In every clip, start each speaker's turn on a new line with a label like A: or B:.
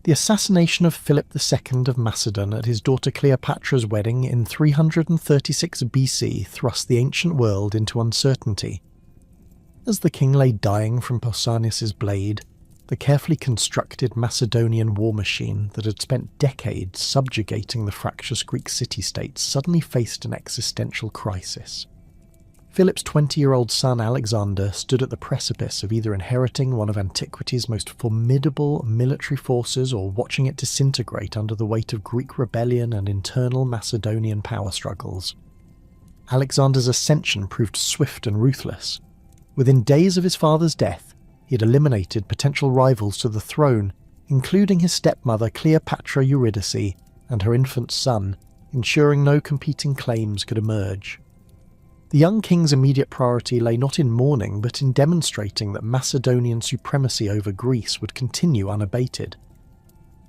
A: The assassination of Philip II of Macedon at his daughter Cleopatra's wedding in 336 BC thrust the ancient world into uncertainty. As the king lay dying from Pausanias's blade, the carefully constructed Macedonian war machine that had spent decades subjugating the fractious Greek city-states suddenly faced an existential crisis. Philip's 20-year-old son Alexander stood at the precipice of either inheriting one of antiquity's most formidable military forces or watching it disintegrate under the weight of Greek rebellion and internal Macedonian power struggles. Alexander's ascension proved swift and ruthless. Within days of his father's death, he had eliminated potential rivals to the throne, including his stepmother Cleopatra Eurydice and her infant son, ensuring no competing claims could emerge. The young king's immediate priority lay not in mourning, but in demonstrating that Macedonian supremacy over Greece would continue unabated.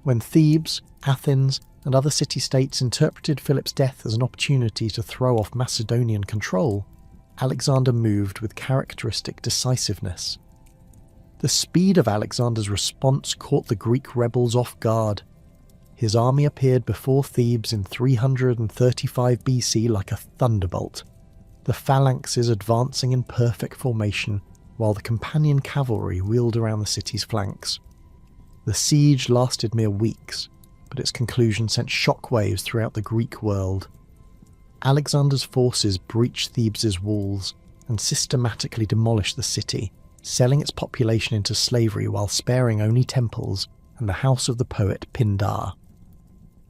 A: When Thebes, Athens, and other city-states interpreted Philip's death as an opportunity to throw off Macedonian control, Alexander moved with characteristic decisiveness. The speed of Alexander's response caught the Greek rebels off guard. His army appeared before Thebes in 335 BC like a thunderbolt, the phalanxes advancing in perfect formation while the companion cavalry wheeled around the city's flanks. The siege lasted mere weeks, but its conclusion sent shockwaves throughout the Greek world. Alexander's forces breached Thebes' walls and systematically demolished the city, selling its population into slavery while sparing only temples and the house of the poet Pindar.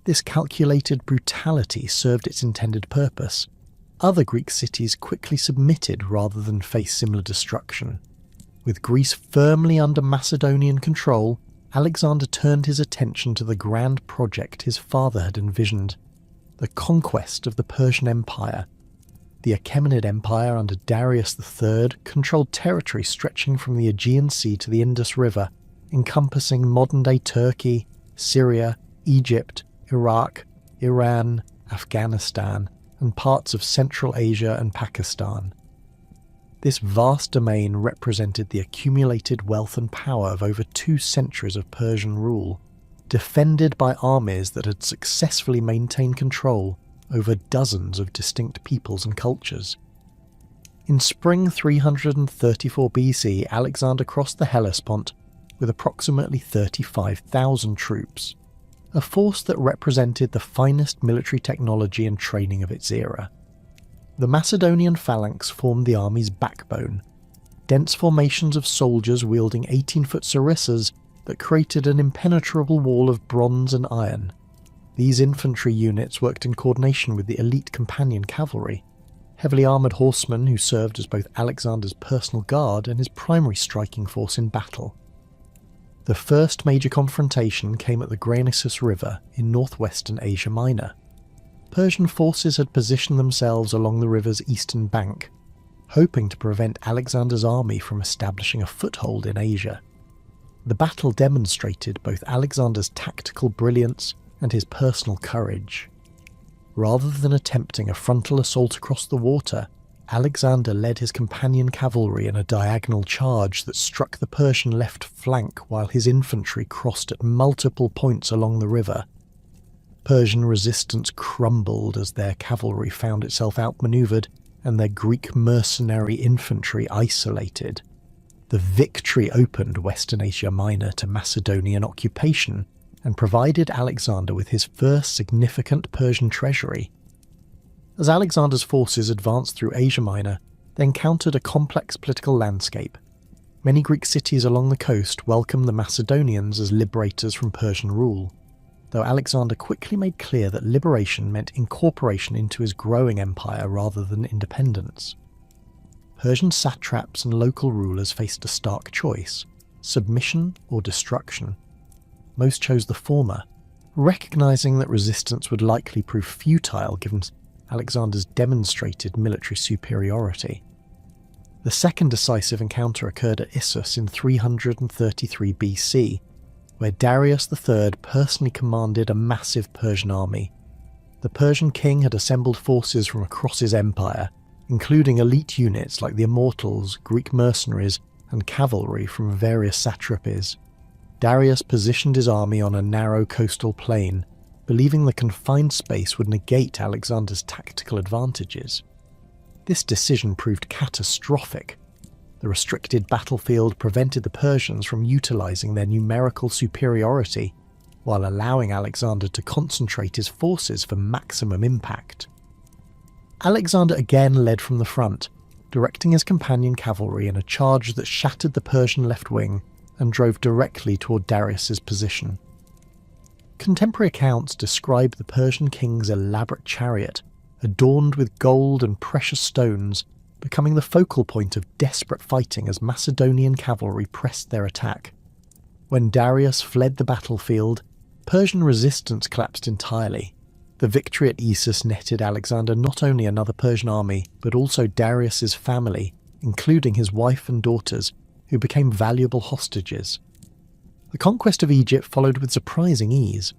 A: This calculated brutality served its intended purpose. Other Greek cities quickly submitted rather than face similar destruction. With Greece firmly under Macedonian control, Alexander turned his attention to the grand project his father had envisioned, the conquest of the Persian Empire. The Achaemenid Empire under Darius III controlled territory stretching from the Aegean Sea to the Indus River, encompassing modern-day Turkey, Syria, Egypt, Iraq, Iran, Afghanistan, and parts of Central Asia and Pakistan. This vast domain represented the accumulated wealth and power of over 2 centuries of Persian rule, defended by armies that had successfully maintained control over dozens of distinct peoples and cultures. In spring 334 BC, Alexander crossed the Hellespont with approximately 35,000 troops, a force that represented the finest military technology and training of its era. The Macedonian phalanx formed the army's backbone, dense formations of soldiers wielding 18-foot sarissas that created an impenetrable wall of bronze and iron. These infantry units worked in coordination with the elite companion cavalry, heavily armoured horsemen who served as both Alexander's personal guard and his primary striking force in battle. The first major confrontation came at the Granicus River in northwestern Asia Minor. Persian forces had positioned themselves along the river's eastern bank, hoping to prevent Alexander's army from establishing a foothold in Asia. The battle demonstrated both Alexander's tactical brilliance and his personal courage. Rather than attempting a frontal assault across the water, Alexander led his companion cavalry in a diagonal charge that struck the Persian left flank while his infantry crossed at multiple points along the river. Persian resistance crumbled as their cavalry found itself outmaneuvered and their Greek mercenary infantry isolated. The victory opened Western Asia Minor to Macedonian occupation and provided Alexander with his first significant Persian treasury. As Alexander's forces advanced through Asia Minor, they encountered a complex political landscape. Many Greek cities along the coast welcomed the Macedonians as liberators from Persian rule, though Alexander quickly made clear that liberation meant incorporation into his growing empire rather than independence. Persian satraps and local rulers faced a stark choice: submission or destruction. Most chose the former, recognizing that resistance would likely prove futile given Alexander's demonstrated military superiority. The second decisive encounter occurred at Issus in 333 BC, where Darius III personally commanded a massive Persian army. The Persian king had assembled forces from across his empire, including elite units like the Immortals, Greek mercenaries, and cavalry from various satrapies. Darius positioned his army on a narrow coastal plain, believing the confined space would negate Alexander's tactical advantages. This decision proved catastrophic. The restricted battlefield prevented the Persians from utilizing their numerical superiority, while allowing Alexander to concentrate his forces for maximum impact. Alexander again led from the front, directing his companion cavalry in a charge that shattered the Persian left wing and drove directly toward Darius's position. Contemporary accounts describe the Persian king's elaborate chariot, adorned with gold and precious stones, becoming the focal point of desperate fighting as Macedonian cavalry pressed their attack. When Darius fled the battlefield, Persian resistance collapsed entirely. The victory at Issus netted Alexander not only another Persian army, but also Darius's family, including his wife and daughters, who became valuable hostages. The conquest of Egypt followed with surprising ease.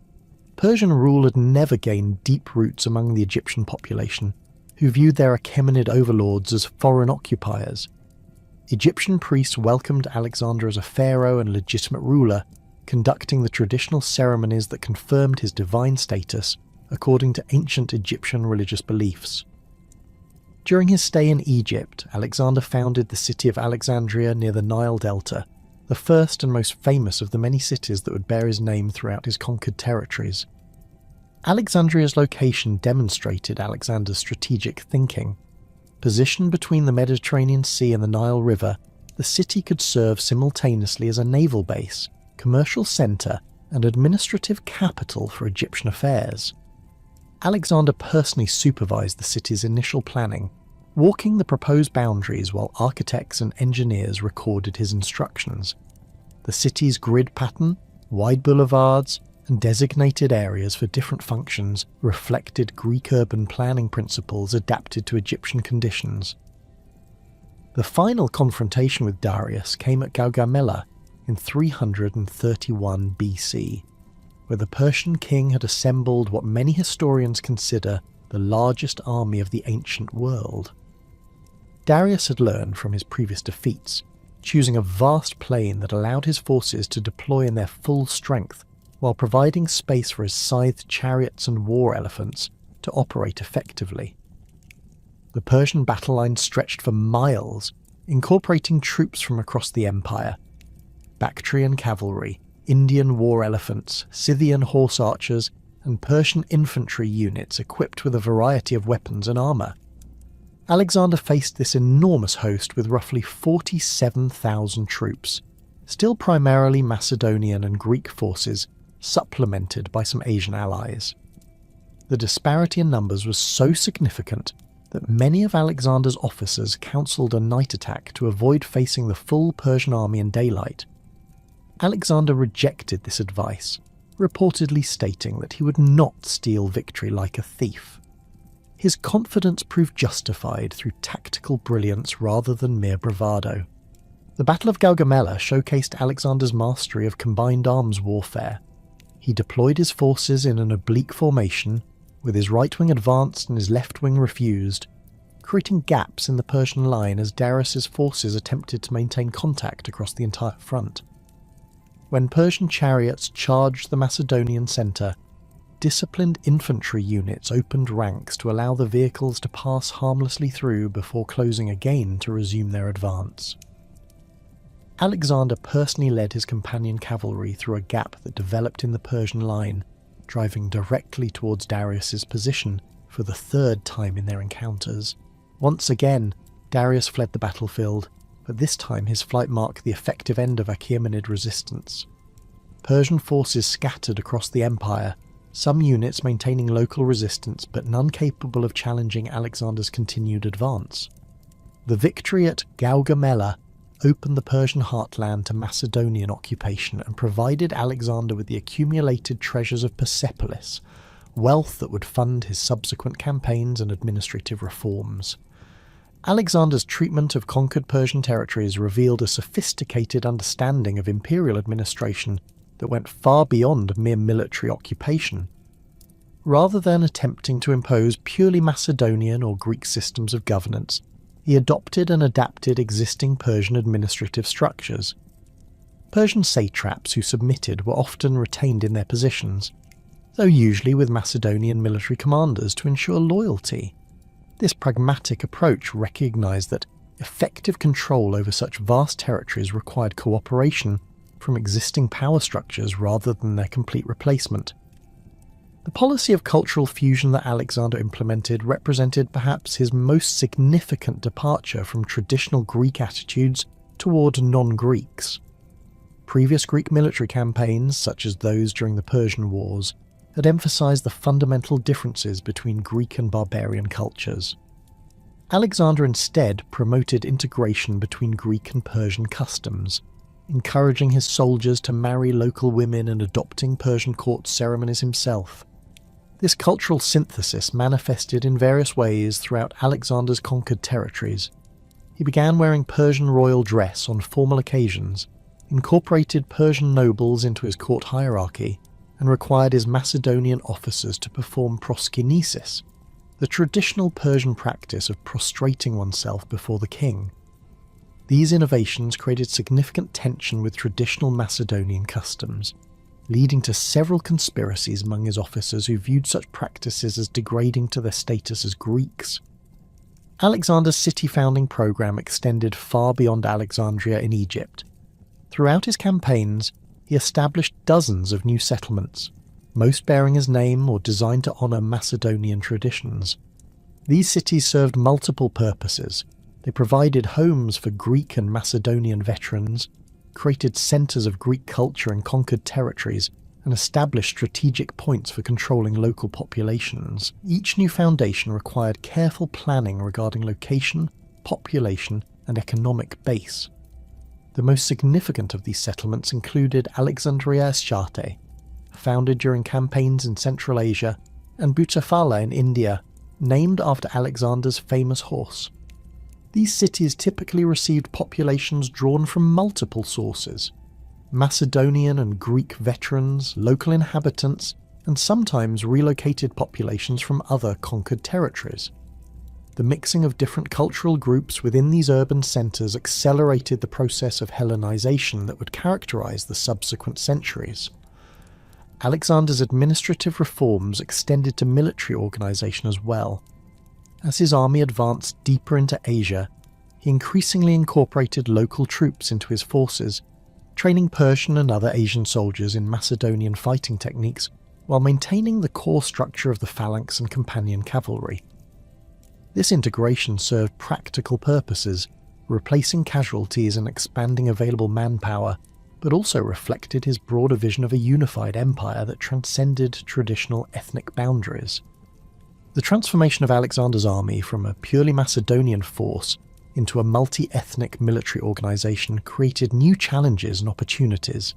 A: Persian rule had never gained deep roots among the Egyptian population, who viewed their Achaemenid overlords as foreign occupiers. Egyptian priests welcomed Alexander as a pharaoh and legitimate ruler, conducting the traditional ceremonies that confirmed his divine status according to ancient Egyptian religious beliefs. During his stay in Egypt, Alexander founded the city of Alexandria near the Nile Delta, the first and most famous of the many cities that would bear his name throughout his conquered territories. Alexandria's location demonstrated Alexander's strategic thinking. Positioned between the Mediterranean Sea and the Nile River, the city could serve simultaneously as a naval base, commercial centre, and administrative capital for Egyptian affairs. Alexander personally supervised the city's initial planning, walking the proposed boundaries while architects and engineers recorded his instructions. The city's grid pattern, wide boulevards, and designated areas for different functions reflected Greek urban planning principles adapted to Egyptian conditions. The final confrontation with Darius came at Gaugamela in 331 BC, where the Persian king had assembled what many historians consider the largest army of the ancient world. Darius had learned from his previous defeats, choosing a vast plain that allowed his forces to deploy in their full strength, while providing space for his scythed chariots and war elephants to operate effectively. The Persian battle line stretched for miles, incorporating troops from across the empire. Bactrian cavalry, Indian war elephants, Scythian horse archers, and Persian infantry units equipped with a variety of weapons and armour. Alexander faced this enormous host with roughly 47,000 troops, still primarily Macedonian and Greek forces, supplemented by some Asian allies. The disparity in numbers was so significant that many of Alexander's officers counselled a night attack to avoid facing the full Persian army in daylight. Alexander rejected this advice, reportedly stating that he would not steal victory like a thief. His confidence proved justified through tactical brilliance rather than mere bravado. The Battle of Gaugamela showcased Alexander's mastery of combined arms warfare. He deployed his forces in an oblique formation, with his right wing advanced and his left wing refused, creating gaps in the Persian line as Darius's forces attempted to maintain contact across the entire front. When Persian chariots charged the Macedonian centre, disciplined infantry units opened ranks to allow the vehicles to pass harmlessly through before closing again to resume their advance. Alexander personally led his companion cavalry through a gap that developed in the Persian line, driving directly towards Darius's position for the third time in their encounters. Once again, Darius fled the battlefield, but this time his flight marked the effective end of Achaemenid resistance. Persian forces scattered across the empire, some units maintaining local resistance but none capable of challenging Alexander's continued advance. The victory at Gaugamela opened the Persian heartland to Macedonian occupation and provided Alexander with the accumulated treasures of Persepolis, wealth that would fund his subsequent campaigns and administrative reforms. Alexander's treatment of conquered Persian territories revealed a sophisticated understanding of imperial administration that went far beyond mere military occupation. Rather than attempting to impose purely Macedonian or Greek systems of governance, he adopted and adapted existing Persian administrative structures. Persian satraps who submitted were often retained in their positions, though usually with Macedonian military commanders to ensure loyalty. This pragmatic approach recognised that effective control over such vast territories required cooperation from existing power structures rather than their complete replacement. The policy of cultural fusion that Alexander implemented represented perhaps his most significant departure from traditional Greek attitudes toward non-Greeks. Previous Greek military campaigns, such as those during the Persian Wars, had emphasized the fundamental differences between Greek and barbarian cultures. Alexander instead promoted integration between Greek and Persian customs, encouraging his soldiers to marry local women and adopting Persian court ceremonies himself. This cultural synthesis manifested in various ways throughout Alexander's conquered territories. He began wearing Persian royal dress on formal occasions, incorporated Persian nobles into his court hierarchy, and required his Macedonian officers to perform proskinesis, the traditional Persian practice of prostrating oneself before the king. These innovations created significant tension with traditional Macedonian customs, leading to several conspiracies among his officers who viewed such practices as degrading to their status as Greeks. Alexander's city-founding program extended far beyond Alexandria in Egypt. Throughout his campaigns, he established dozens of new settlements, most bearing his name or designed to honour Macedonian traditions. These cities served multiple purposes. They provided homes for Greek and Macedonian veterans, created centres of Greek culture in conquered territories, and established strategic points for controlling local populations. Each new foundation required careful planning regarding location, population, and economic base. The most significant of these settlements included Alexandria and Antioch, founded during campaigns in Central Asia, and Butefala in India, named after Alexander's famous horse. These cities typically received populations drawn from multiple sources: Macedonian and Greek veterans, local inhabitants, and sometimes relocated populations from other conquered territories. The mixing of different cultural groups within these urban centres accelerated the process of Hellenization that would characterize the subsequent centuries. Alexander's administrative reforms extended to military organization as well. As his army advanced deeper into Asia, he increasingly incorporated local troops into his forces, training Persian and other Asian soldiers in Macedonian fighting techniques while maintaining the core structure of the phalanx and companion cavalry. This integration served practical purposes, replacing casualties and expanding available manpower, but also reflected his broader vision of a unified empire that transcended traditional ethnic boundaries. The transformation of Alexander's army from a purely Macedonian force into a multi-ethnic military organisation created new challenges and opportunities.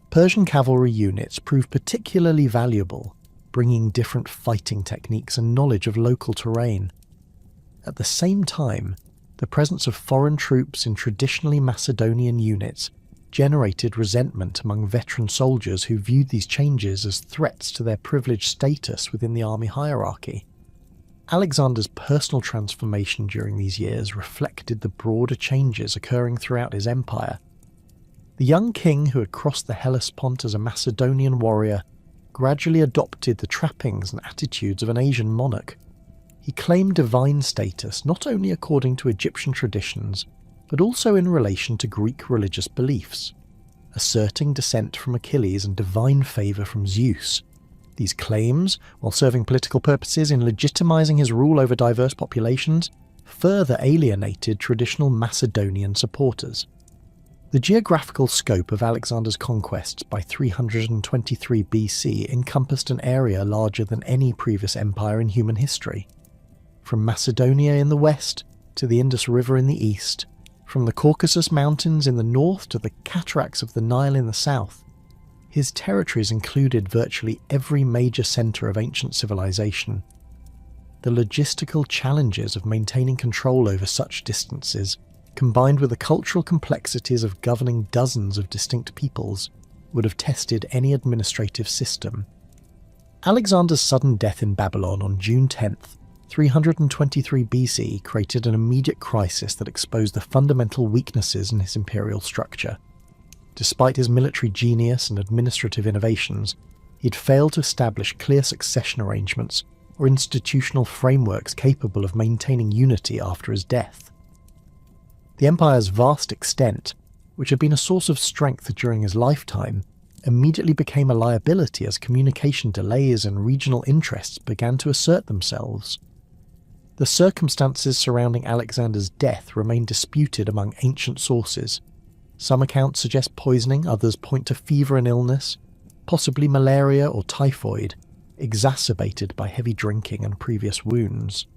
A: Persian cavalry units proved particularly valuable, bringing different fighting techniques and knowledge of local terrain. At the same time, the presence of foreign troops in traditionally Macedonian units generated resentment among veteran soldiers who viewed these changes as threats to their privileged status within the army hierarchy. Alexander's personal transformation during these years reflected the broader changes occurring throughout his empire. The young king who had crossed the Hellespont as a Macedonian warrior gradually adopted the trappings and attitudes of an Asian monarch. He claimed divine status not only according to Egyptian traditions, but also in relation to Greek religious beliefs, asserting descent from Achilles and divine favour from Zeus. These claims, while serving political purposes in legitimizing his rule over diverse populations, further alienated traditional Macedonian supporters. The geographical scope of Alexander's conquests by 323 BC encompassed an area larger than any previous empire in human history. From Macedonia in the west to the Indus River in the east, from the Caucasus Mountains in the north to the cataracts of the Nile in the south, his territories included virtually every major centre of ancient civilization. The logistical challenges of maintaining control over such distances, combined with the cultural complexities of governing dozens of distinct peoples, would have tested any administrative system. Alexander's sudden death in Babylon on June 10th, 323 BC created an immediate crisis that exposed the fundamental weaknesses in his imperial structure. Despite his military genius and administrative innovations, he'd failed to establish clear succession arrangements or institutional frameworks capable of maintaining unity after his death. The empire's vast extent, which had been a source of strength during his lifetime, immediately became a liability as communication delays and regional interests began to assert themselves. The circumstances surrounding Alexander's death remain disputed among ancient sources. Some accounts suggest poisoning, others point to fever and illness, possibly malaria or typhoid, exacerbated by heavy drinking and previous wounds.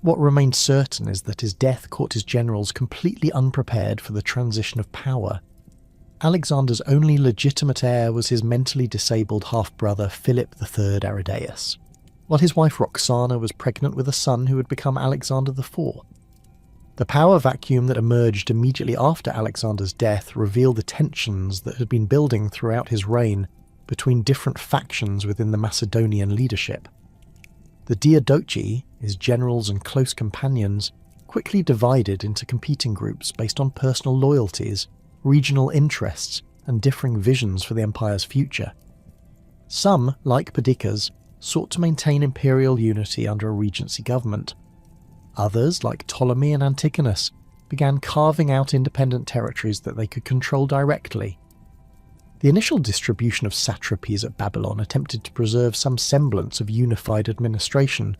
A: What remains certain is that his death caught his generals completely unprepared for the transition of power. Alexander's only legitimate heir was his mentally disabled half-brother Philip III Aridaeus, while his wife Roxana was pregnant with a son who would become Alexander IV. The power vacuum that emerged immediately after Alexander's death revealed the tensions that had been building throughout his reign between different factions within the Macedonian leadership. The Diadochi, his generals and close companions, quickly divided into competing groups based on personal loyalties, regional interests, and differing visions for the empire's future. Some, like Perdiccas, sought to maintain imperial unity under a regency government. Others, like Ptolemy and Antigonus, began carving out independent territories that they could control directly. The initial distribution of satrapies at Babylon attempted to preserve some semblance of unified administration,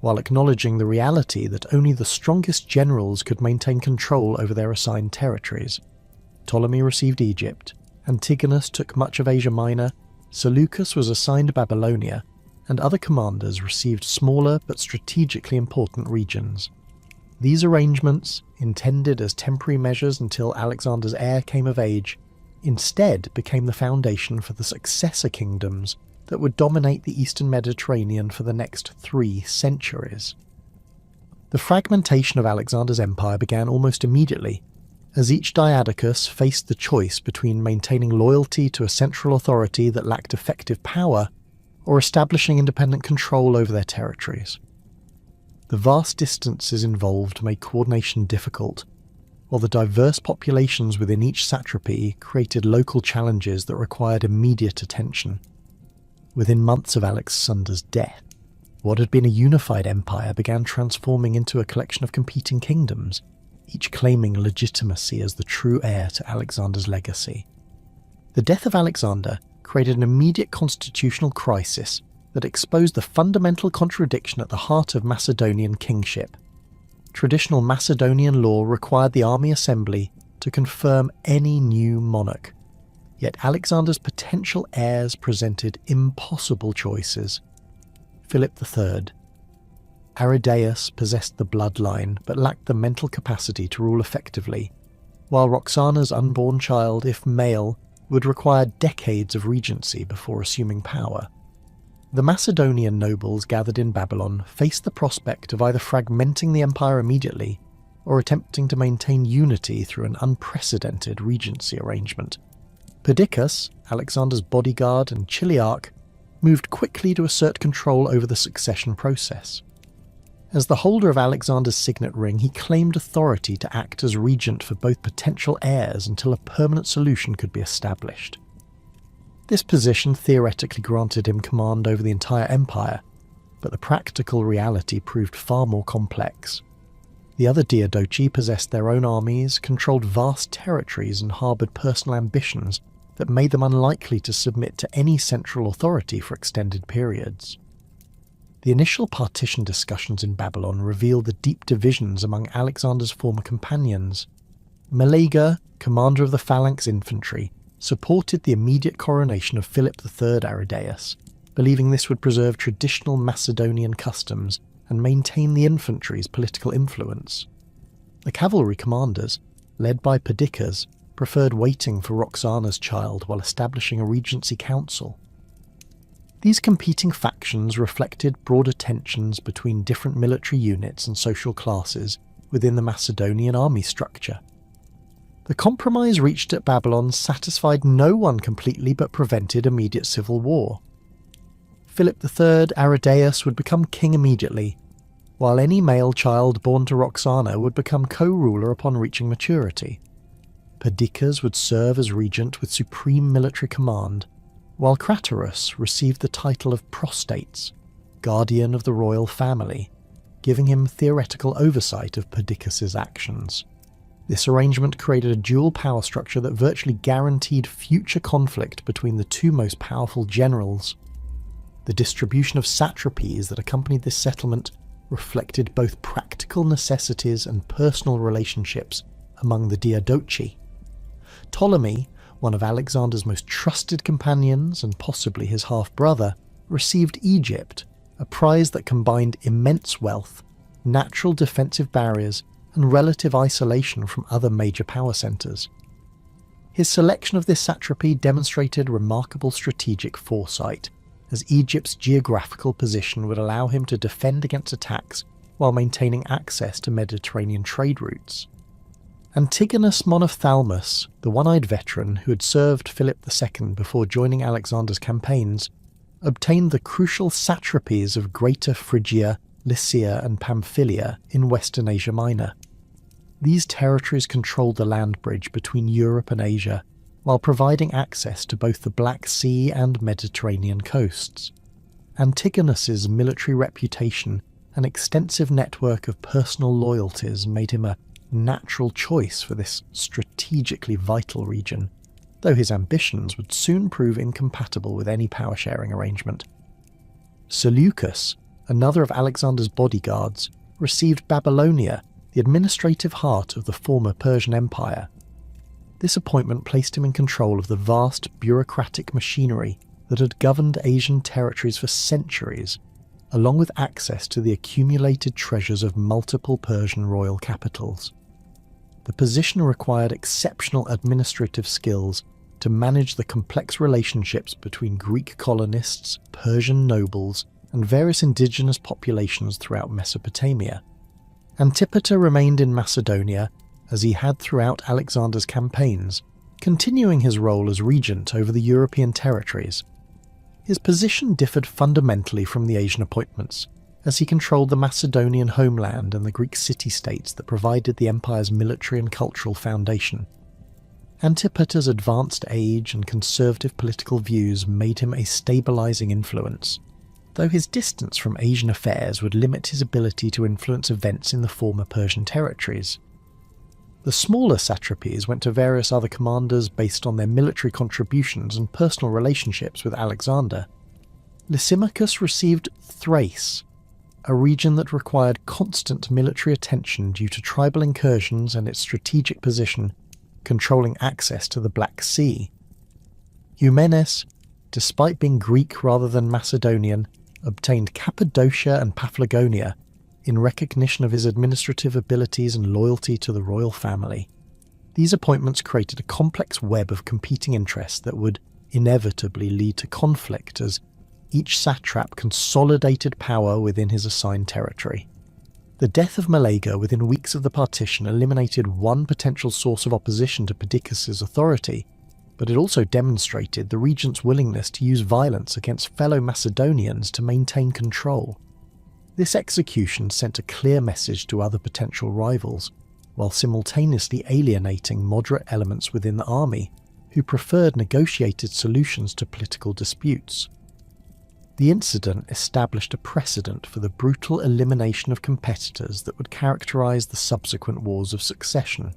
A: while acknowledging the reality that only the strongest generals could maintain control over their assigned territories. Ptolemy received Egypt, Antigonus took much of Asia Minor, Seleucus was assigned Babylonia, and other commanders received smaller but strategically important regions. These arrangements, intended as temporary measures until Alexander's heir came of age, instead became the foundation for the successor kingdoms that would dominate the eastern Mediterranean for the next 3 centuries. The fragmentation of Alexander's empire began almost immediately, as each Diadochus faced the choice between maintaining loyalty to a central authority that lacked effective power or establishing independent control over their territories. The vast distances involved made coordination difficult, while the diverse populations within each satrapy created local challenges that required immediate attention. Within months of Alexander's death, what had been a unified empire began transforming into a collection of competing kingdoms, each claiming legitimacy as the true heir to Alexander's legacy. The death of Alexander created an immediate constitutional crisis that exposed the fundamental contradiction at the heart of Macedonian kingship. Traditional Macedonian law required the army assembly to confirm any new monarch, yet Alexander's potential heirs presented impossible choices. Philip III. Aridaeus possessed the bloodline but lacked the mental capacity to rule effectively, while Roxana's unborn child, if male, would require decades of regency before assuming power. The Macedonian nobles gathered in Babylon faced the prospect of either fragmenting the empire immediately or attempting to maintain unity through an unprecedented regency arrangement. Perdiccas, Alexander's bodyguard and chiliarch, moved quickly to assert control over the succession process. As the holder of Alexander's signet ring, he claimed authority to act as regent for both potential heirs until a permanent solution could be established. This position theoretically granted him command over the entire empire, but the practical reality proved far more complex. The other Diadochi possessed their own armies, controlled vast territories, and harboured personal ambitions that made them unlikely to submit to any central authority for extended periods. The initial partition discussions in Babylon revealed the deep divisions among Alexander's former companions. Meleager, commander of the phalanx infantry, supported the immediate coronation of Philip III Aridaeus, believing this would preserve traditional Macedonian customs and maintain the infantry's political influence. The cavalry commanders, led by Perdiccas, preferred waiting for Roxana's child while establishing a regency council. These competing factions reflected broader tensions between different military units and social classes within the Macedonian army structure. The compromise reached at Babylon satisfied no one completely but prevented immediate civil war. Philip III Aridaeus would become king immediately, while any male child born to Roxana would become co-ruler upon reaching maturity. Perdiccas would serve as regent with supreme military command, while Craterus received the title of prostates, guardian of the royal family, giving him theoretical oversight of Perdiccas's actions. This arrangement created a dual power structure that virtually guaranteed future conflict between the two most powerful generals. The distribution of satrapies that accompanied this settlement reflected both practical necessities and personal relationships among the Diadochi. Ptolemy, one of Alexander's most trusted companions and possibly his half-brother, received Egypt, a prize that combined immense wealth, natural defensive barriers, and relative isolation from other major power centres. His selection of this satrapy demonstrated remarkable strategic foresight, as Egypt's geographical position would allow him to defend against attacks while maintaining access to Mediterranean trade routes. Antigonus Monophthalmus, the one-eyed veteran who had served Philip II before joining Alexander's campaigns, obtained the crucial satrapies of Greater Phrygia, Lycia and Pamphylia in Western Asia Minor. These territories controlled the land bridge between Europe and Asia, while providing access to both the Black Sea and Mediterranean coasts. Antigonus's military reputation and extensive network of personal loyalties made him a natural choice for this strategically vital region, though his ambitions would soon prove incompatible with any power-sharing arrangement. Seleucus, another of Alexander's bodyguards, received Babylonia, the administrative heart of the former Persian Empire. This appointment placed him in control of the vast bureaucratic machinery that had governed Asian territories for centuries, along with access to the accumulated treasures of multiple Persian royal capitals. The position required exceptional administrative skills to manage the complex relationships between Greek colonists, Persian nobles, and various indigenous populations throughout Mesopotamia. Antipater remained in Macedonia, as he had throughout Alexander's campaigns, continuing his role as regent over the European territories. His position differed fundamentally from the Asian appointments, as he controlled the Macedonian homeland and the Greek city-states that provided the empire's military and cultural foundation. Antipater's advanced age and conservative political views made him a stabilizing influence, though his distance from Asian affairs would limit his ability to influence events in the former Persian territories. The smaller satrapies went to various other commanders based on their military contributions and personal relationships with Alexander. Lysimachus received Thrace, a region that required constant military attention due to tribal incursions and its strategic position, controlling access to the Black Sea. Eumenes, despite being Greek rather than Macedonian, obtained Cappadocia and Paphlagonia in recognition of his administrative abilities and loyalty to the royal family. These appointments created a complex web of competing interests that would inevitably lead to conflict as each satrap consolidated power within his assigned territory. The death of Malaga within weeks of the partition eliminated one potential source of opposition to Perdiccas's authority, but it also demonstrated the regent's willingness to use violence against fellow Macedonians to maintain control. This execution sent a clear message to other potential rivals, while simultaneously alienating moderate elements within the army who preferred negotiated solutions to political disputes. The incident established a precedent for the brutal elimination of competitors that would characterize the subsequent wars of succession.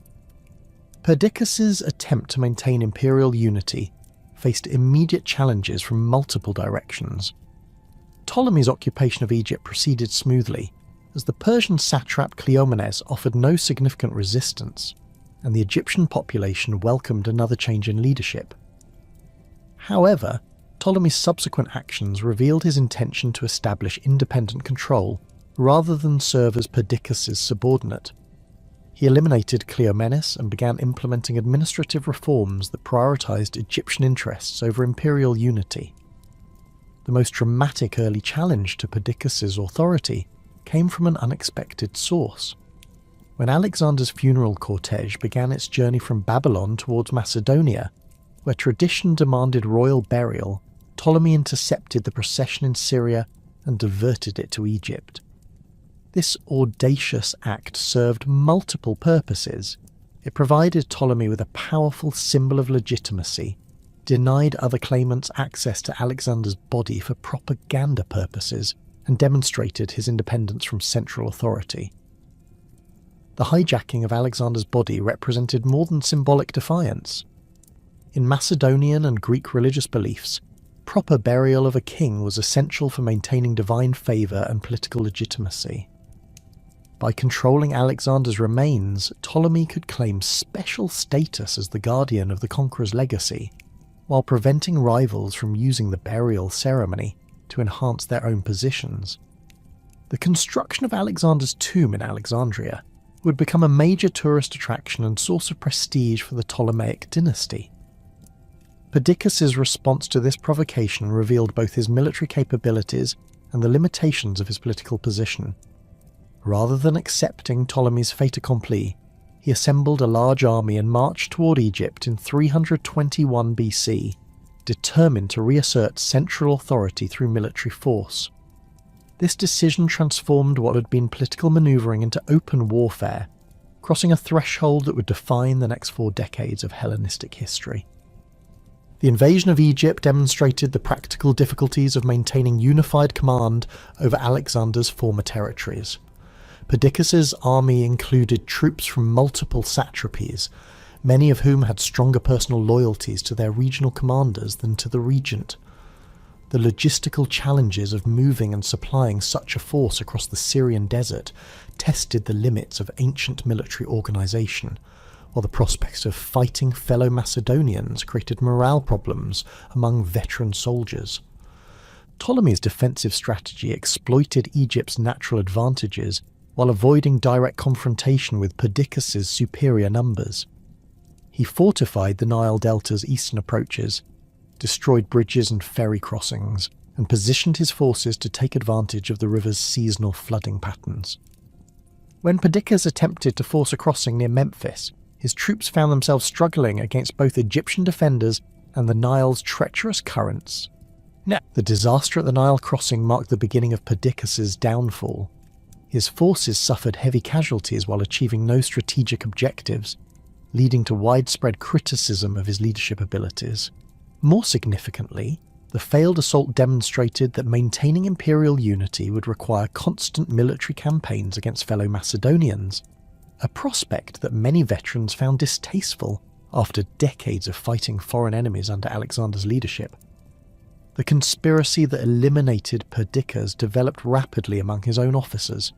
A: Perdiccas's attempt to maintain imperial unity faced immediate challenges from multiple directions. Ptolemy's occupation of Egypt proceeded smoothly, as the Persian satrap Cleomenes offered no significant resistance, and the Egyptian population welcomed another change in leadership. However, Ptolemy's subsequent actions revealed his intention to establish independent control rather than serve as Perdiccas's subordinate. He eliminated Cleomenes and began implementing administrative reforms that prioritized Egyptian interests over imperial unity. The most dramatic early challenge to Perdiccas's authority came from an unexpected source. When Alexander's funeral cortege began its journey from Babylon towards Macedonia, where tradition demanded royal burial, Ptolemy intercepted the procession in Syria and diverted it to Egypt. This audacious act served multiple purposes, It provided Ptolemy with a powerful symbol of legitimacy, denied other claimants access to Alexander's body for propaganda purposes, and demonstrated his independence from central authority. The hijacking of Alexander's body represented more than symbolic defiance. In Macedonian and Greek religious beliefs, proper burial of a king was essential for maintaining divine favour and political legitimacy. By controlling Alexander's remains, Ptolemy could claim special status as the guardian of the conqueror's legacy, while preventing rivals from using the burial ceremony to enhance their own positions. The construction of Alexander's tomb in Alexandria would become a major tourist attraction and source of prestige for the Ptolemaic dynasty. Perdiccas's response to this provocation revealed both his military capabilities and the limitations of his political position. Rather than accepting Ptolemy's fait accompli, he assembled a large army and marched toward Egypt in 321 BC, determined to reassert central authority through military force. This decision transformed what had been political maneuvering into open warfare, crossing a threshold that would define the next 4 decades of Hellenistic history. The invasion of Egypt demonstrated the practical difficulties of maintaining unified command over Alexander's former territories. Perdiccas's army included troops from multiple satrapies, many of whom had stronger personal loyalties to their regional commanders than to the regent. The logistical challenges of moving and supplying such a force across the Syrian desert tested the limits of ancient military organisation, while the prospects of fighting fellow Macedonians created morale problems among veteran soldiers. Ptolemy's defensive strategy exploited Egypt's natural advantages while avoiding direct confrontation with Perdiccas's superior numbers. He fortified the Nile Delta's eastern approaches, destroyed bridges and ferry crossings, and positioned his forces to take advantage of the river's seasonal flooding patterns. When Perdiccas attempted to force a crossing near Memphis, his troops found themselves struggling against both Egyptian defenders and the Nile's treacherous currents. The disaster at the Nile crossing marked the beginning of Perdiccas's downfall. His forces suffered heavy casualties while achieving no strategic objectives, leading to widespread criticism of his leadership abilities. More significantly, the failed assault demonstrated that maintaining imperial unity would require constant military campaigns against fellow Macedonians, a prospect that many veterans found distasteful after decades of fighting foreign enemies under Alexander's leadership. The conspiracy that eliminated Perdiccas developed rapidly among his own officers,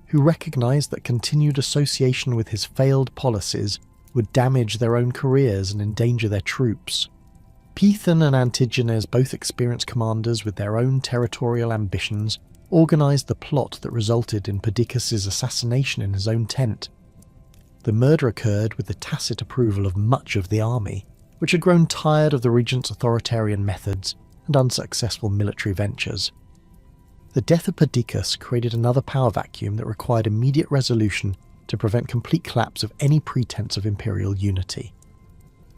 A: who recognized that continued association with his failed policies would damage their own careers and endanger their troops. Python and Antigenes, both experienced commanders with their own territorial ambitions, organized the plot that resulted in Perdiccas's assassination in his own tent. The murder occurred with the tacit approval of much of the army, which had grown tired of the regent's authoritarian methods and unsuccessful military ventures. The death of Perdiccas created another power vacuum that required immediate resolution to prevent complete collapse of any pretense of imperial unity.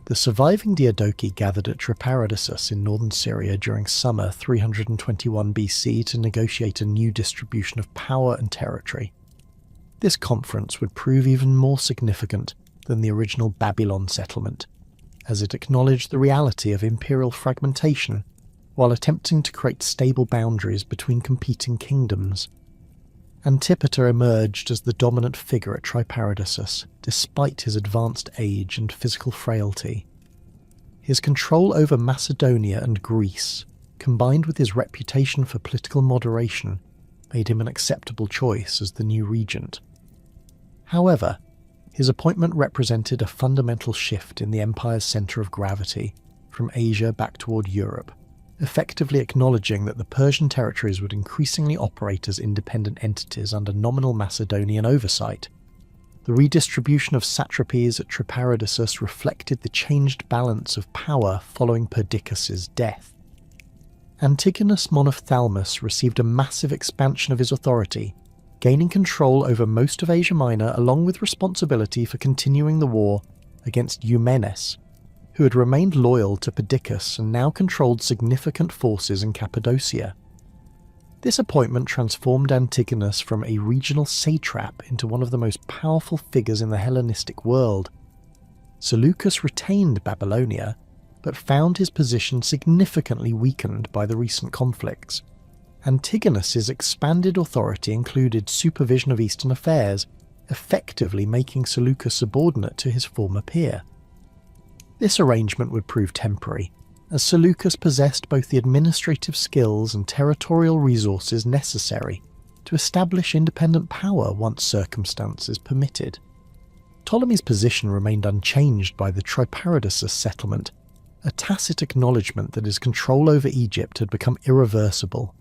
A: The surviving Diadochi gathered at Triparadissus in northern Syria during summer 321 BC to negotiate a new distribution of power and territory. This conference would prove even more significant than the original Babylon settlement, as it acknowledged the reality of imperial fragmentation while attempting to create stable boundaries between competing kingdoms. Antipater emerged as the dominant figure at Triparadissus, despite his advanced age and physical frailty. His control over Macedonia and Greece, combined with his reputation for political moderation, made him an acceptable choice as the new regent. However, his appointment represented a fundamental shift in the empire's centre of gravity, from Asia back toward Europe, effectively acknowledging that the Persian territories would increasingly operate as independent entities under nominal Macedonian oversight. The redistribution of satrapies at Triparadissus reflected the changed balance of power following Perdiccas's death. Antigonus Monophthalmus received a massive expansion of his authority, gaining control over most of Asia Minor along with responsibility for continuing the war against Eumenes, who had remained loyal to Perdiccas and now controlled significant forces in Cappadocia. This appointment transformed Antigonus from a regional satrap into one of the most powerful figures in the Hellenistic world, Seleucus retained Babylonia, but found his position significantly weakened by the recent conflicts. Antigonus's expanded authority included supervision of eastern affairs, effectively making Seleucus subordinate to his former peer. This arrangement would prove temporary, as Seleucus possessed both the administrative skills and territorial resources necessary to establish independent power once circumstances permitted. Ptolemy's position remained unchanged by the Triparadissus settlement, a tacit acknowledgement that his control over Egypt had become irreversible.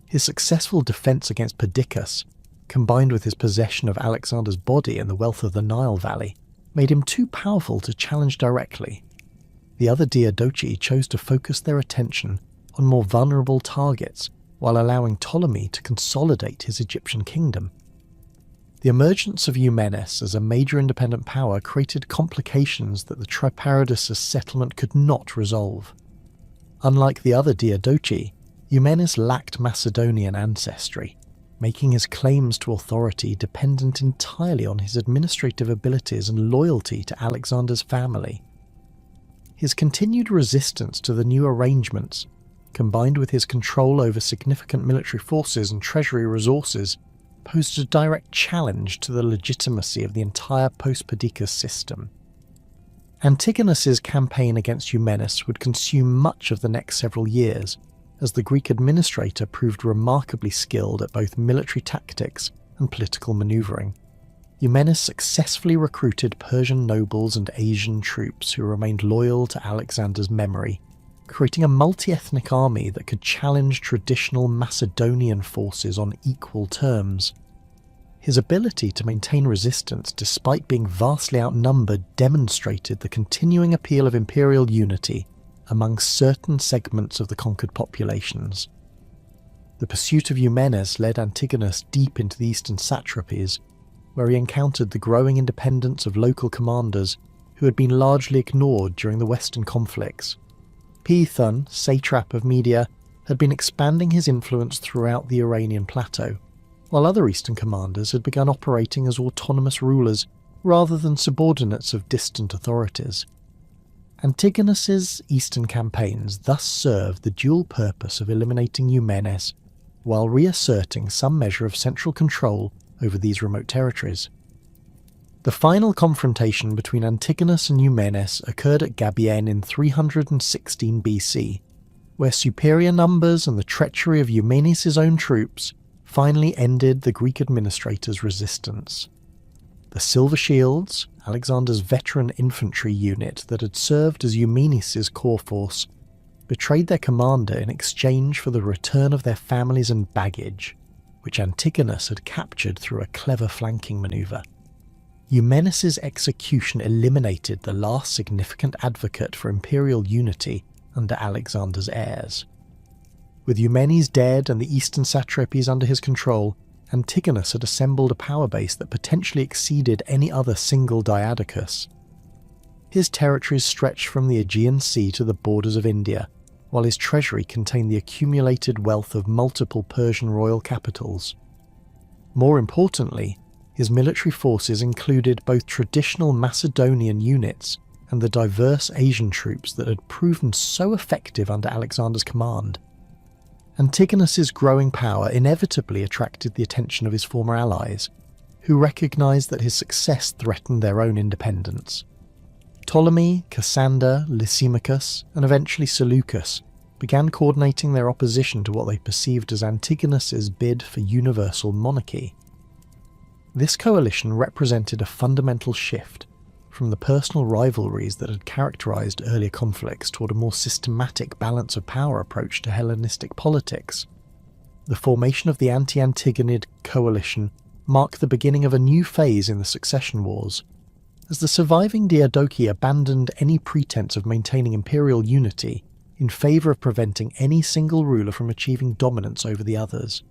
A: His successful defence against Perdiccas, combined with his possession of Alexander's body and the wealth of the Nile Valley, made him too powerful to challenge directly. The other Diadochi chose to focus their attention on more vulnerable targets while allowing Ptolemy to consolidate his Egyptian kingdom. The emergence of Eumenes as a major independent power created complications that the Triparadissus settlement could not resolve. Unlike the other Diadochi, Eumenes lacked Macedonian ancestry, making his claims to authority dependent entirely on his administrative abilities and loyalty to Alexander's family. His continued resistance to the new arrangements, combined with his control over significant military forces and treasury resources, posed a direct challenge to the legitimacy of the entire post-Perdiccas system. Antigonus's campaign against Eumenes would consume much of the next several years, as the Greek administrator proved remarkably skilled at both military tactics and political maneuvering. Eumenes successfully recruited Persian nobles and Asian troops who remained loyal to Alexander's memory, creating a multi-ethnic army that could challenge traditional Macedonian forces on equal terms. His ability to maintain resistance despite being vastly outnumbered demonstrated the continuing appeal of imperial unity among certain segments of the conquered populations. The pursuit of Eumenes led Antigonus deep into the eastern satrapies, where he encountered the growing independence of local commanders who had been largely ignored during the western conflicts. Pithon, satrap of Media, had been expanding his influence throughout the Iranian plateau, while other eastern commanders had begun operating as autonomous rulers rather than subordinates of distant authorities. Antigonus's eastern campaigns thus served the dual purpose of eliminating Eumenes while reasserting some measure of central control over these remote territories. The final confrontation between Antigonus and Eumenes occurred at Gabiene in 316 BC, where superior numbers and the treachery of Eumenes' own troops finally ended the Greek administrator's resistance. The Silver Shields, Alexander's veteran infantry unit that had served as Eumenes' core force, betrayed their commander in exchange for the return of their families and baggage, which Antigonus had captured through a clever flanking maneuver. Eumenes' execution eliminated the last significant advocate for imperial unity under Alexander's heirs. With Eumenes dead and the eastern satrapies under his control, Antigonus had assembled a power base that potentially exceeded any other single Diadochus. His territories stretched from the Aegean Sea to the borders of India, while his treasury contained the accumulated wealth of multiple Persian royal capitals. More importantly, his military forces included both traditional Macedonian units and the diverse Asian troops that had proven so effective under Alexander's command. Antigonus's growing power inevitably attracted the attention of his former allies, who recognized that his success threatened their own independence. Ptolemy, Cassander, Lysimachus, and eventually Seleucus began coordinating their opposition to what they perceived as Antigonus's bid for universal monarchy. This coalition represented a fundamental shift from the personal rivalries that had characterized earlier conflicts toward a more systematic balance of power approach to Hellenistic politics. The formation of the anti-Antigonid coalition marked the beginning of a new phase in the succession wars, as the surviving Diadochi abandoned any pretense of maintaining imperial unity in favour of preventing any single ruler from achieving dominance over the others.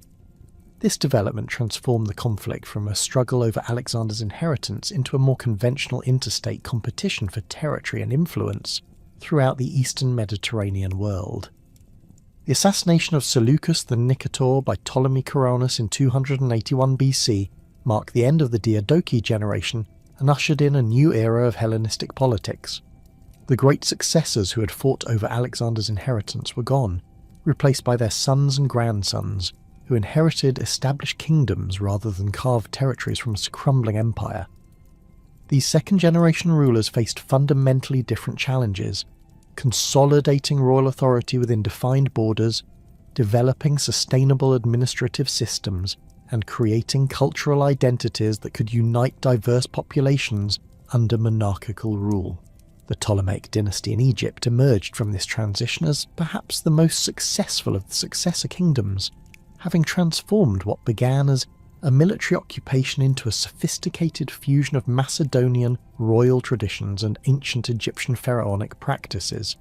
A: This development transformed the conflict from a struggle over Alexander's inheritance into a more conventional interstate competition for territory and influence throughout the eastern Mediterranean world. The assassination of Seleucus the Nicator by Ptolemy Coronis in 281 BC marked the end of the Diadochi generation and ushered in a new era of Hellenistic politics. The great successors who had fought over Alexander's inheritance were gone, replaced by their sons and grandsons, who inherited established kingdoms rather than carved territories from a crumbling empire. These second-generation rulers faced fundamentally different challenges: consolidating royal authority within defined borders, developing sustainable administrative systems, and creating cultural identities that could unite diverse populations under monarchical rule. The Ptolemaic dynasty in Egypt emerged from this transition as perhaps the most successful of the successor kingdoms, having transformed what began as a military occupation into a sophisticated fusion of Macedonian royal traditions and ancient Egyptian pharaonic practices.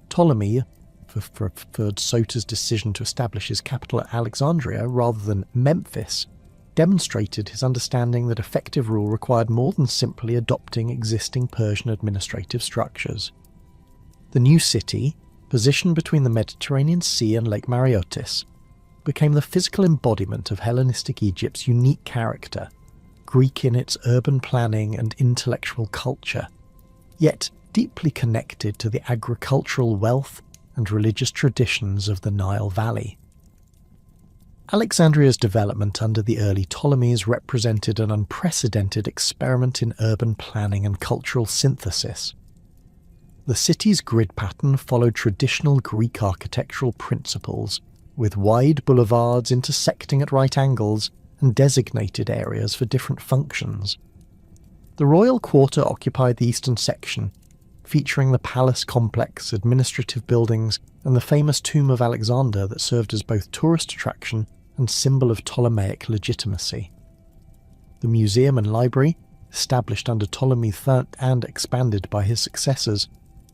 A: Ptolemy preferred Soter's decision to establish his capital at Alexandria rather than Memphis, demonstrated his understanding that effective rule required more than simply adopting existing Persian administrative structures. The new city, positioned between the Mediterranean Sea and Lake Mareotis, became the physical embodiment of Hellenistic Egypt's unique character, Greek in its urban planning and intellectual culture, yet deeply connected to the agricultural wealth and religious traditions of the Nile Valley. Alexandria's development under the early Ptolemies represented an unprecedented experiment in urban planning and cultural synthesis. The city's grid pattern followed traditional Greek architectural principles, with wide boulevards intersecting at right angles and designated areas for different functions. The royal quarter occupied the eastern section, featuring the palace complex, administrative buildings, and the famous tomb of Alexander that served as both tourist attraction and symbol of Ptolemaic legitimacy. The museum and library, established under Ptolemy III and expanded by his successors,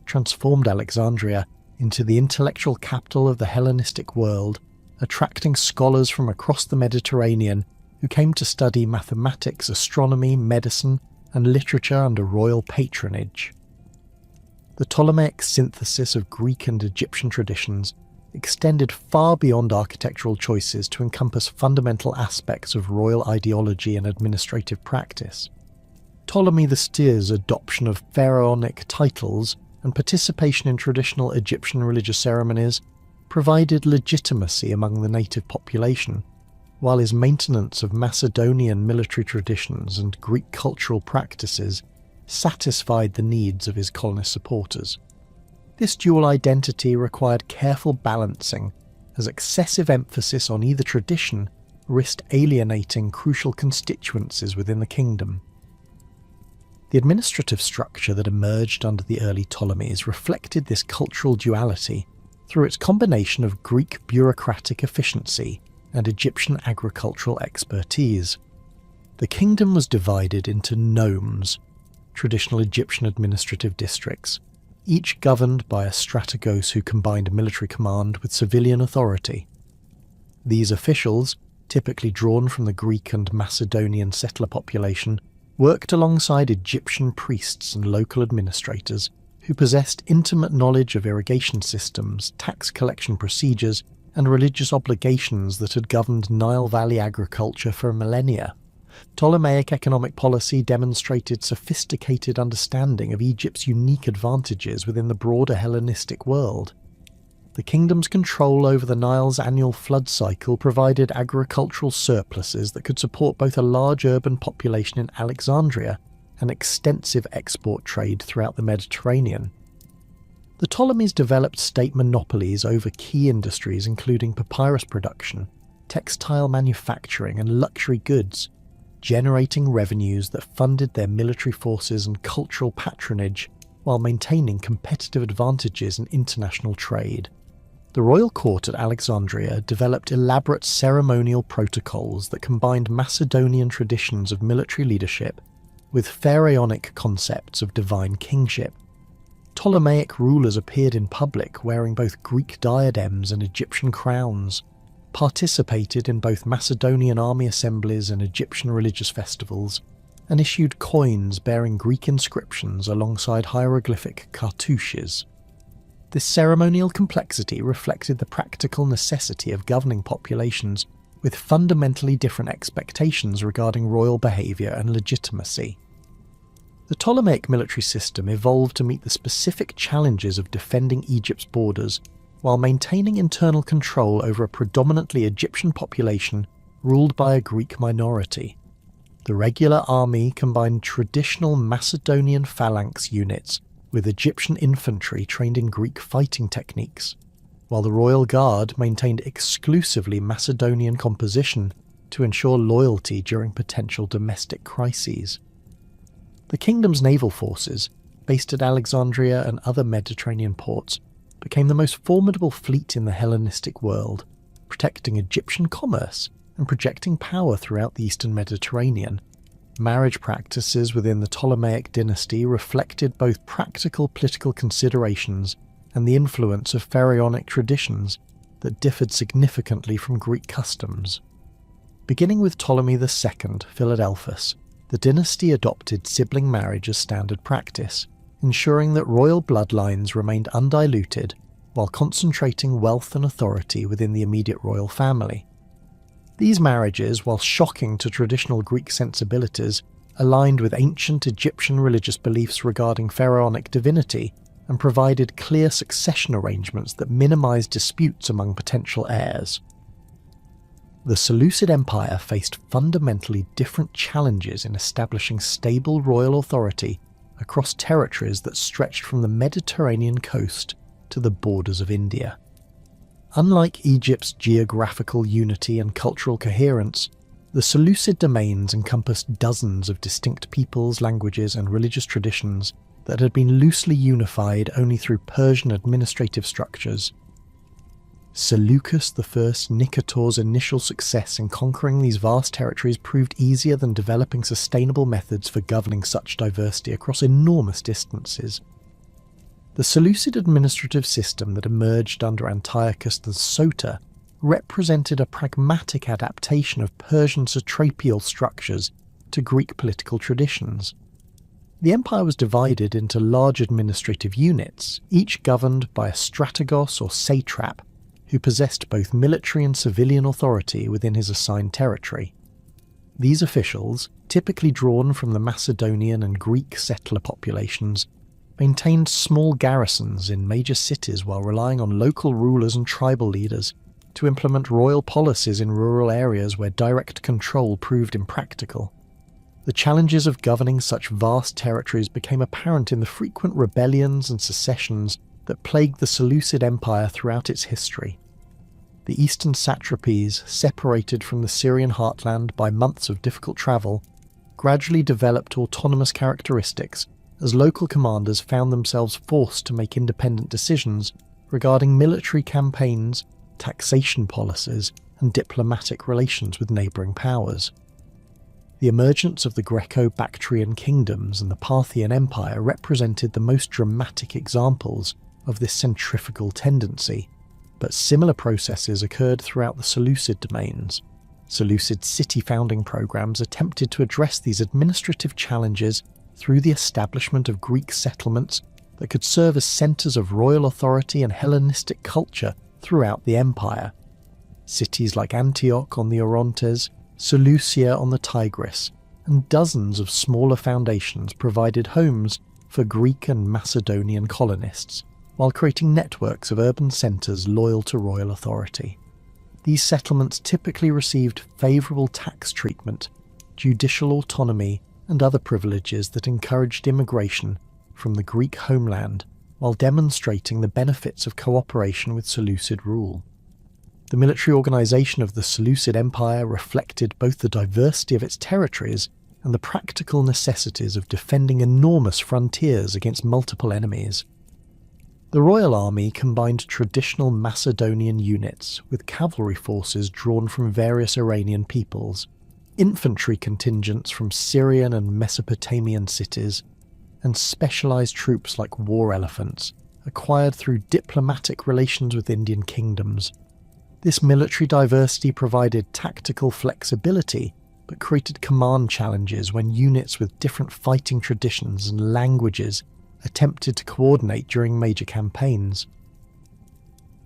A: transformed Alexandria into the intellectual capital of the Hellenistic world, attracting scholars from across the Mediterranean who came to study mathematics, astronomy, medicine, and literature under royal patronage. The Ptolemaic synthesis of Greek and Egyptian traditions extended far beyond architectural choices to encompass fundamental aspects of royal ideology and administrative practice. Ptolemy III's adoption of pharaonic titles and participation in traditional Egyptian religious ceremonies provided legitimacy among the native population, while his maintenance of Macedonian military traditions and Greek cultural practices satisfied the needs of his colonist supporters. This dual identity required careful balancing, as excessive emphasis on either tradition risked alienating crucial constituencies within the kingdom. The administrative structure that emerged under the early Ptolemies reflected this cultural duality through its combination of Greek bureaucratic efficiency and Egyptian agricultural expertise. The kingdom was divided into nomes, traditional Egyptian administrative districts, each governed by a strategos who combined military command with civilian authority. These officials, typically drawn from the Greek and Macedonian settler population, worked alongside Egyptian priests and local administrators who possessed intimate knowledge of irrigation systems, tax collection procedures, and religious obligations that had governed Nile Valley agriculture for millennia. Ptolemaic economic policy demonstrated sophisticated understanding of Egypt's unique advantages within the broader Hellenistic world. The kingdom's control over the Nile's annual flood cycle provided agricultural surpluses that could support both a large urban population in Alexandria and extensive export trade throughout the Mediterranean. The Ptolemies developed state monopolies over key industries including papyrus production, textile manufacturing, and luxury goods, generating revenues that funded their military forces and cultural patronage while maintaining competitive advantages in international trade. The royal court at Alexandria developed elaborate ceremonial protocols that combined Macedonian traditions of military leadership with pharaonic concepts of divine kingship. Ptolemaic rulers appeared in public wearing both Greek diadems and Egyptian crowns, participated in both Macedonian army assemblies and Egyptian religious festivals, and issued coins bearing Greek inscriptions alongside hieroglyphic cartouches. This ceremonial complexity reflected the practical necessity of governing populations with fundamentally different expectations regarding royal behaviour and legitimacy. The Ptolemaic military system evolved to meet the specific challenges of defending Egypt's borders while maintaining internal control over a predominantly Egyptian population ruled by a Greek minority. The regular army combined traditional Macedonian phalanx units with Egyptian infantry trained in Greek fighting techniques, while the Royal Guard maintained exclusively Macedonian composition to ensure loyalty during potential domestic crises. The kingdom's naval forces, based at Alexandria and other Mediterranean ports, became the most formidable fleet in the Hellenistic world, protecting Egyptian commerce and projecting power throughout the eastern Mediterranean. Marriage practices within the Ptolemaic dynasty reflected both practical political considerations and the influence of pharaonic traditions that differed significantly from Greek customs. Beginning with Ptolemy II Philadelphus, the dynasty adopted sibling marriage as standard practice, ensuring that royal bloodlines remained undiluted while concentrating wealth and authority within the immediate royal family. These marriages, while shocking to traditional Greek sensibilities, aligned with ancient Egyptian religious beliefs regarding pharaonic divinity and provided clear succession arrangements that minimized disputes among potential heirs. The Seleucid Empire faced fundamentally different challenges in establishing stable royal authority across territories that stretched from the Mediterranean coast to the borders of India. Unlike Egypt's geographical unity and cultural coherence, the Seleucid domains encompassed dozens of distinct peoples, languages, and religious traditions that had been loosely unified only through Persian administrative structures. Seleucus I Nicator's initial success in conquering these vast territories proved easier than developing sustainable methods for governing such diversity across enormous distances. The Seleucid administrative system that emerged under Antiochus the Soter represented a pragmatic adaptation of Persian satrapial structures to Greek political traditions. The empire was divided into large administrative units, each governed by a strategos or satrap, who possessed both military and civilian authority within his assigned territory. These officials, typically drawn from the Macedonian and Greek settler populations, maintained small garrisons in major cities while relying on local rulers and tribal leaders to implement royal policies in rural areas where direct control proved impractical. The challenges of governing such vast territories became apparent in the frequent rebellions and secessions that plagued the Seleucid Empire throughout its history. The eastern satrapies, separated from the Syrian heartland by months of difficult travel, gradually developed autonomous characteristics as local commanders found themselves forced to make independent decisions regarding military campaigns, taxation policies, and diplomatic relations with neighbouring powers. The emergence of the Greco-Bactrian kingdoms and the Parthian Empire represented the most dramatic examples of this centrifugal tendency, but similar processes occurred throughout the Seleucid domains. Seleucid city-founding programs attempted to address these administrative challenges through the establishment of Greek settlements that could serve as centres of royal authority and Hellenistic culture throughout the empire. Cities like Antioch on the Orontes, Seleucia on the Tigris, and dozens of smaller foundations provided homes for Greek and Macedonian colonists, while creating networks of urban centres loyal to royal authority. These settlements typically received favourable tax treatment, judicial autonomy, and other privileges that encouraged immigration from the Greek homeland while demonstrating the benefits of cooperation with Seleucid rule. The military organisation of the Seleucid Empire reflected both the diversity of its territories and the practical necessities of defending enormous frontiers against multiple enemies. The royal army combined traditional Macedonian units with cavalry forces drawn from various Iranian peoples, infantry contingents from Syrian and Mesopotamian cities, and specialised troops like war elephants, acquired through diplomatic relations with Indian kingdoms. This military diversity provided tactical flexibility, but created command challenges when units with different fighting traditions and languages attempted to coordinate during major campaigns.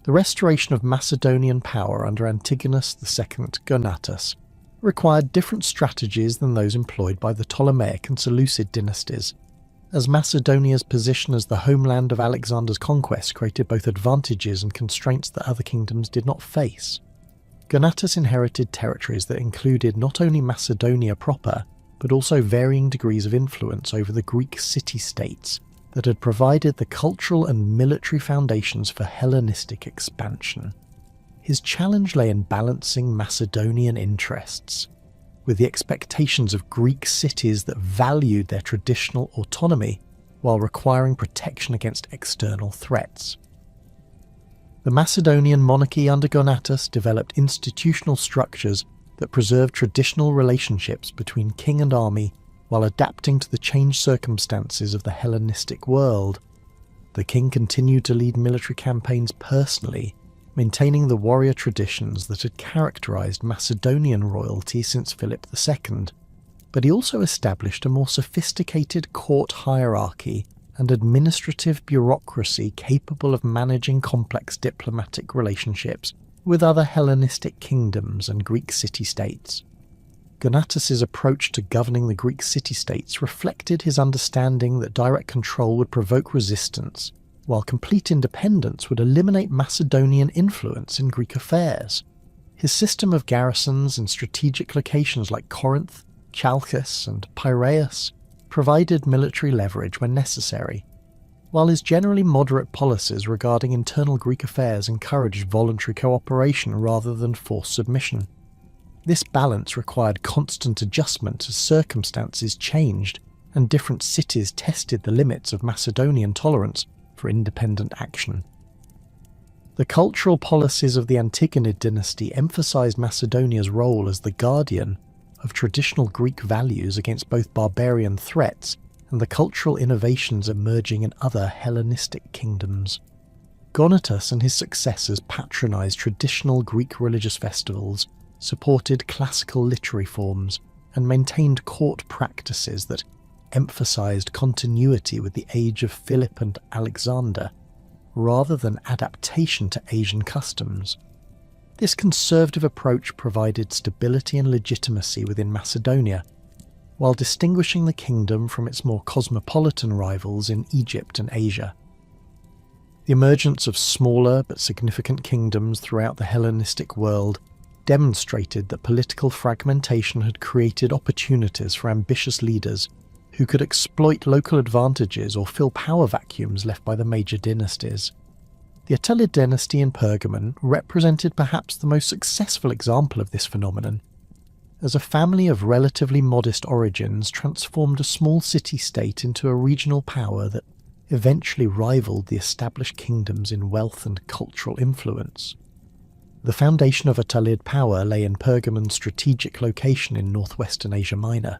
A: The restoration of Macedonian power under Antigonus II Gonatas required different strategies than those employed by the Ptolemaic and Seleucid dynasties. as Macedonia's position as the homeland of Alexander's conquest created both advantages and constraints that other kingdoms did not face. Gonatas inherited territories that included not only Macedonia proper, but also varying degrees of influence over the Greek city-states that had provided the cultural and military foundations for Hellenistic expansion. His challenge lay in balancing Macedonian interests with the expectations of Greek cities that valued their traditional autonomy while requiring protection against external threats. The Macedonian monarchy under Gonatas developed institutional structures that preserved traditional relationships between king and army while adapting to the changed circumstances of the Hellenistic world. The king continued to lead military campaigns personally, maintaining the warrior traditions that had characterized Macedonian royalty since Philip II, but he also established a more sophisticated court hierarchy and administrative bureaucracy capable of managing complex diplomatic relationships with other Hellenistic kingdoms and Greek city-states. Gonatas' approach to governing the Greek city-states reflected his understanding that direct control would provoke resistance, while complete independence would eliminate Macedonian influence in Greek affairs. His system of garrisons in strategic locations like Corinth, Chalkis, and Piraeus provided military leverage when necessary, while his generally moderate policies regarding internal Greek affairs encouraged voluntary cooperation rather than forced submission. This balance required constant adjustment as circumstances changed and different cities tested the limits of Macedonian tolerance for independent action. The cultural policies of the Antigonid dynasty emphasized Macedonia's role as the guardian of traditional Greek values against both barbarian threats and the cultural innovations emerging in other Hellenistic kingdoms. Gonatas and his successors patronized traditional Greek religious festivals, supported classical literary forms, and maintained court practices that emphasized continuity with the age of Philip and Alexander, rather than adaptation to Asian customs. This conservative approach provided stability and legitimacy within Macedonia, while distinguishing the kingdom from its more cosmopolitan rivals in Egypt and Asia. The emergence of smaller but significant kingdoms throughout the Hellenistic world demonstrated that political fragmentation had created opportunities for ambitious leaders who could exploit local advantages or fill power vacuums left by the major dynasties. The Attalid dynasty in Pergamon represented perhaps the most successful example of this phenomenon, as a family of relatively modest origins transformed a small city-state into a regional power that eventually rivaled the established kingdoms in wealth and cultural influence. The foundation of Attalid power lay in Pergamon's strategic location in northwestern Asia Minor,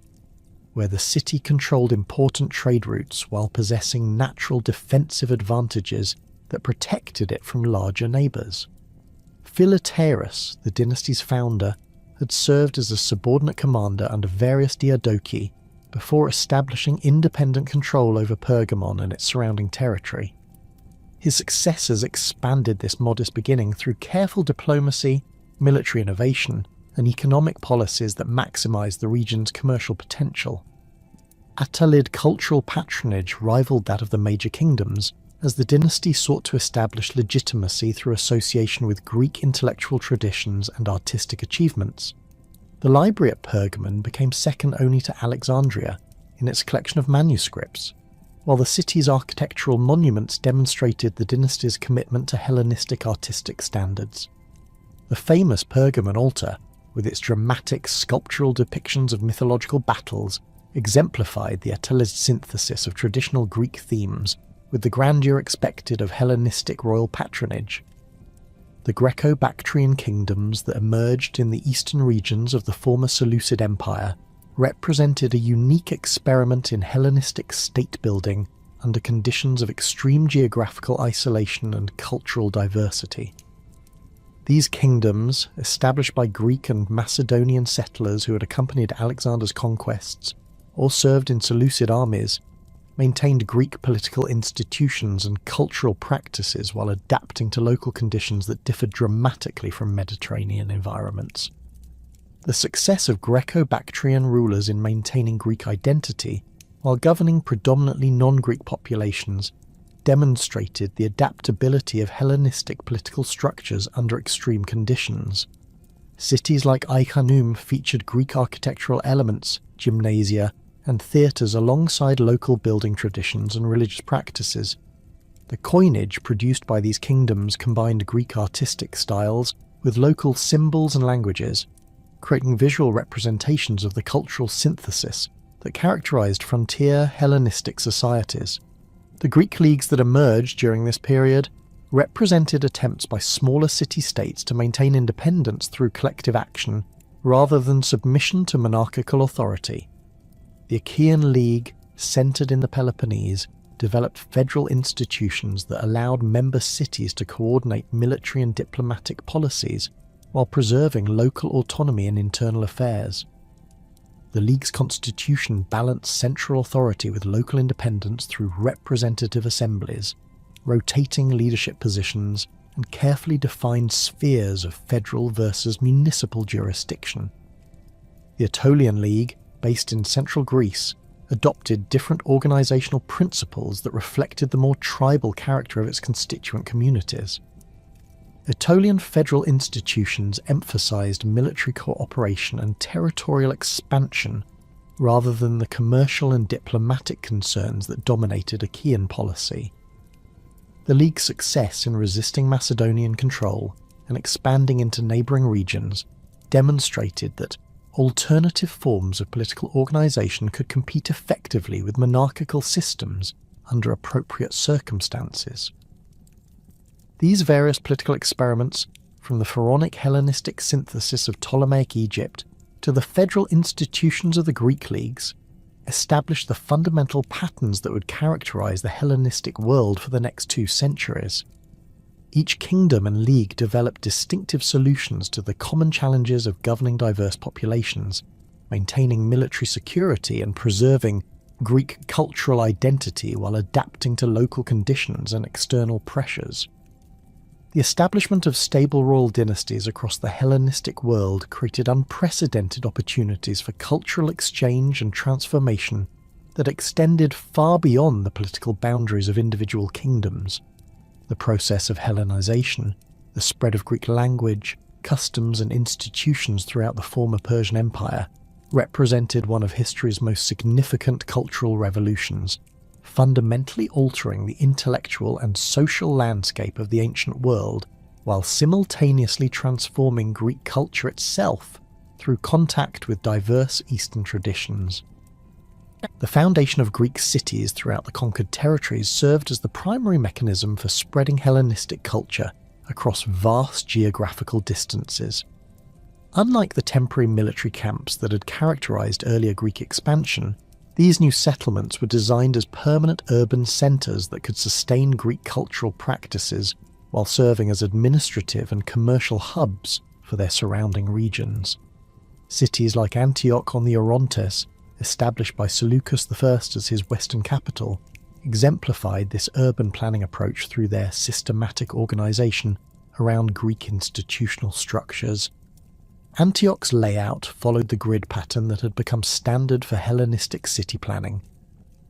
A: where the city controlled important trade routes while possessing natural defensive advantages that protected it from larger neighbours. Philetaerus, the dynasty's founder, had served as a subordinate commander under various Diadochi before establishing independent control over Pergamon and its surrounding territory. His successors expanded this modest beginning through careful diplomacy, military innovation, and economic policies that maximised the region's commercial potential. Attalid cultural patronage rivaled that of the major kingdoms, as the dynasty sought to establish legitimacy through association with Greek intellectual traditions and artistic achievements. The library at Pergamon became second only to Alexandria in its collection of manuscripts, while the city's architectural monuments demonstrated the dynasty's commitment to Hellenistic artistic standards. The famous Pergamon altar, with its dramatic sculptural depictions of mythological battles, exemplified the Attalid synthesis of traditional Greek themes with the grandeur expected of Hellenistic royal patronage. The Greco-Bactrian kingdoms that emerged in the eastern regions of the former Seleucid Empire represented a unique experiment in Hellenistic state-building under conditions of extreme geographical isolation and cultural diversity. These kingdoms, established by Greek and Macedonian settlers who had accompanied Alexander's conquests or served in Seleucid armies, maintained Greek political institutions and cultural practices while adapting to local conditions that differed dramatically from Mediterranean environments. The success of Greco-Bactrian rulers in maintaining Greek identity while governing predominantly non-Greek populations, demonstrated the adaptability of Hellenistic political structures under extreme conditions. Cities like Ai-Khanoum featured Greek architectural elements, gymnasia, and theatres alongside local building traditions and religious practices. The coinage produced by these kingdoms combined Greek artistic styles with local symbols and languages, creating visual representations of the cultural synthesis that characterized frontier Hellenistic societies. The Greek leagues that emerged during this period represented attempts by smaller city-states to maintain independence through collective action rather than submission to monarchical authority. The Achaean League, centered in the Peloponnese, developed federal institutions that allowed member cities to coordinate military and diplomatic policies while preserving local autonomy in internal affairs. The League's constitution balanced central authority with local independence through representative assemblies, rotating leadership positions, and carefully defined spheres of federal versus municipal jurisdiction. The Aetolian League, based in central Greece, adopted different organisational principles that reflected the more tribal character of its constituent communities. Aetolian federal institutions emphasised military cooperation and territorial expansion rather than the commercial and diplomatic concerns that dominated Achaean policy. The League's success in resisting Macedonian control and expanding into neighbouring regions demonstrated that alternative forms of political organisation could compete effectively with monarchical systems under appropriate circumstances. These various political experiments, from the pharaonic Hellenistic synthesis of Ptolemaic Egypt to the federal institutions of the Greek leagues, established the fundamental patterns that would characterise the Hellenistic world for the next 2 centuries. Each kingdom and league developed distinctive solutions to the common challenges of governing diverse populations, maintaining military security and preserving Greek cultural identity while adapting to local conditions and external pressures. The establishment of stable royal dynasties across the Hellenistic world created unprecedented opportunities for cultural exchange and transformation that extended far beyond the political boundaries of individual kingdoms. The process of Hellenization, the spread of Greek language, customs and institutions throughout the former Persian Empire, represented one of history's most significant cultural revolutions, fundamentally altering the intellectual and social landscape of the ancient world while simultaneously transforming Greek culture itself through contact with diverse Eastern traditions. The foundation of Greek cities throughout the conquered territories served as the primary mechanism for spreading Hellenistic culture across vast geographical distances. Unlike the temporary military camps that had characterized earlier Greek expansion, these new settlements were designed as permanent urban centers that could sustain Greek cultural practices while serving as administrative and commercial hubs for their surrounding regions. Cities like Antioch on the Orontes, established by Seleucus I as his western capital, exemplified this urban planning approach through their systematic organization around Greek institutional structures. Antioch's layout followed the grid pattern that had become standard for Hellenistic city planning,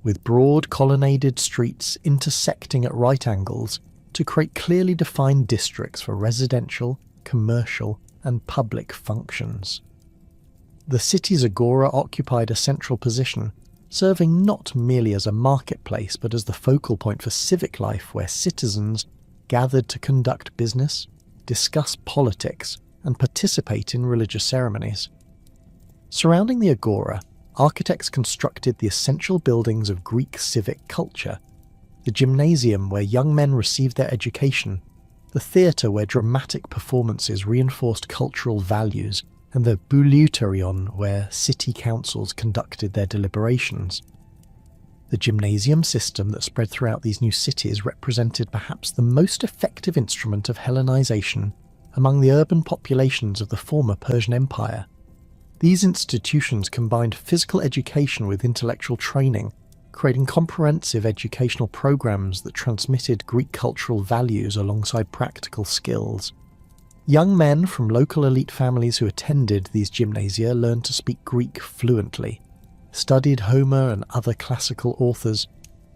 A: with broad colonnaded streets intersecting at right angles to create clearly defined districts for residential, commercial, and public functions. The city's agora occupied a central position, serving not merely as a marketplace but as the focal point for civic life where citizens gathered to conduct business, discuss politics, and participate in religious ceremonies. Surrounding the agora, architects constructed the essential buildings of Greek civic culture: the gymnasium where young men received their education, the theatre where dramatic performances reinforced cultural values, and the bouleuterion where city councils conducted their deliberations. The gymnasium system that spread throughout these new cities represented perhaps the most effective instrument of Hellenization among the urban populations of the former Persian Empire. These institutions combined physical education with intellectual training, creating comprehensive educational programs that transmitted Greek cultural values alongside practical skills. Young men from local elite families who attended these gymnasia learned to speak Greek fluently, studied Homer and other classical authors,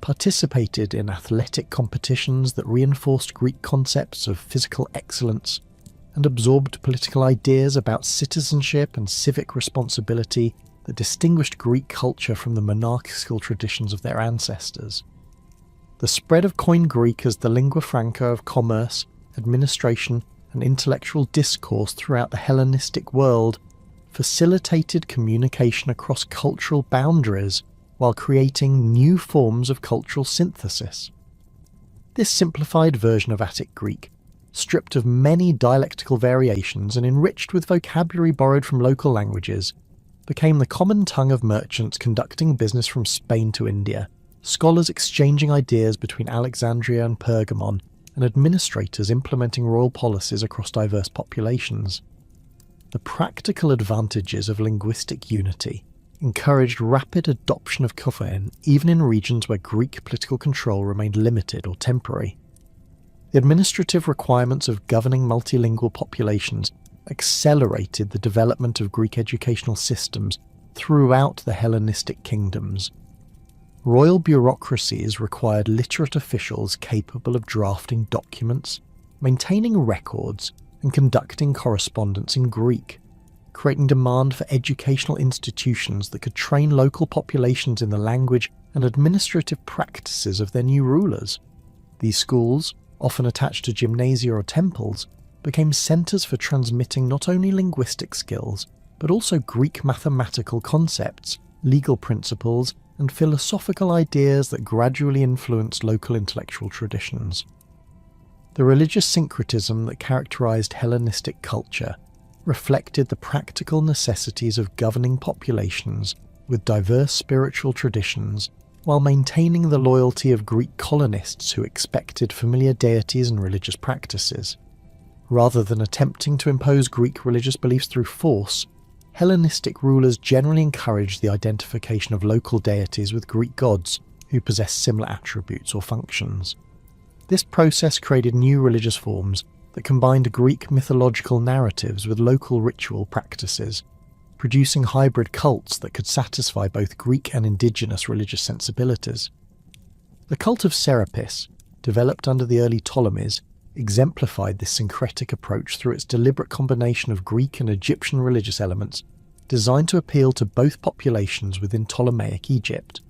A: participated in athletic competitions that reinforced Greek concepts of physical excellence, and absorbed political ideas about citizenship and civic responsibility that distinguished Greek culture from the monarchical traditions of their ancestors. The spread of Koine Greek as the lingua franca of commerce, administration, and intellectual discourse throughout the Hellenistic world facilitated communication across cultural boundaries while creating new forms of cultural synthesis. This simplified version of Attic Greek, stripped of many dialectical variations and enriched with vocabulary borrowed from local languages, became the common tongue of merchants conducting business from Spain to India, scholars exchanging ideas between Alexandria and Pergamon, and administrators implementing royal policies across diverse populations. The practical advantages of linguistic unity encouraged rapid adoption of Koine even in regions where Greek political control remained limited or temporary. The administrative requirements of governing multilingual populations accelerated the development of Greek educational systems throughout the Hellenistic kingdoms. Royal bureaucracies required literate officials capable of drafting documents, maintaining records, and conducting correspondence in Greek, creating demand for educational institutions that could train local populations in the language and administrative practices of their new rulers. These schools, often attached to gymnasia or temples, became centres for transmitting not only linguistic skills, but also Greek mathematical concepts, legal principles, and philosophical ideas that gradually influenced local intellectual traditions. The religious syncretism that characterised Hellenistic culture reflected the practical necessities of governing populations with diverse spiritual traditions, while maintaining the loyalty of Greek colonists who expected familiar deities and religious practices. Rather than attempting to impose Greek religious beliefs through force, Hellenistic rulers generally encouraged the identification of local deities with Greek gods who possessed similar attributes or functions. This process created new religious forms that combined Greek mythological narratives with local ritual practices, producing hybrid cults that could satisfy both Greek and indigenous religious sensibilities. The cult of Serapis, developed under the early Ptolemies, exemplified this syncretic approach through its deliberate combination of Greek and Egyptian religious elements, designed to appeal to both populations within Ptolemaic Egypt.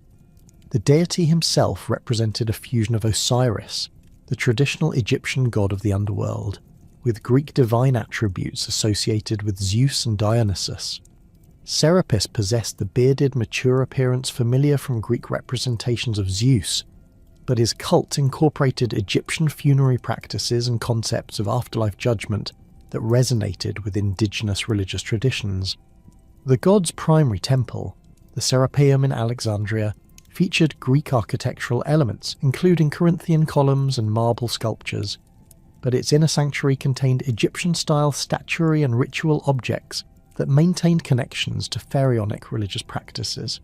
A: The deity himself represented a fusion of Osiris, the traditional Egyptian god of the underworld, with Greek divine attributes associated with Zeus and Dionysus. Serapis possessed the bearded, mature appearance familiar from Greek representations of Zeus, but his cult incorporated Egyptian funerary practices and concepts of afterlife judgment that resonated with indigenous religious traditions. The god's primary temple, the Serapeum in Alexandria, featured Greek architectural elements, including Corinthian columns and marble sculptures, but its inner sanctuary contained Egyptian-style statuary and ritual objects that maintained connections to pharaonic religious practices.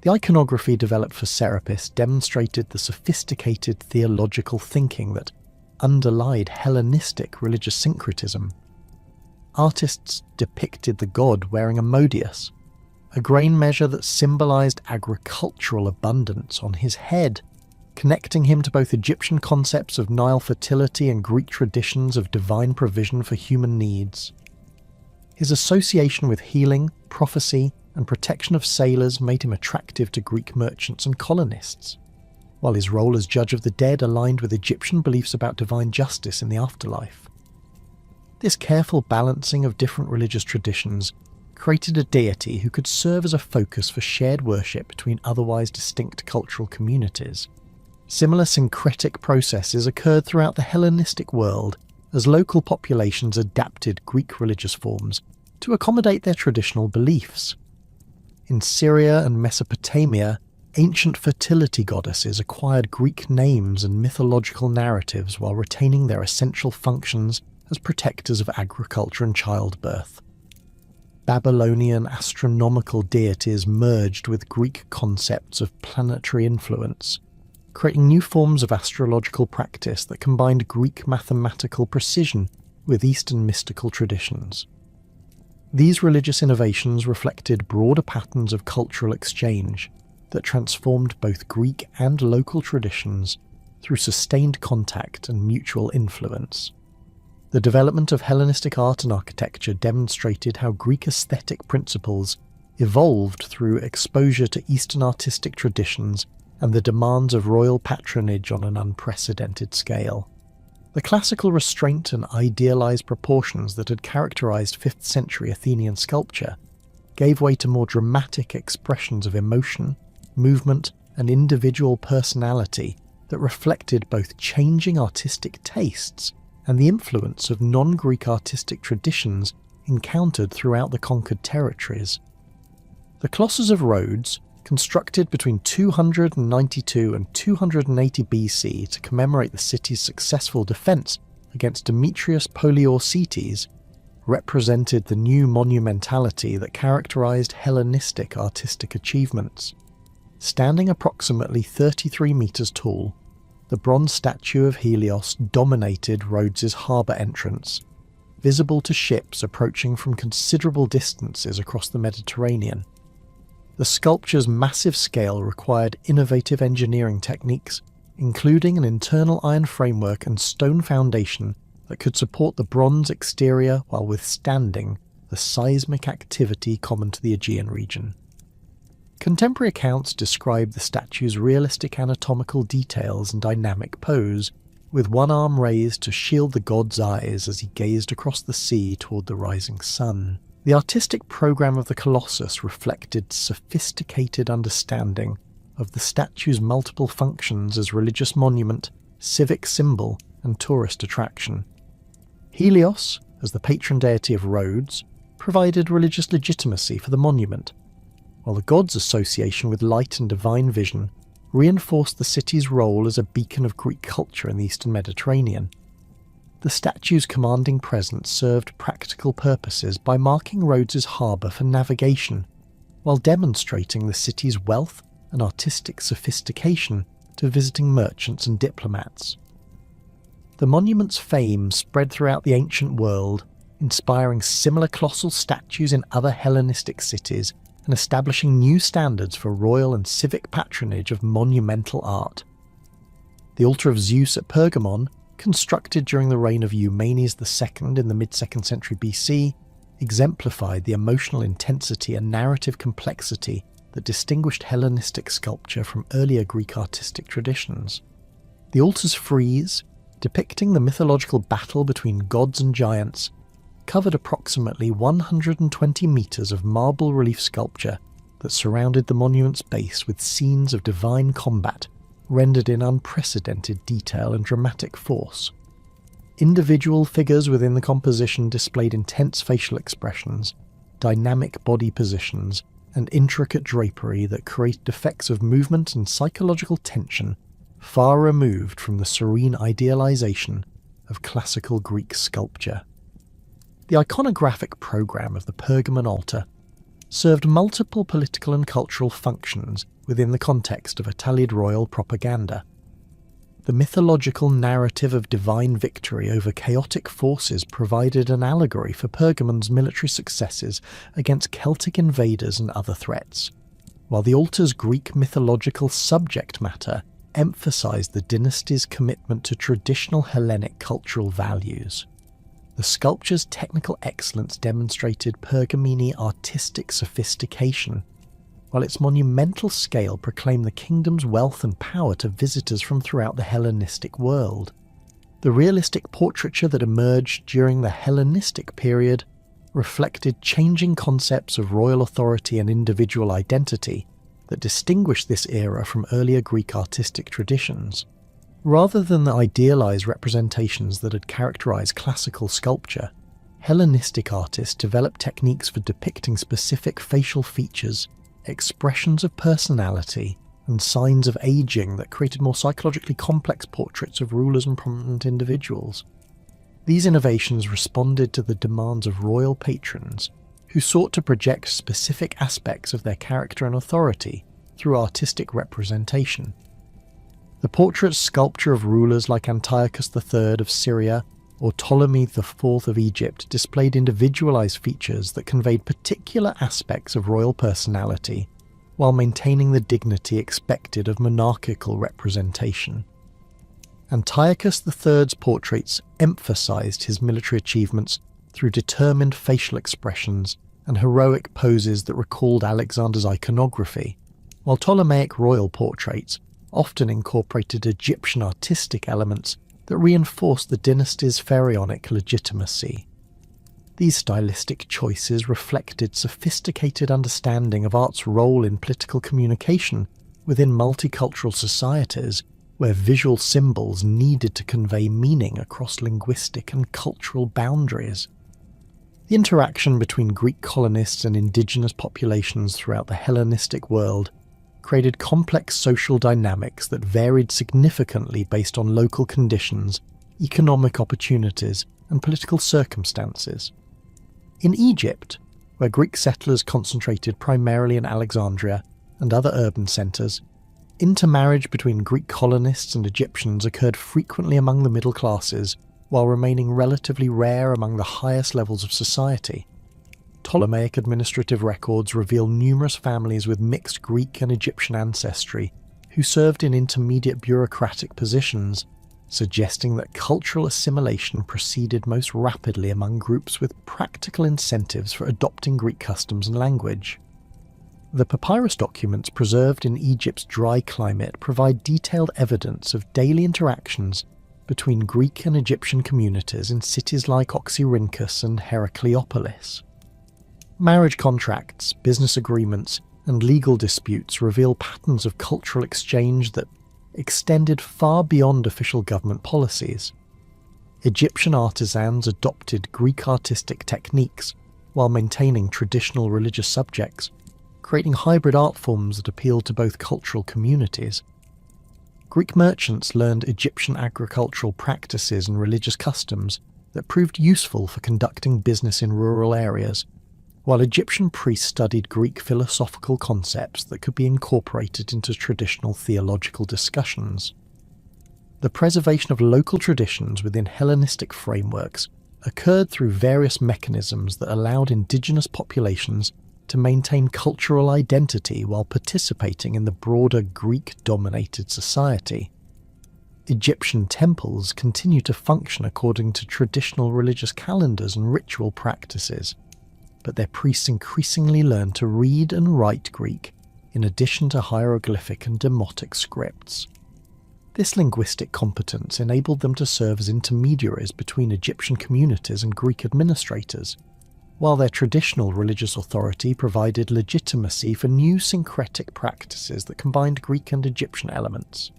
A: The iconography developed for Serapis demonstrated the sophisticated theological thinking that underlied Hellenistic religious syncretism. Artists depicted the god wearing a modius, a grain measure that symbolized agricultural abundance, on his head, connecting him to both Egyptian concepts of Nile fertility and Greek traditions of divine provision for human needs. His association with healing, prophecy, and protection of sailors made him attractive to Greek merchants and colonists, while his role as judge of the dead aligned with Egyptian beliefs about divine justice in the afterlife. This careful balancing of different religious traditions created a deity who could serve as a focus for shared worship between otherwise distinct cultural communities. Similar syncretic processes occurred throughout the Hellenistic world as local populations adapted Greek religious forms to accommodate their traditional beliefs. In Syria and Mesopotamia, ancient fertility goddesses acquired Greek names and mythological narratives while retaining their essential functions as protectors of agriculture and childbirth. Babylonian astronomical deities merged with Greek concepts of planetary influence, creating new forms of astrological practice that combined Greek mathematical precision with Eastern mystical traditions. These religious innovations reflected broader patterns of cultural exchange that transformed both Greek and local traditions through sustained contact and mutual influence. The development of Hellenistic art and architecture demonstrated how Greek aesthetic principles evolved through exposure to Eastern artistic traditions and the demands of royal patronage on an unprecedented scale. The classical restraint and idealized proportions that had characterized 5th century Athenian sculpture gave way to more dramatic expressions of emotion, movement, and individual personality that reflected both changing artistic tastes and the influence of non-Greek artistic traditions encountered throughout the conquered territories. The Colossus of Rhodes, constructed between 292 and 280 BC to commemorate the city's successful defence against Demetrius Poliorcetes, represented the new monumentality that characterised Hellenistic artistic achievements. Standing approximately 33 metres tall, the bronze statue of Helios dominated Rhodes's harbour entrance, visible to ships approaching from considerable distances across the Mediterranean. The sculpture's massive scale required innovative engineering techniques, including an internal iron framework and stone foundation that could support the bronze exterior while withstanding the seismic activity common to the Aegean region. Contemporary accounts describe the statue's realistic anatomical details and dynamic pose, with one arm raised to shield the god's eyes as he gazed across the sea toward the rising sun. The artistic program of the Colossus reflected sophisticated understanding of the statue's multiple functions as religious monument, civic symbol, and tourist attraction. Helios, as the patron deity of Rhodes, provided religious legitimacy for the monument, while the god's association with light and divine vision reinforced the city's role as a beacon of Greek culture in the Eastern Mediterranean. The statue's commanding presence served practical purposes by marking Rhodes's harbour for navigation, while demonstrating the city's wealth and artistic sophistication to visiting merchants and diplomats. The monument's fame spread throughout the ancient world, inspiring similar colossal statues in other Hellenistic cities and establishing new standards for royal and civic patronage of monumental art. The altar of Zeus at Pergamon, constructed during the reign of Eumenes II in the mid-2nd century BC, exemplified the emotional intensity and narrative complexity that distinguished Hellenistic sculpture from earlier Greek artistic traditions. The altar's frieze, depicting the mythological battle between gods and giants, covered approximately 120 metres of marble relief sculpture that surrounded the monument's base with scenes of divine combat rendered in unprecedented detail and dramatic force. Individual figures within the composition displayed intense facial expressions, dynamic body positions, and intricate drapery that created effects of movement and psychological tension far removed from the serene idealization of classical Greek sculpture. The iconographic program of the Pergamon altar served multiple political and cultural functions within the context of Attalid royal propaganda. The mythological narrative of divine victory over chaotic forces provided an allegory for Pergamon's military successes against Celtic invaders and other threats, while the altar's Greek mythological subject matter emphasized the dynasty's commitment to traditional Hellenic cultural values. The sculpture's technical excellence demonstrated Pergamene artistic sophistication, while its monumental scale proclaimed the kingdom's wealth and power to visitors from throughout the Hellenistic world. The realistic portraiture that emerged during the Hellenistic period reflected changing concepts of royal authority and individual identity that distinguished this era from earlier Greek artistic traditions. Rather than the idealized representations that had characterized classical sculpture, Hellenistic artists developed techniques for depicting specific facial features, expressions of personality, and signs of aging that created more psychologically complex portraits of rulers and prominent individuals. These innovations responded to the demands of royal patrons, who sought to project specific aspects of their character and authority through artistic representation. The portrait sculpture of rulers like Antiochus III of Syria or Ptolemy IV of Egypt displayed individualized features that conveyed particular aspects of royal personality while maintaining the dignity expected of monarchical representation. Antiochus III's portraits emphasized his military achievements through determined facial expressions and heroic poses that recalled Alexander's iconography, while Ptolemaic royal portraits often incorporated Egyptian artistic elements that reinforced the dynasty's pharaonic legitimacy. These stylistic choices reflected sophisticated understanding of art's role in political communication within multicultural societies where visual symbols needed to convey meaning across linguistic and cultural boundaries. The interaction between Greek colonists and indigenous populations throughout the Hellenistic world created complex social dynamics that varied significantly based on local conditions, economic opportunities, and political circumstances. In Egypt, where Greek settlers concentrated primarily in Alexandria and other urban centres, intermarriage between Greek colonists and Egyptians occurred frequently among the middle classes, while remaining relatively rare among the highest levels of society. Ptolemaic administrative records reveal numerous families with mixed Greek and Egyptian ancestry who served in intermediate bureaucratic positions, suggesting that cultural assimilation proceeded most rapidly among groups with practical incentives for adopting Greek customs and language. The papyrus documents preserved in Egypt's dry climate provide detailed evidence of daily interactions between Greek and Egyptian communities in cities like Oxyrhynchus and Heracleopolis. Marriage contracts, business agreements, and legal disputes reveal patterns of cultural exchange that extended far beyond official government policies. Egyptian artisans adopted Greek artistic techniques while maintaining traditional religious subjects, creating hybrid art forms that appealed to both cultural communities. Greek merchants learned Egyptian agricultural practices and religious customs that proved useful for conducting business in rural areas, while Egyptian priests studied Greek philosophical concepts that could be incorporated into traditional theological discussions. The preservation of local traditions within Hellenistic frameworks occurred through various mechanisms that allowed indigenous populations to maintain cultural identity while participating in the broader Greek-dominated society. Egyptian temples continue to function according to traditional religious calendars and ritual practices, but their priests increasingly learned to read and write Greek in addition to hieroglyphic and demotic scripts. This linguistic competence enabled them to serve as intermediaries between Egyptian communities and Greek administrators, while their traditional religious authority provided legitimacy for new syncretic practices that combined Greek and Egyptian elements.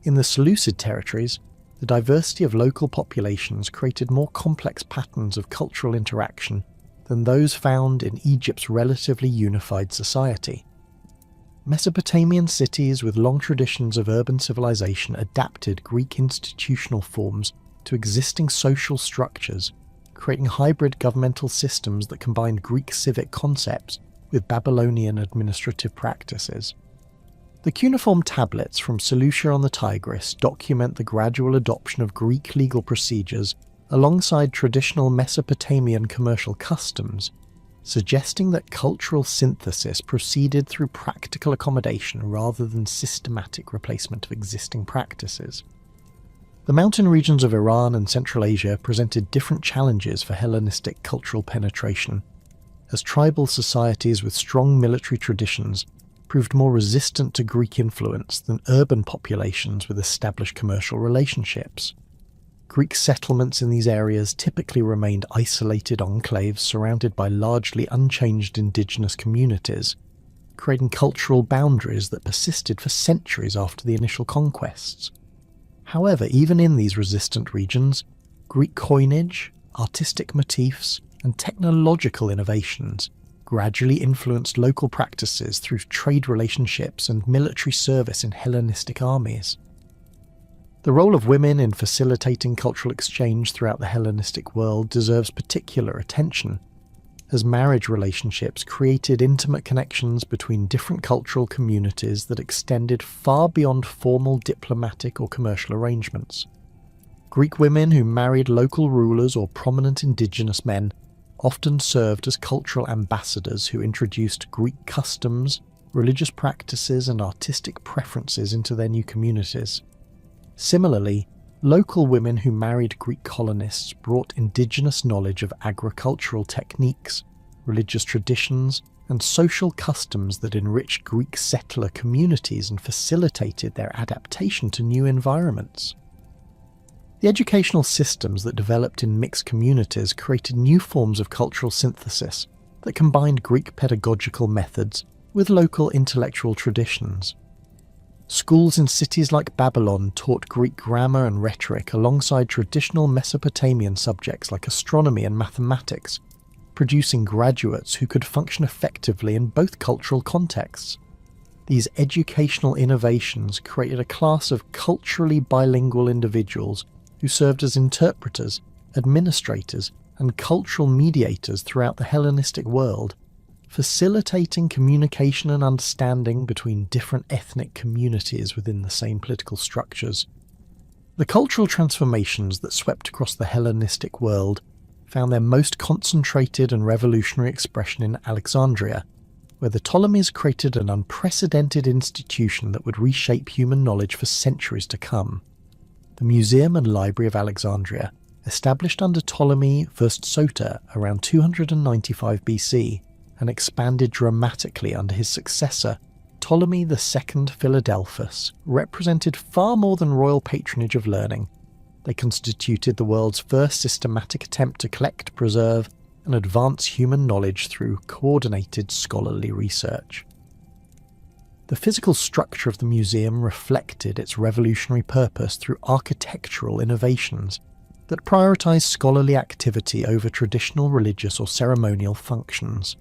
A: In the Seleucid territories, the diversity of local populations created more complex patterns of cultural interaction than those found in Egypt's relatively unified society. Mesopotamian cities with long traditions of urban civilization adapted Greek institutional forms to existing social structures, creating hybrid governmental systems that combined Greek civic concepts with Babylonian administrative practices. The cuneiform tablets from Seleucia on the Tigris document the gradual adoption of Greek legal procedures alongside traditional Mesopotamian commercial customs, suggesting that cultural synthesis proceeded through practical accommodation rather than systematic replacement of existing practices. The mountain regions of Iran and Central Asia presented different challenges for Hellenistic cultural penetration, as tribal societies with strong military traditions proved more resistant to Greek influence than urban populations with established commercial relationships. Greek settlements in these areas typically remained isolated enclaves surrounded by largely unchanged indigenous communities, creating cultural boundaries that persisted for centuries after the initial conquests. However, even in these resistant regions, Greek coinage, artistic motifs, and technological innovations gradually influenced local practices through trade relationships and military service in Hellenistic armies. The role of women in facilitating cultural exchange throughout the Hellenistic world deserves particular attention, as marriage relationships created intimate connections between different cultural communities that extended far beyond formal diplomatic or commercial arrangements. Greek women who married local rulers or prominent indigenous men often served as cultural ambassadors who introduced Greek customs, religious practices, and artistic preferences into their new communities. Similarly, local women who married Greek colonists brought indigenous knowledge of agricultural techniques, religious traditions, and social customs that enriched Greek settler communities and facilitated their adaptation to new environments. The educational systems that developed in mixed communities created new forms of cultural synthesis that combined Greek pedagogical methods with local intellectual traditions. Schools in cities like Babylon taught Greek grammar and rhetoric alongside traditional Mesopotamian subjects like astronomy and mathematics, producing graduates who could function effectively in both cultural contexts. These educational innovations created a class of culturally bilingual individuals who served as interpreters, administrators, and cultural mediators throughout the Hellenistic world, facilitating communication and understanding between different ethnic communities within the same political structures. The cultural transformations that swept across the Hellenistic world found their most concentrated and revolutionary expression in Alexandria, where the Ptolemies created an unprecedented institution that would reshape human knowledge for centuries to come. The Museum and Library of Alexandria, established under Ptolemy I Soter around 295 BC, and expanded dramatically under his successor, Ptolemy II Philadelphus, represented far more than royal patronage of learning. They constituted the world's first systematic attempt to collect, preserve, and advance human knowledge through coordinated scholarly research. The physical structure of the museum reflected its revolutionary purpose through architectural innovations that prioritized scholarly activity over traditional religious or ceremonial functions.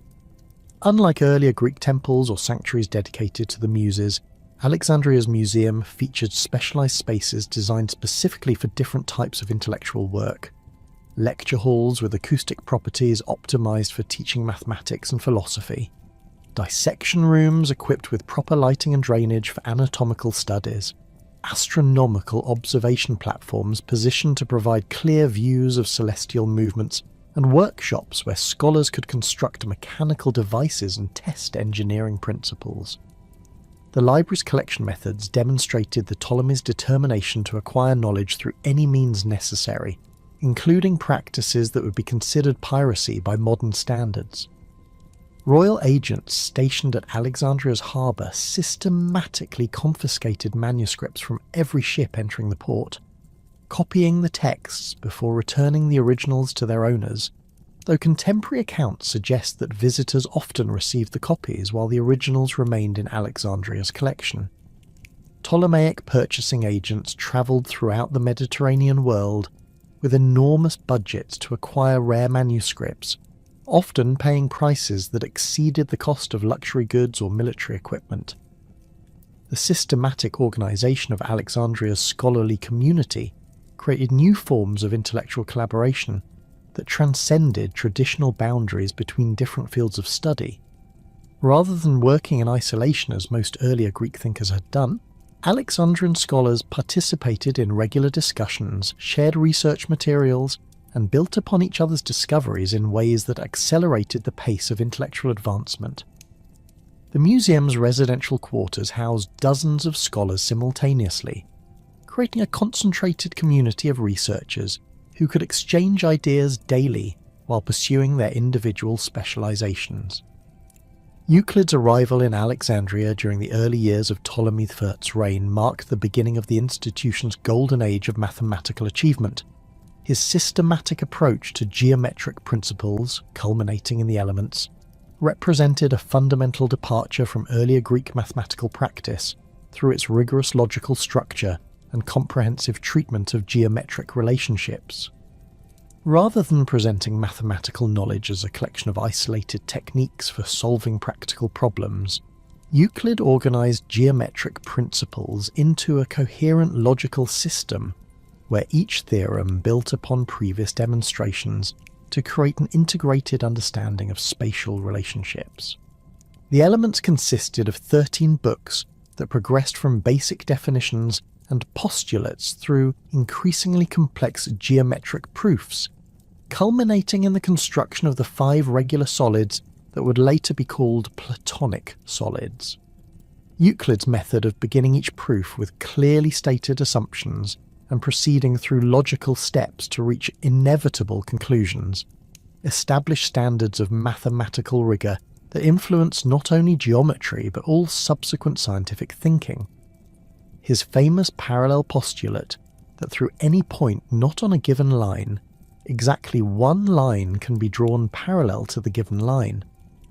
A: Unlike earlier Greek temples or sanctuaries dedicated to the Muses, Alexandria's museum featured specialized spaces designed specifically for different types of intellectual work. Lecture halls with acoustic properties optimized for teaching mathematics and philosophy. Dissection rooms equipped with proper lighting and drainage for anatomical studies. Astronomical observation platforms positioned to provide clear views of celestial movements, and workshops where scholars could construct mechanical devices and test engineering principles. The library's collection methods demonstrated the Ptolemies' determination to acquire knowledge through any means necessary, including practices that would be considered piracy by modern standards. Royal agents stationed at Alexandria's harbour systematically confiscated manuscripts from every ship entering the port, copying the texts before returning the originals to their owners, though contemporary accounts suggest that visitors often received the copies while the originals remained in Alexandria's collection. Ptolemaic purchasing agents travelled throughout the Mediterranean world with enormous budgets to acquire rare manuscripts, often paying prices that exceeded the cost of luxury goods or military equipment. The systematic organisation of Alexandria's scholarly community created new forms of intellectual collaboration that transcended traditional boundaries between different fields of study. Rather than working in isolation as most earlier Greek thinkers had done, Alexandrian scholars participated in regular discussions, shared research materials, and built upon each other's discoveries in ways that accelerated the pace of intellectual advancement. The museum's residential quarters housed dozens of scholars simultaneously, creating a concentrated community of researchers who could exchange ideas daily while pursuing their individual specializations. Euclid's arrival in Alexandria during the early years of Ptolemy I's reign marked the beginning of the institution's golden age of mathematical achievement. His systematic approach to geometric principles, culminating in the elements, represented a fundamental departure from earlier Greek mathematical practice through its rigorous logical structure and comprehensive treatment of geometric relationships. Rather than presenting mathematical knowledge as a collection of isolated techniques for solving practical problems, Euclid organized geometric principles into a coherent logical system where each theorem built upon previous demonstrations to create an integrated understanding of spatial relationships. The elements consisted of 13 books that progressed from basic definitions and postulates through increasingly complex geometric proofs, culminating in the construction of the 5 regular solids that would later be called Platonic solids. Euclid's method of beginning each proof with clearly stated assumptions and proceeding through logical steps to reach inevitable conclusions established standards of mathematical rigour that influence not only geometry but all subsequent scientific thinking. His famous parallel postulate that through any point not on a given line, exactly one line can be drawn parallel to the given line,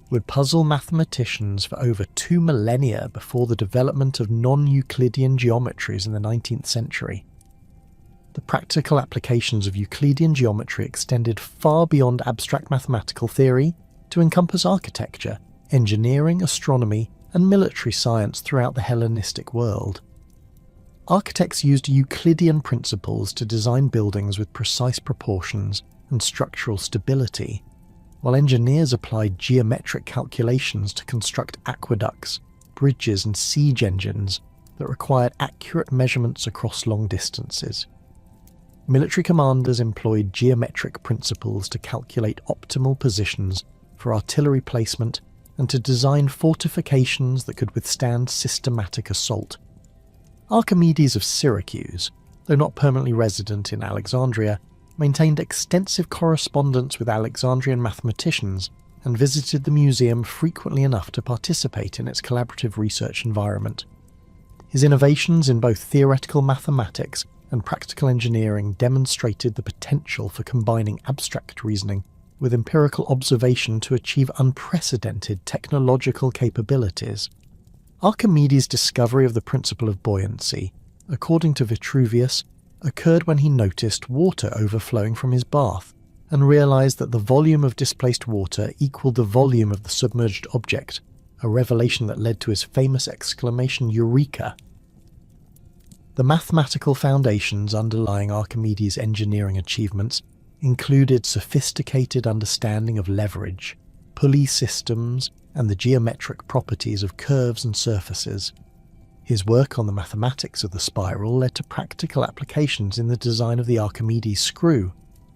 A: would puzzle mathematicians for over 2 millennia before the development of non-Euclidean geometries in the 19th century. The practical applications of Euclidean geometry extended far beyond abstract mathematical theory to encompass architecture, engineering, astronomy, and military science throughout the Hellenistic world. Architects used Euclidean principles to design buildings with precise proportions and structural stability, while engineers applied geometric calculations to construct aqueducts, bridges, and siege engines that required accurate measurements across long distances. Military commanders employed geometric principles to calculate optimal positions for artillery placement and to design fortifications that could withstand systematic assault. Archimedes of Syracuse, though not permanently resident in Alexandria, maintained extensive correspondence with Alexandrian mathematicians and visited the museum frequently enough to participate in its collaborative research environment. His innovations in both theoretical mathematics and practical engineering demonstrated the potential for combining abstract reasoning with empirical observation to achieve unprecedented technological capabilities. Archimedes' discovery of the principle of buoyancy, according to Vitruvius, occurred when he noticed water overflowing from his bath and realized that the volume of displaced water equaled the volume of the submerged object, a revelation that led to his famous exclamation "Eureka!". The mathematical foundations underlying Archimedes' engineering achievements included sophisticated understanding of leverage, pulley systems, and the geometric properties of curves and surfaces. His work on the mathematics of the spiral led to practical applications in the design of the Archimedes screw,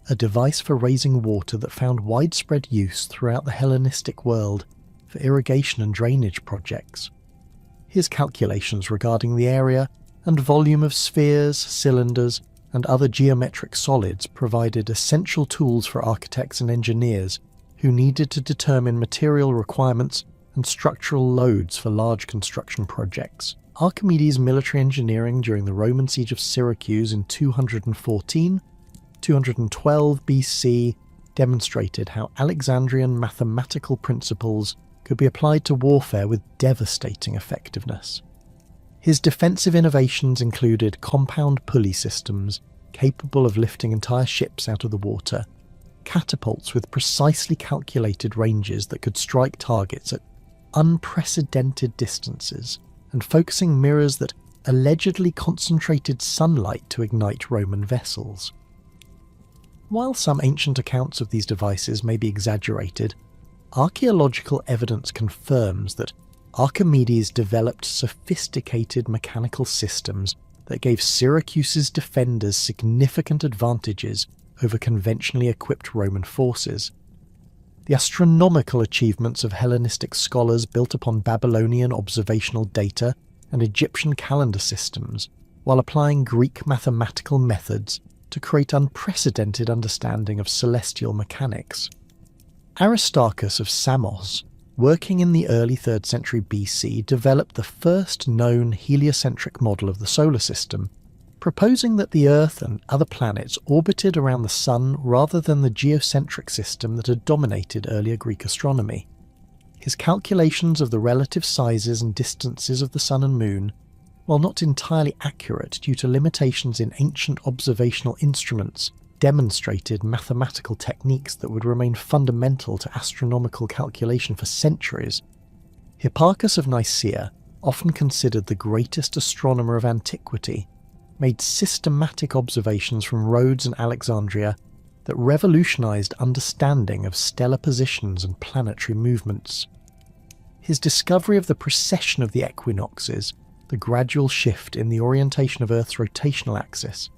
A: a device for raising water that found widespread use throughout the Hellenistic world for irrigation and drainage projects. His calculations regarding the area and volume of spheres, cylinders, and other geometric solids provided essential tools for architects and engineers who needed to determine material requirements and structural loads for large construction projects. Archimedes' military engineering during the Roman siege of Syracuse in 212 BC demonstrated how Alexandrian mathematical principles could be applied to warfare with devastating effectiveness. His defensive innovations included compound pulley systems capable of lifting entire ships out of the water, catapults with precisely calculated ranges that could strike targets at unprecedented distances, and focusing mirrors that allegedly concentrated sunlight to ignite Roman vessels. While some ancient accounts of these devices may be exaggerated, archaeological evidence confirms that Archimedes developed sophisticated mechanical systems that gave Syracuse's defenders significant advantages over conventionally equipped Roman forces. The astronomical achievements of Hellenistic scholars built upon Babylonian observational data and Egyptian calendar systems, while applying Greek mathematical methods to create unprecedented understanding of celestial mechanics. Aristarchus of Samos, working in the early 3rd century BC, developed the first known heliocentric model of the solar system, proposing that the Earth and other planets orbited around the Sun rather than the geocentric system that had dominated earlier Greek astronomy. His calculations of the relative sizes and distances of the Sun and Moon, while not entirely accurate due to limitations in ancient observational instruments, demonstrated mathematical techniques that would remain fundamental to astronomical calculation for centuries. Hipparchus of Nicaea, often considered the greatest astronomer of antiquity, made systematic observations from Rhodes and Alexandria that revolutionized understanding of stellar positions and planetary movements. His discovery of the precession of the equinoxes the gradual shift in the orientation of Earth's rotational axis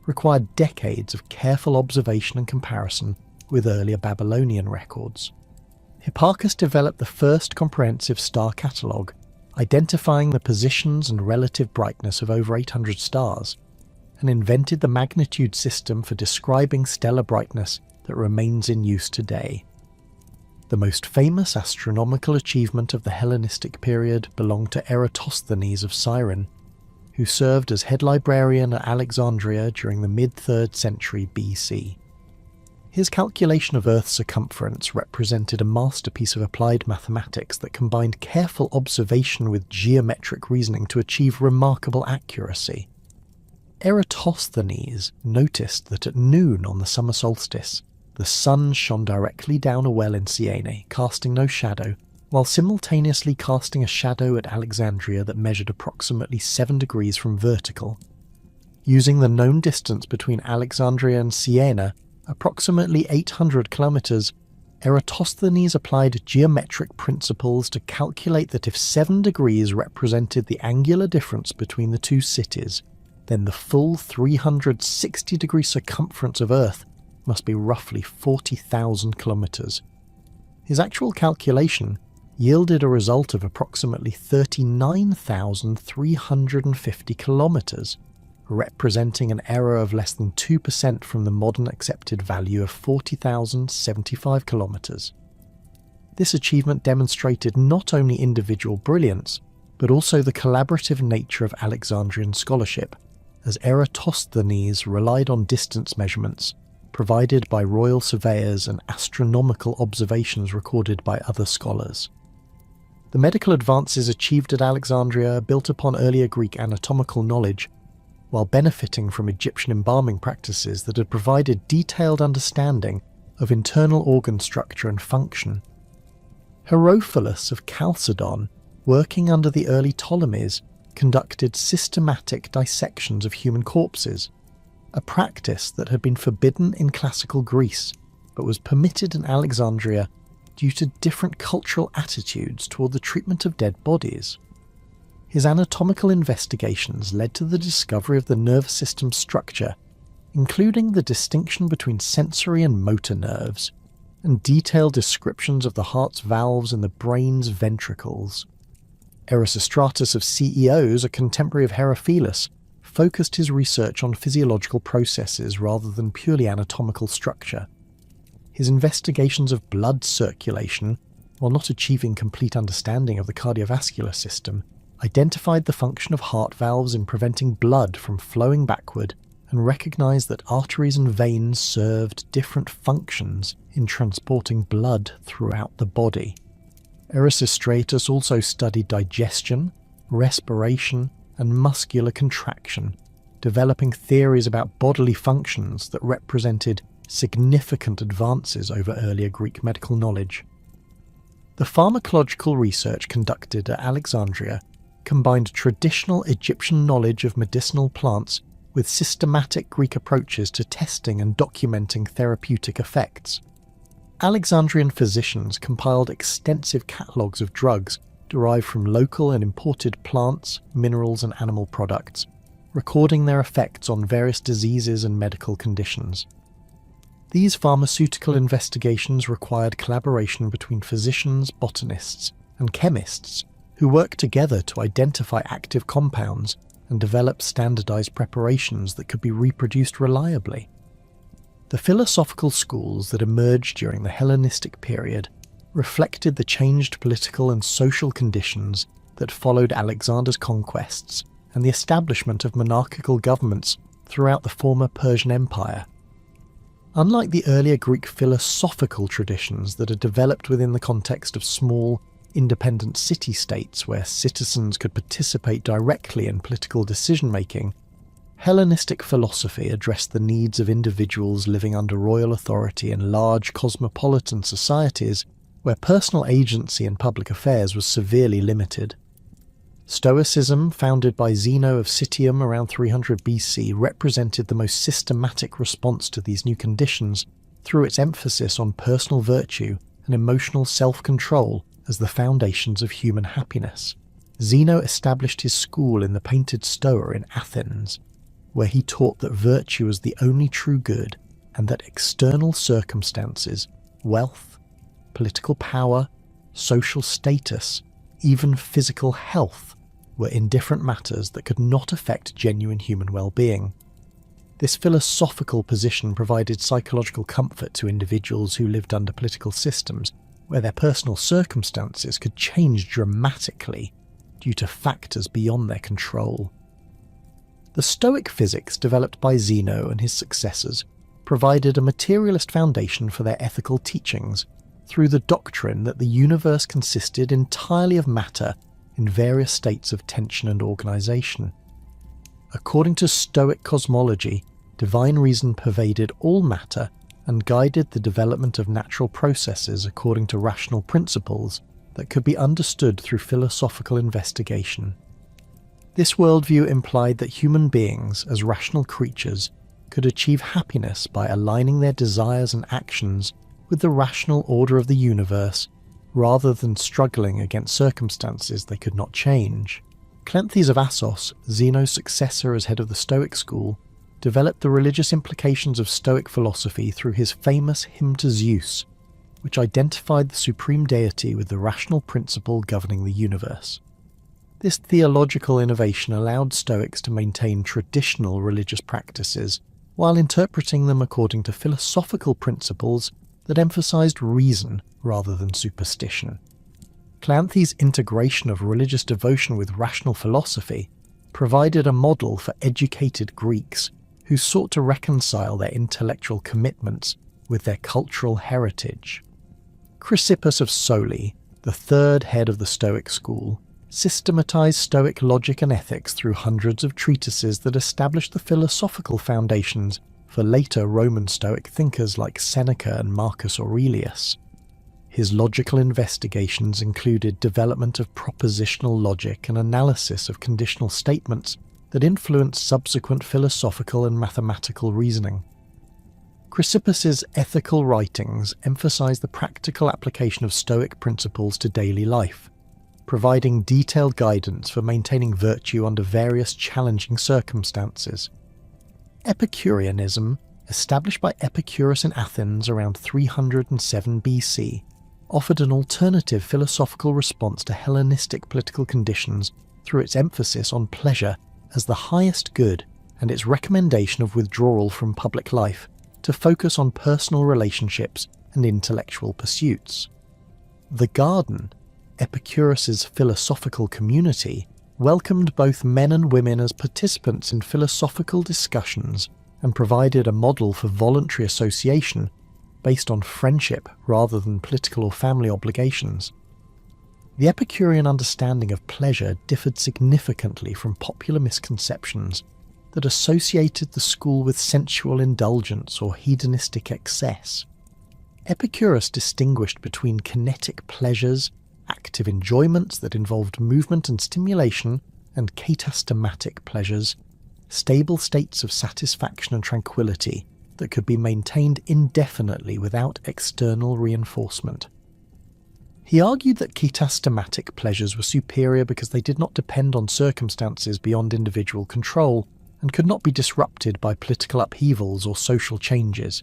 A: required decades of careful observation and comparison with earlier Babylonian records. Hipparchus developed the first comprehensive star catalogue, identifying the positions and relative brightness of over 800 stars, and invented the magnitude system for describing stellar brightness that remains in use today. The most famous astronomical achievement of the Hellenistic period belonged to Eratosthenes of Cyrene, who served as head librarian at Alexandria during the mid-3rd century BC. His calculation of Earth's circumference represented a masterpiece of applied mathematics that combined careful observation with geometric reasoning to achieve remarkable accuracy. Eratosthenes noticed that at noon on the summer solstice, the sun shone directly down a well in Syene, casting no shadow, while simultaneously casting a shadow at Alexandria that measured approximately 7 degrees from vertical. Using the known distance between Alexandria and Siena, approximately 800 kilometers, Eratosthenes applied geometric principles to calculate that if 7 degrees represented the angular difference between the two cities, then the full 360-degree circumference of Earth must be roughly 40,000 kilometers. His actual calculation yielded a result of approximately 39,350 kilometers, representing an error of less than 2% from the modern accepted value of 40,075 kilometers. This achievement demonstrated not only individual brilliance, but also the collaborative nature of Alexandrian scholarship, as Eratosthenes relied on distance measurements provided by royal surveyors and astronomical observations recorded by other scholars. The medical advances achieved at Alexandria built upon earlier Greek anatomical knowledge, while benefiting from Egyptian embalming practices that had provided detailed understanding of internal organ structure and function. Herophilus of Chalcedon, working under the early Ptolemies, conducted systematic dissections of human corpses, a practice that had been forbidden in classical Greece, but was permitted in Alexandria due to different cultural attitudes toward the treatment of dead bodies. His anatomical investigations led to the discovery of the nervous system structure, including the distinction between sensory and motor nerves, and detailed descriptions of the heart's valves and the brain's ventricles. Erasistratus of Ceos, a contemporary of Herophilus, focused his research on physiological processes rather than purely anatomical structure. His investigations of blood circulation, while not achieving complete understanding of the cardiovascular system, identified the function of heart valves in preventing blood from flowing backward and recognized that arteries and veins served different functions in transporting blood throughout the body. Erasistratus also studied digestion, respiration, and muscular contraction, developing theories about bodily functions that represented significant advances over earlier Greek medical knowledge. The pharmacological research conducted at Alexandria combined traditional Egyptian knowledge of medicinal plants with systematic Greek approaches to testing and documenting therapeutic effects. Alexandrian physicians compiled extensive catalogues of drugs derived from local and imported plants, minerals, and animal products, recording their effects on various diseases and medical conditions. These pharmaceutical investigations required collaboration between physicians, botanists, and chemists who worked together to identify active compounds and develop standardized preparations that could be reproduced reliably. The philosophical schools that emerged during the Hellenistic period reflected the changed political and social conditions that followed Alexander's conquests and the establishment of monarchical governments throughout the former Persian Empire. Unlike the earlier Greek philosophical traditions that had developed within the context of small, independent city-states where citizens could participate directly in political decision-making, Hellenistic philosophy addressed the needs of individuals living under royal authority in large cosmopolitan societies where personal agency in public affairs was severely limited. Stoicism, founded by Zeno of Citium around 300 BC, represented the most systematic response to these new conditions through its emphasis on personal virtue and emotional self-control as the foundations of human happiness. Zeno established his school in the Painted Stoa in Athens, where he taught that virtue was the only true good and that external circumstances, wealth, political power, social status, even physical health, were indifferent matters that could not affect genuine human well-being. This philosophical position provided psychological comfort to individuals who lived under political systems where their personal circumstances could change dramatically due to factors beyond their control. The Stoic physics developed by Zeno and his successors provided a materialist foundation for their ethical teachings through the doctrine that the universe consisted entirely of matter in various states of tension and organization. According to Stoic cosmology, divine reason pervaded all matter and guided the development of natural processes according to rational principles that could be understood through philosophical investigation. This worldview implied that human beings, as rational creatures, could achieve happiness by aligning their desires and actions with the rational order of the universe, rather than struggling against circumstances they could not change. Cleanthes of Assos, Zeno's successor as head of the Stoic school, developed the religious implications of Stoic philosophy through his famous hymn to Zeus, which identified the supreme deity with the rational principle governing the universe. This theological innovation allowed Stoics to maintain traditional religious practices while interpreting them according to philosophical principles that emphasized reason rather than superstition. Cleanthes' integration of religious devotion with rational philosophy provided a model for educated Greeks who sought to reconcile their intellectual commitments with their cultural heritage. Chrysippus of Soli, the third head of the Stoic school, systematized Stoic logic and ethics through hundreds of treatises that established the philosophical foundations for later Roman Stoic thinkers like Seneca and Marcus Aurelius. His logical investigations included development of propositional logic and analysis of conditional statements that influenced subsequent philosophical and mathematical reasoning. Chrysippus's ethical writings emphasize the practical application of Stoic principles to daily life, providing detailed guidance for maintaining virtue under various challenging circumstances. Epicureanism, established by Epicurus in Athens around 307 BC, offered an alternative philosophical response to Hellenistic political conditions through its emphasis on pleasure as the highest good and its recommendation of withdrawal from public life to focus on personal relationships and intellectual pursuits. The Garden, Epicurus's philosophical community, welcomed both men and women as participants in philosophical discussions and provided a model for voluntary association based on friendship rather than political or family obligations. The Epicurean understanding of pleasure differed significantly from popular misconceptions that associated the school with sensual indulgence or hedonistic excess. Epicurus distinguished between kinetic pleasures, active enjoyments that involved movement and stimulation, and katastematic pleasures, stable states of satisfaction and tranquility that could be maintained indefinitely without external reinforcement. He argued that katastematic pleasures were superior because they did not depend on circumstances beyond individual control and could not be disrupted by political upheavals or social changes.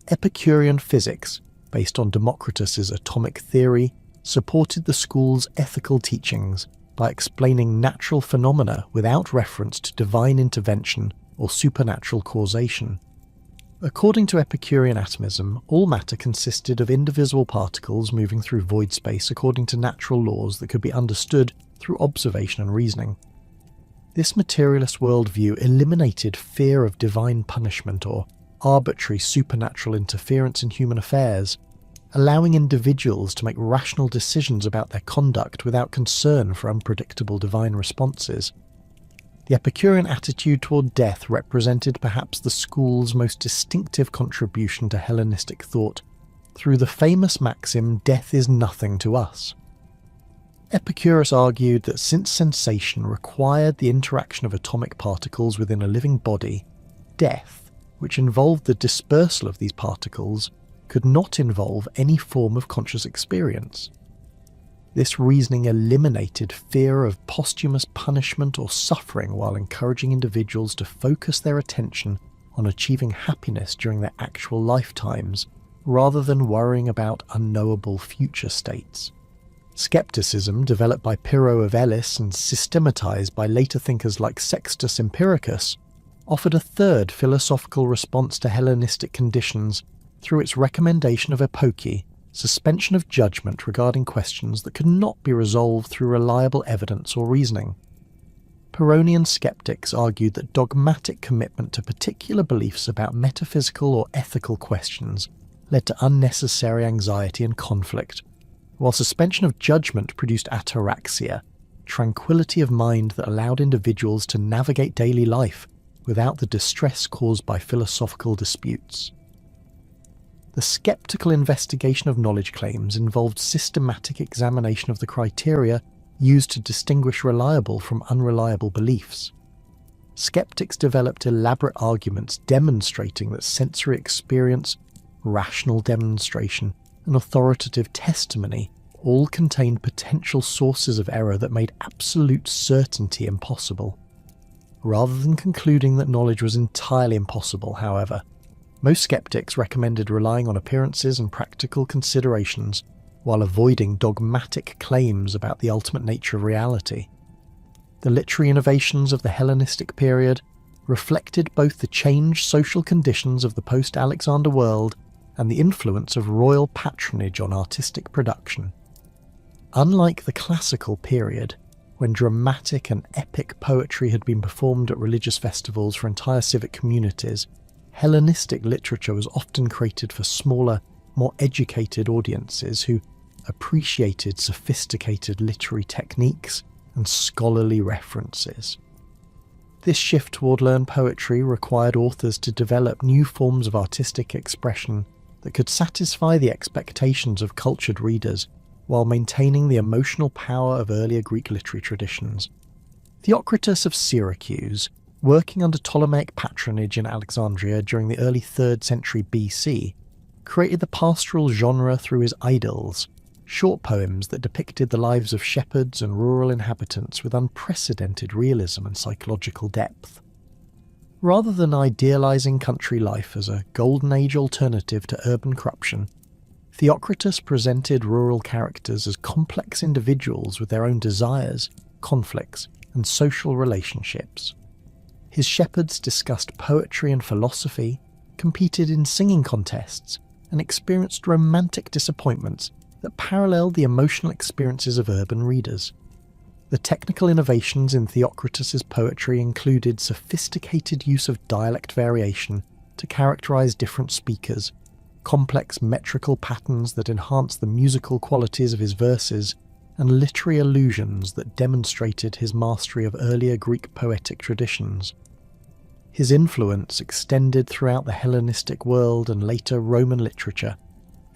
A: Epicurean physics, based on Democritus's atomic theory, supported the school's ethical teachings by explaining natural phenomena without reference to divine intervention or supernatural causation. According to Epicurean atomism, all matter consisted of indivisible particles moving through void space according to natural laws that could be understood through observation and reasoning. This materialist worldview eliminated fear of divine punishment or arbitrary supernatural interference in human affairs, allowing individuals to make rational decisions about their conduct without concern for unpredictable divine responses. The Epicurean attitude toward death represented perhaps the school's most distinctive contribution to Hellenistic thought, through the famous maxim, "Death is nothing to us." Epicurus argued that since sensation required the interaction of atomic particles within a living body, death, which involved the dispersal of these particles, could not involve any form of conscious experience. This reasoning eliminated fear of posthumous punishment or suffering while encouraging individuals to focus their attention on achieving happiness during their actual lifetimes, rather than worrying about unknowable future states. Skepticism, developed by Pyrrho of Elis and systematized by later thinkers like Sextus Empiricus, offered a third philosophical response to Hellenistic conditions through its recommendation of epoche, suspension of judgment regarding questions that could not be resolved through reliable evidence or reasoning. Pyrrhonian skeptics argued that dogmatic commitment to particular beliefs about metaphysical or ethical questions led to unnecessary anxiety and conflict, while suspension of judgment produced ataraxia, tranquility of mind that allowed individuals to navigate daily life without the distress caused by philosophical disputes. The skeptical investigation of knowledge claims involved systematic examination of the criteria used to distinguish reliable from unreliable beliefs. Skeptics developed elaborate arguments demonstrating that sensory experience, rational demonstration, and authoritative testimony all contained potential sources of error that made absolute certainty impossible. Rather than concluding that knowledge was entirely impossible, however, most skeptics recommended relying on appearances and practical considerations while avoiding dogmatic claims about the ultimate nature of reality. The literary innovations of the Hellenistic period reflected both the changed social conditions of the post-Alexander world and the influence of royal patronage on artistic production. Unlike the classical period, when dramatic and epic poetry had been performed at religious festivals for entire civic communities, Hellenistic literature was often created for smaller, more educated audiences who appreciated sophisticated literary techniques and scholarly references. This shift toward learned poetry required authors to develop new forms of artistic expression that could satisfy the expectations of cultured readers while maintaining the emotional power of earlier Greek literary traditions. Theocritus of Syracuse, working under Ptolemaic patronage in Alexandria during the early 3rd century BC, created the pastoral genre through his idylls, short poems that depicted the lives of shepherds and rural inhabitants with unprecedented realism and psychological depth. Rather than idealizing country life as a golden age alternative to urban corruption, Theocritus presented rural characters as complex individuals with their own desires, conflicts, and social relationships. His shepherds discussed poetry and philosophy, competed in singing contests, and experienced romantic disappointments that paralleled the emotional experiences of urban readers. The technical innovations in Theocritus's poetry included sophisticated use of dialect variation to characterize different speakers, complex metrical patterns that enhanced the musical qualities of his verses, and literary allusions that demonstrated his mastery of earlier Greek poetic traditions. His influence extended throughout the Hellenistic world and later Roman literature,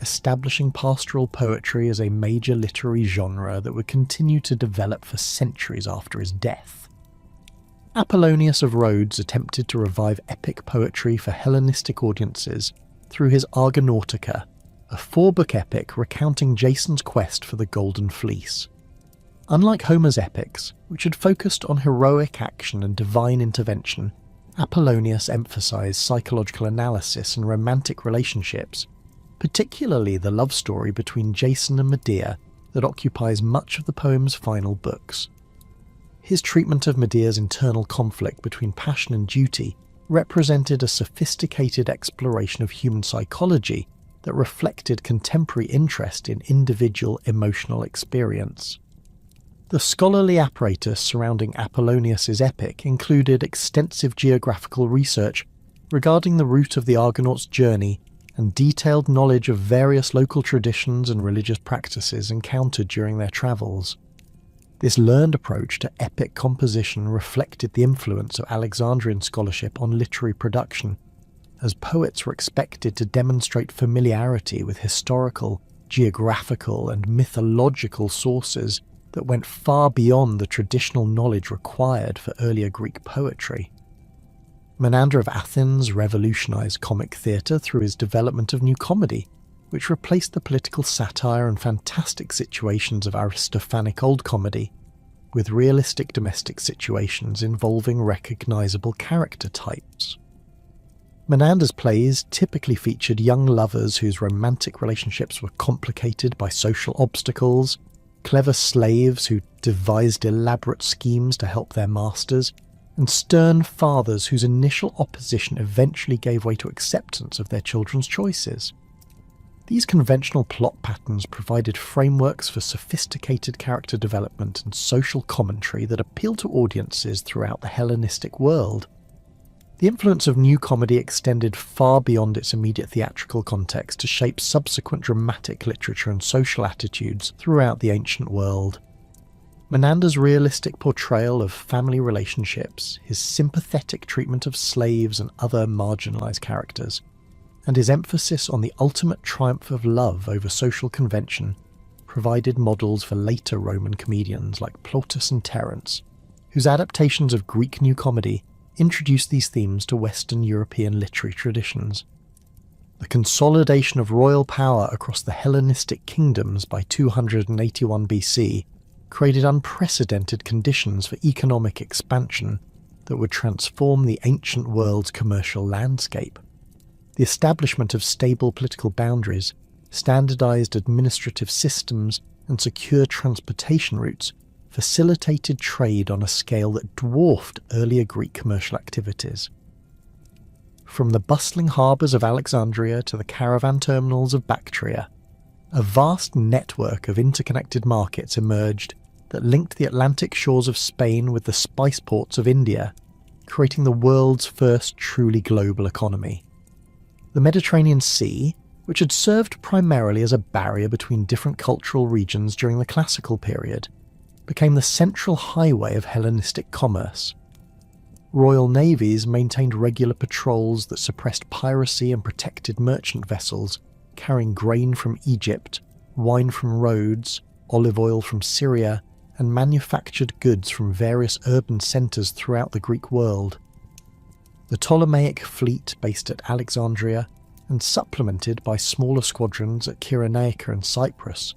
A: establishing pastoral poetry as a major literary genre that would continue to develop for centuries after his death. Apollonius of Rhodes attempted to revive epic poetry for Hellenistic audiences through his Argonautica, a 4-book epic recounting Jason's quest for the Golden Fleece. Unlike Homer's epics, which had focused on heroic action and divine intervention, Apollonius emphasized psychological analysis and romantic relationships, particularly the love story between Jason and Medea that occupies much of the poem's final books. His treatment of Medea's internal conflict between passion and duty represented a sophisticated exploration of human psychology that reflected contemporary interest in individual emotional experience. The scholarly apparatus surrounding Apollonius's epic included extensive geographical research regarding the route of the Argonauts' journey and detailed knowledge of various local traditions and religious practices encountered during their travels. This learned approach to epic composition reflected the influence of Alexandrian scholarship on literary production, as poets were expected to demonstrate familiarity with historical, geographical, and mythological sources that went far beyond the traditional knowledge required for earlier Greek poetry. Menander of Athens revolutionized comic theatre through his development of new comedy, which replaced the political satire and fantastic situations of Aristophanic old comedy with realistic domestic situations involving recognisable character types. Menander's plays typically featured young lovers whose romantic relationships were complicated by social obstacles, clever slaves who devised elaborate schemes to help their masters, and stern fathers whose initial opposition eventually gave way to acceptance of their children's choices. These conventional plot patterns provided frameworks for sophisticated character development and social commentary that appealed to audiences throughout the Hellenistic world. The influence of new comedy extended far beyond its immediate theatrical context to shape subsequent dramatic literature and social attitudes throughout the ancient world. Menander's realistic portrayal of family relationships, his sympathetic treatment of slaves and other marginalised characters, and his emphasis on the ultimate triumph of love over social convention provided models for later Roman comedians like Plautus and Terence, whose adaptations of Greek New Comedy introduced these themes to Western European literary traditions. The consolidation of royal power across the Hellenistic kingdoms by 281 BC created unprecedented conditions for economic expansion that would transform the ancient world's commercial landscape. The establishment of stable political boundaries, standardized administrative systems, and secure transportation routes facilitated trade on a scale that dwarfed earlier Greek commercial activities. From the bustling harbours of Alexandria to the caravan terminals of Bactria, a vast network of interconnected markets emerged that linked the Atlantic shores of Spain with the spice ports of India, creating the world's first truly global economy. The Mediterranean Sea, which had served primarily as a barrier between different cultural regions during the classical period, became the central highway of Hellenistic commerce. Royal navies maintained regular patrols that suppressed piracy and protected merchant vessels carrying grain from Egypt, wine from Rhodes, olive oil from Syria, and manufactured goods from various urban centres throughout the Greek world. The Ptolemaic fleet based at Alexandria, and supplemented by smaller squadrons at Cyrenaica and Cyprus,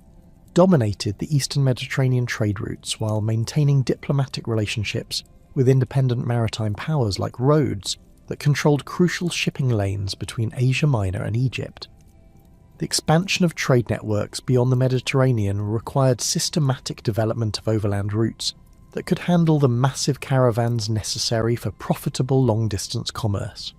A: dominated the eastern Mediterranean trade routes while maintaining diplomatic relationships with independent maritime powers like Rhodes that controlled crucial shipping lanes between Asia Minor and Egypt. The expansion of trade networks beyond the Mediterranean required systematic development of overland routes that could handle the massive caravans necessary for profitable long-distance commerce.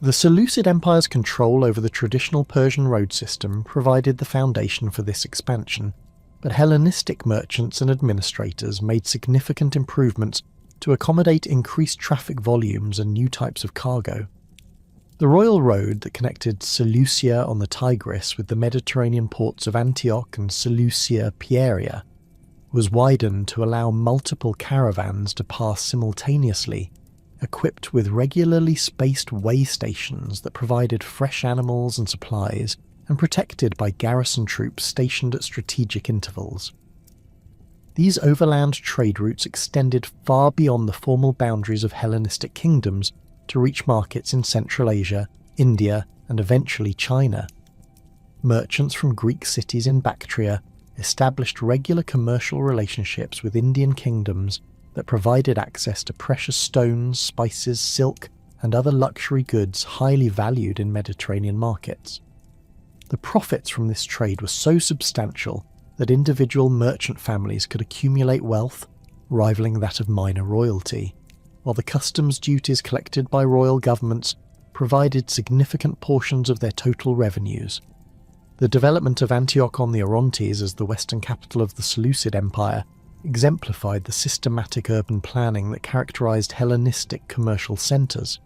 A: The Seleucid Empire's control over the traditional Persian road system provided the foundation for this expansion, but Hellenistic merchants and administrators made significant improvements to accommodate increased traffic volumes and new types of cargo. The royal road that connected Seleucia on the Tigris with the Mediterranean ports of Antioch and Seleucia Pieria was widened to allow multiple caravans to pass simultaneously, equipped with regularly spaced way stations that provided fresh animals and supplies and protected by garrison troops stationed at strategic intervals. These overland trade routes extended far beyond the formal boundaries of Hellenistic kingdoms to reach markets in Central Asia, India, and eventually China. Merchants from Greek cities in Bactria established regular commercial relationships with Indian kingdoms that provided access to precious stones, spices, silk, and other luxury goods highly valued in Mediterranean markets. The profits from this trade were so substantial that individual merchant families could accumulate wealth, rivaling that of minor royalty, while the customs duties collected by royal governments provided significant portions of their total revenues. The development of Antioch on the Orontes as the western capital of the Seleucid Empire exemplified the systematic urban planning that characterized Hellenistic commercial centers.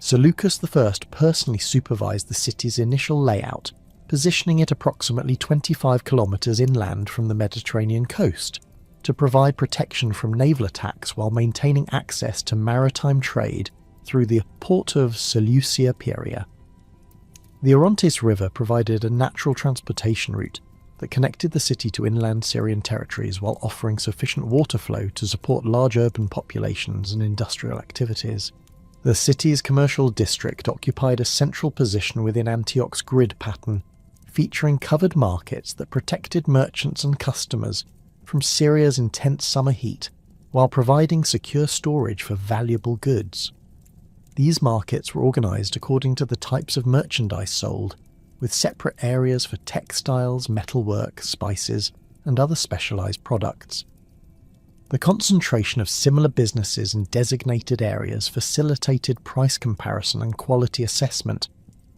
A: Seleucus I personally supervised the city's initial layout, positioning it approximately 25 kilometers inland from the Mediterranean coast, to provide protection from naval attacks while maintaining access to maritime trade through the port of Seleucia Pieria. The Orontes River provided a natural transportation route that connected the city to inland Syrian territories while offering sufficient water flow to support large urban populations and industrial activities. The city's commercial district occupied a central position within Antioch's grid pattern, featuring covered markets that protected merchants and customers from Syria's intense summer heat while providing secure storage for valuable goods. These markets were organised according to the types of merchandise sold, with separate areas for textiles, metalwork, spices, and other specialised products. The concentration of similar businesses in designated areas facilitated price comparison and quality assessment,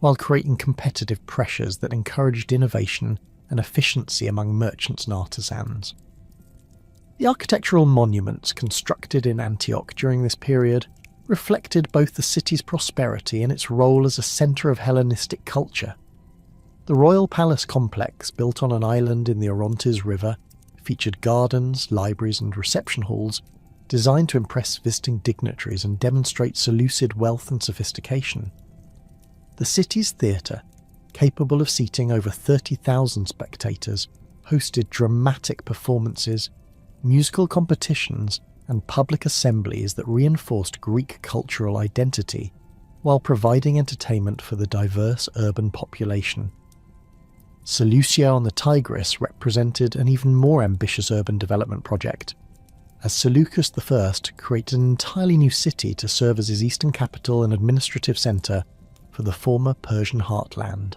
A: while creating competitive pressures that encouraged innovation and efficiency among merchants and artisans. The architectural monuments constructed in Antioch during this period reflected both the city's prosperity and its role as a centre of Hellenistic culture. The royal palace complex, built on an island in the Orontes River, featured gardens, libraries and reception halls designed to impress visiting dignitaries and demonstrate Seleucid wealth and sophistication. The city's theatre, capable of seating over 30,000 spectators, hosted dramatic performances, musical competitions and public assemblies that reinforced Greek cultural identity while providing entertainment for the diverse urban population. Seleucia on the Tigris represented an even more ambitious urban development project, as Seleucus I created an entirely new city to serve as his eastern capital and administrative centre for the former Persian heartland.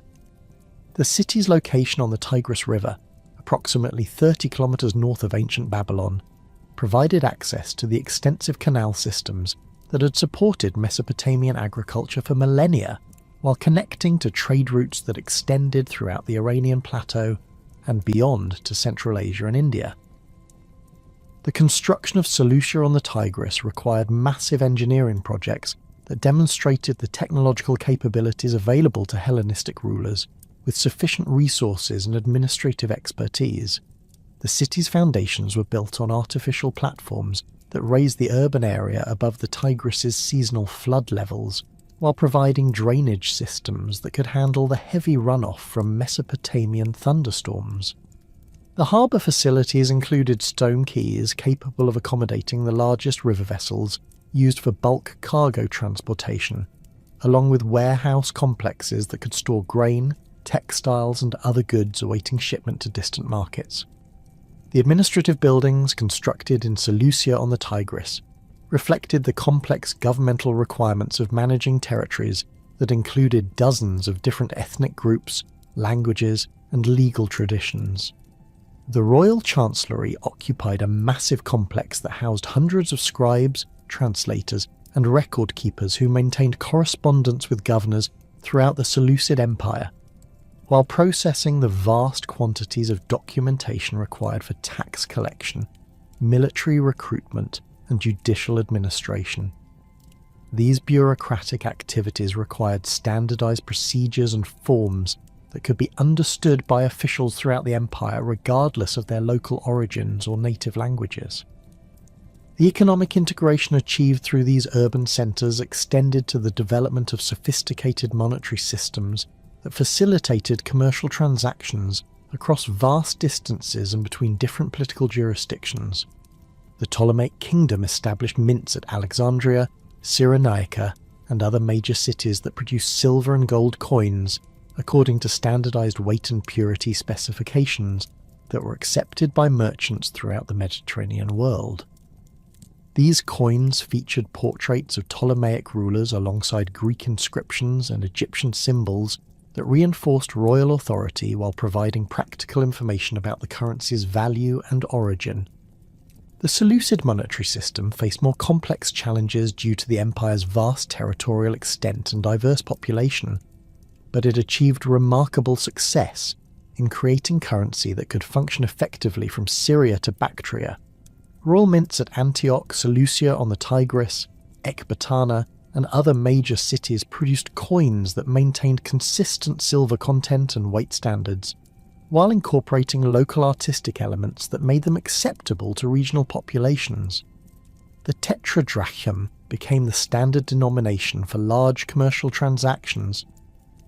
A: The city's location on the Tigris River, approximately 30 kilometres north of ancient Babylon, provided access to the extensive canal systems that had supported Mesopotamian agriculture for millennia, while connecting to trade routes that extended throughout the Iranian plateau and beyond to Central Asia and India. The construction of Seleucia on the Tigris required massive engineering projects that demonstrated the technological capabilities available to Hellenistic rulers with sufficient resources and administrative expertise. The city's foundations were built on artificial platforms that raised the urban area above the Tigris's seasonal flood levels, while providing drainage systems that could handle the heavy runoff from Mesopotamian thunderstorms. The harbour facilities included stone quays capable of accommodating the largest river vessels used for bulk cargo transportation, along with warehouse complexes that could store grain, textiles and other goods awaiting shipment to distant markets. The administrative buildings constructed in Seleucia on the Tigris reflected the complex governmental requirements of managing territories that included dozens of different ethnic groups, languages, and legal traditions. The royal chancellery occupied a massive complex that housed hundreds of scribes, translators, and record keepers who maintained correspondence with governors throughout the Seleucid Empire, while processing the vast quantities of documentation required for tax collection, military recruitment, and judicial administration. These bureaucratic activities required standardized procedures and forms that could be understood by officials throughout the empire regardless of their local origins or native languages. The economic integration achieved through these urban centres extended to the development of sophisticated monetary systems that facilitated commercial transactions across vast distances and between different political jurisdictions. The Ptolemaic kingdom established mints at Alexandria, Cyrenaica, and other major cities that produced silver and gold coins according to standardized weight and purity specifications that were accepted by merchants throughout the Mediterranean world. These coins featured portraits of Ptolemaic rulers alongside Greek inscriptions and Egyptian symbols that reinforced royal authority while providing practical information about the currency's value and origin. The Seleucid monetary system faced more complex challenges due to the empire's vast territorial extent and diverse population, but it achieved remarkable success in creating currency that could function effectively from Syria to Bactria. Royal mints at Antioch, Seleucia on the Tigris, Ecbatana, and other major cities produced coins that maintained consistent silver content and weight standards, while incorporating local artistic elements that made them acceptable to regional populations. The tetradrachm became the standard denomination for large commercial transactions,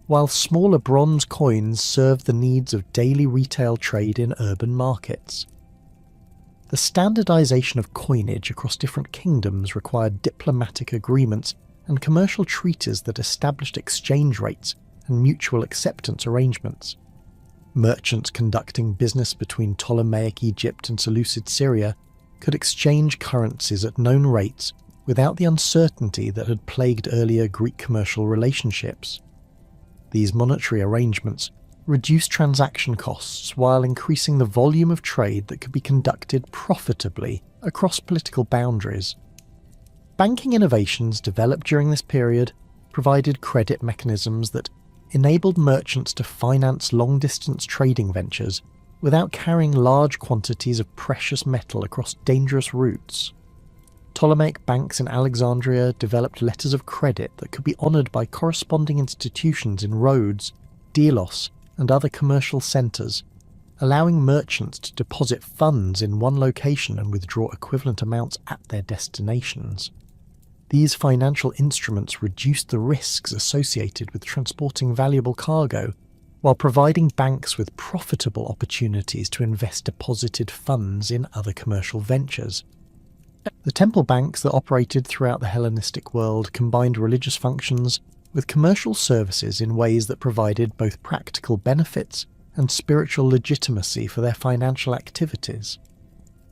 A: while smaller bronze coins served the needs of daily retail trade in urban markets. The standardization of coinage across different kingdoms required diplomatic agreements and commercial treaties that established exchange rates and mutual acceptance arrangements. Merchants conducting business between Ptolemaic Egypt and Seleucid Syria could exchange currencies at known rates without the uncertainty that had plagued earlier Greek commercial relationships. These monetary arrangements reduced transaction costs while increasing the volume of trade that could be conducted profitably across political boundaries. Banking innovations developed during this period provided credit mechanisms that enabled merchants to finance long-distance trading ventures without carrying large quantities of precious metal across dangerous routes. Ptolemaic banks in Alexandria developed letters of credit that could be honoured by corresponding institutions in Rhodes, Delos, and other commercial centres, allowing merchants to deposit funds in one location and withdraw equivalent amounts at their destinations. These financial instruments reduced the risks associated with transporting valuable cargo, while providing banks with profitable opportunities to invest deposited funds in other commercial ventures. The temple banks that operated throughout the Hellenistic world combined religious functions with commercial services in ways that provided both practical benefits and spiritual legitimacy for their financial activities.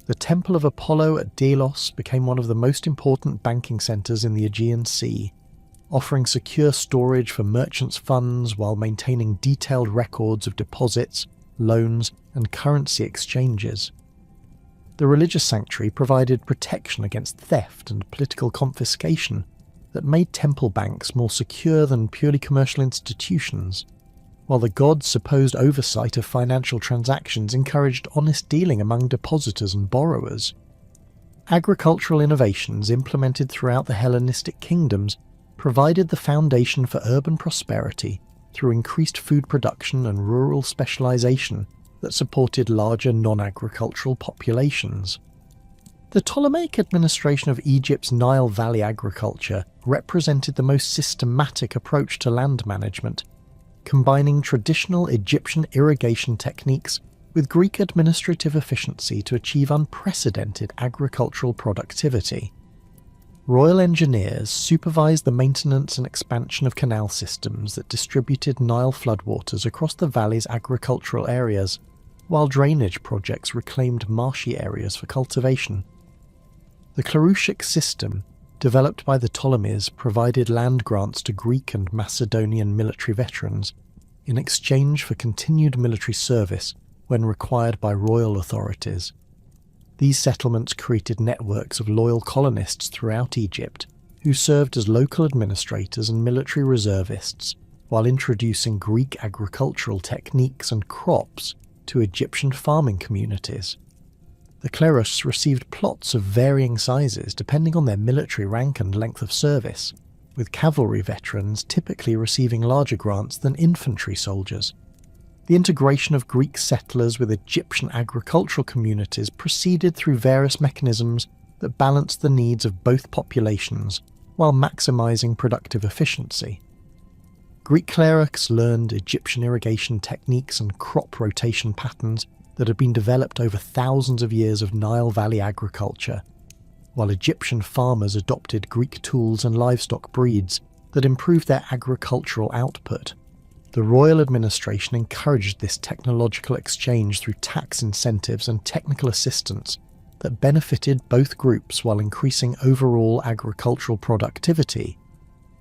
A: The Temple of Apollo at Delos became one of the most important banking centres in the Aegean Sea, offering secure storage for merchants' funds while maintaining detailed records of deposits, loans, and currency exchanges. The religious sanctuary provided protection against theft and political confiscation that made temple banks more secure than purely commercial institutions, while the god's supposed oversight of financial transactions encouraged honest dealing among depositors and borrowers. Agricultural innovations implemented throughout the Hellenistic kingdoms provided the foundation for urban prosperity through increased food production and rural specialization that supported larger non-agricultural populations. The Ptolemaic administration of Egypt's Nile Valley agriculture represented the most systematic approach to land management, combining traditional Egyptian irrigation techniques with Greek administrative efficiency to achieve unprecedented agricultural productivity. Royal engineers supervised the maintenance and expansion of canal systems that distributed Nile floodwaters across the valley's agricultural areas, while drainage projects reclaimed marshy areas for cultivation. The Clerusic system, developed by the Ptolemies, provided land grants to Greek and Macedonian military veterans in exchange for continued military service when required by royal authorities. These settlements created networks of loyal colonists throughout Egypt, who served as local administrators and military reservists while introducing Greek agricultural techniques and crops to Egyptian farming communities. The clerus received plots of varying sizes depending on their military rank and length of service, with cavalry veterans typically receiving larger grants than infantry soldiers. The integration of Greek settlers with Egyptian agricultural communities proceeded through various mechanisms that balanced the needs of both populations while maximizing productive efficiency. Greek clerics learned Egyptian irrigation techniques and crop rotation patterns that had been developed over thousands of years of Nile Valley agriculture, while Egyptian farmers adopted Greek tools and livestock breeds that improved their agricultural output. The royal administration encouraged this technological exchange through tax incentives and technical assistance that benefited both groups while increasing overall agricultural productivity.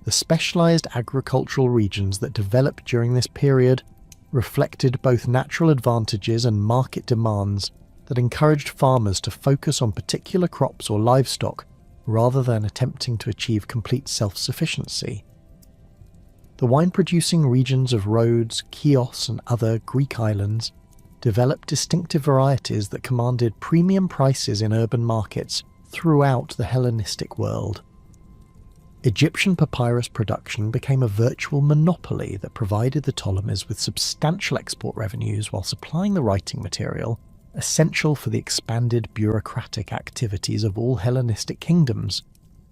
A: The specialized agricultural regions that developed during this period reflected both natural advantages and market demands that encouraged farmers to focus on particular crops or livestock rather than attempting to achieve complete self-sufficiency. The wine-producing regions of Rhodes, Chios, and other Greek islands developed distinctive varieties that commanded premium prices in urban markets throughout the Hellenistic world. Egyptian papyrus production became a virtual monopoly that provided the Ptolemies with substantial export revenues while supplying the writing material essential for the expanded bureaucratic activities of all Hellenistic kingdoms.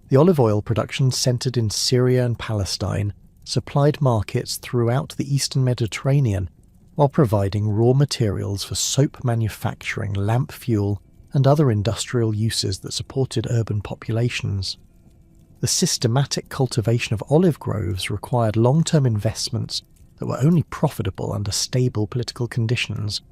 A: The olive oil production centered in Syria and Palestine supplied markets throughout the eastern Mediterranean while providing raw materials for soap manufacturing, lamp fuel, and other industrial uses that supported urban populations. The systematic cultivation of olive groves required long-term investments that were only profitable under stable political conditions,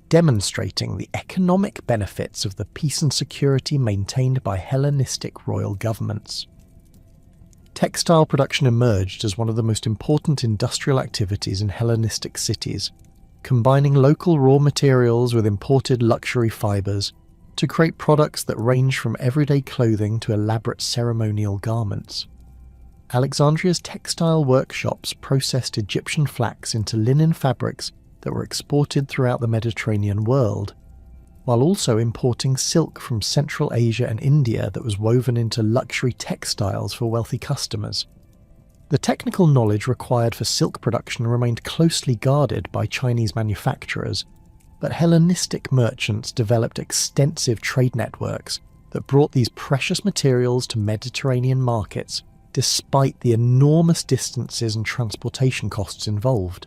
A: demonstrating the economic benefits of the peace and security maintained by Hellenistic royal governments. Textile production emerged as one of the most important industrial activities in Hellenistic cities, combining local raw materials with imported luxury fibres to create products that range from everyday clothing to elaborate ceremonial garments. Alexandria's textile workshops processed Egyptian flax into linen fabrics that were exported throughout the Mediterranean world, while also importing silk from Central Asia and India that was woven into luxury textiles for wealthy customers. The technical knowledge required for silk production remained closely guarded by Chinese manufacturers, but Hellenistic merchants developed extensive trade networks that brought these precious materials to Mediterranean markets despite the enormous distances and transportation costs involved.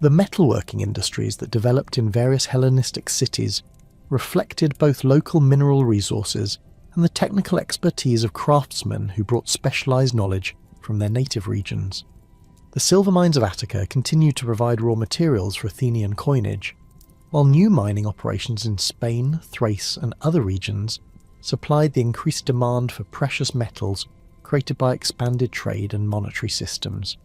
A: The metalworking industries that developed in various Hellenistic cities reflected both local mineral resources and the technical expertise of craftsmen who brought specialised knowledge from their native regions. The silver mines of Attica continued to provide raw materials for Athenian coinage, while new mining operations in Spain, Thrace and other regions supplied the increased demand for precious metals created by expanded trade and monetary systems.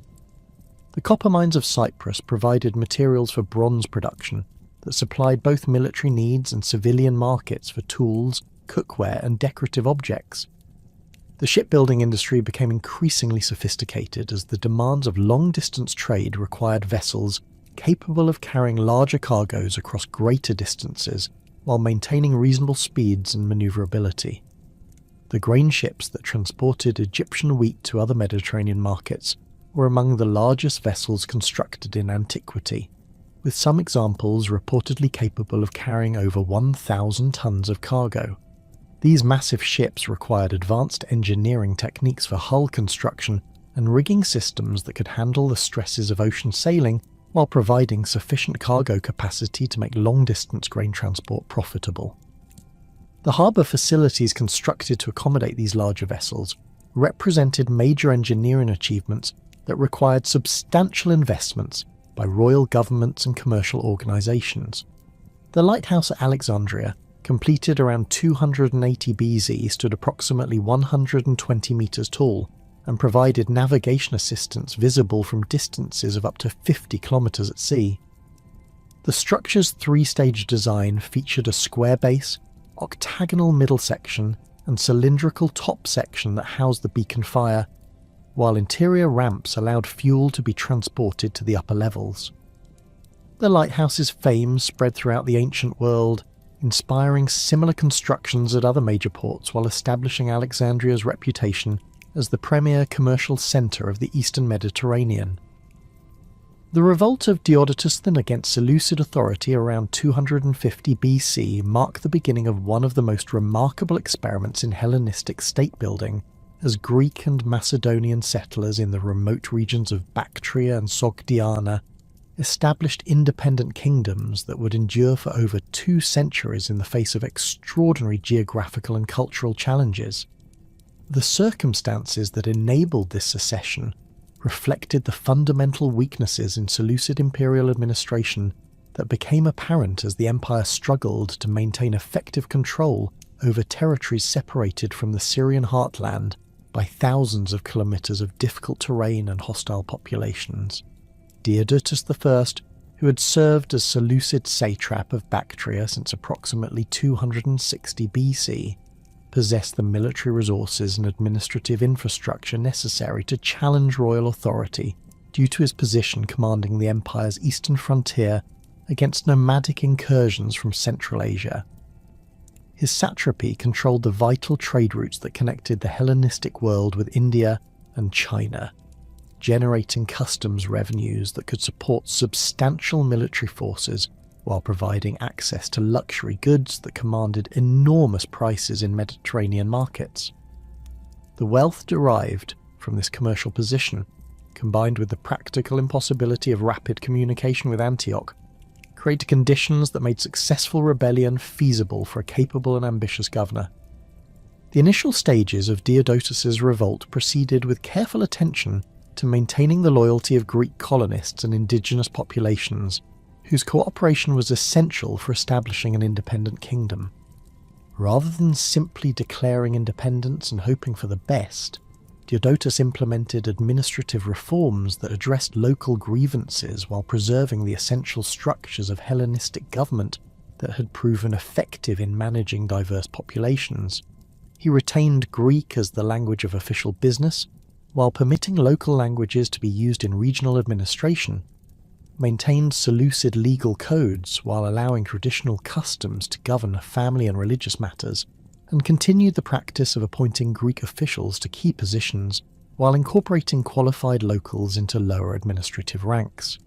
A: The copper mines of Cyprus provided materials for bronze production that supplied both military needs and civilian markets for tools, cookware and decorative objects. The shipbuilding industry became increasingly sophisticated as the demands of long-distance trade required vessels capable of carrying larger cargoes across greater distances while maintaining reasonable speeds and manoeuvrability. The grain ships that transported Egyptian wheat to other Mediterranean markets were among the largest vessels constructed in antiquity, with some examples reportedly capable of carrying over 1,000 tons of cargo. These massive ships required advanced engineering techniques for hull construction and rigging systems that could handle the stresses of ocean sailing while providing sufficient cargo capacity to make long-distance grain transport profitable. The harbour facilities constructed to accommodate these larger vessels represented major engineering achievements that required substantial investments by royal governments and commercial organisations. The lighthouse at Alexandria, completed around 280 BC, stood approximately 120 metres tall and provided navigation assistance visible from distances of up to 50 kilometres at sea. The structure's three-stage design featured a square base, octagonal middle section and cylindrical top section that housed the beacon fire, while interior ramps allowed fuel to be transported to the upper levels. The lighthouse's fame spread throughout the ancient world, inspiring similar constructions at other major ports while establishing Alexandria's reputation as the premier commercial centre of the eastern Mediterranean. The revolt of Diodotesthon against Seleucid authority around 250 BC marked the beginning of one of the most remarkable experiments in Hellenistic state-building, as Greek and Macedonian settlers in the remote regions of Bactria and Sogdiana established independent kingdoms that would endure for over 2 centuries in the face of extraordinary geographical and cultural challenges. The circumstances that enabled this secession reflected the fundamental weaknesses in Seleucid imperial administration that became apparent as the empire struggled to maintain effective control over territories separated from the Syrian heartland by thousands of kilometres of difficult terrain and hostile populations. Diodotus I, who had served as Seleucid satrap of Bactria since approximately 260 BC, possessed the military resources and administrative infrastructure necessary to challenge royal authority due to his position commanding the empire's eastern frontier against nomadic incursions from Central Asia. His satrapy controlled the vital trade routes that connected the Hellenistic world with India and China, generating customs revenues that could support substantial military forces while providing access to luxury goods that commanded enormous prices in Mediterranean markets. The wealth derived from this commercial position, combined with the practical impossibility of rapid communication with Antioch, created conditions that made successful rebellion feasible for a capable and ambitious governor. The initial stages of Diodotus's revolt proceeded with careful attention to maintaining the loyalty of Greek colonists and indigenous populations, whose cooperation was essential for establishing an independent kingdom. Rather than simply declaring independence and hoping for the best, Diodotus implemented administrative reforms that addressed local grievances while preserving the essential structures of Hellenistic government that had proven effective in managing diverse populations. He retained Greek as the language of official business, while permitting local languages to be used in regional administration, maintained Seleucid legal codes while allowing traditional customs to govern family and religious matters, and continued the practice of appointing Greek officials to key positions while incorporating qualified locals into lower administrative ranks.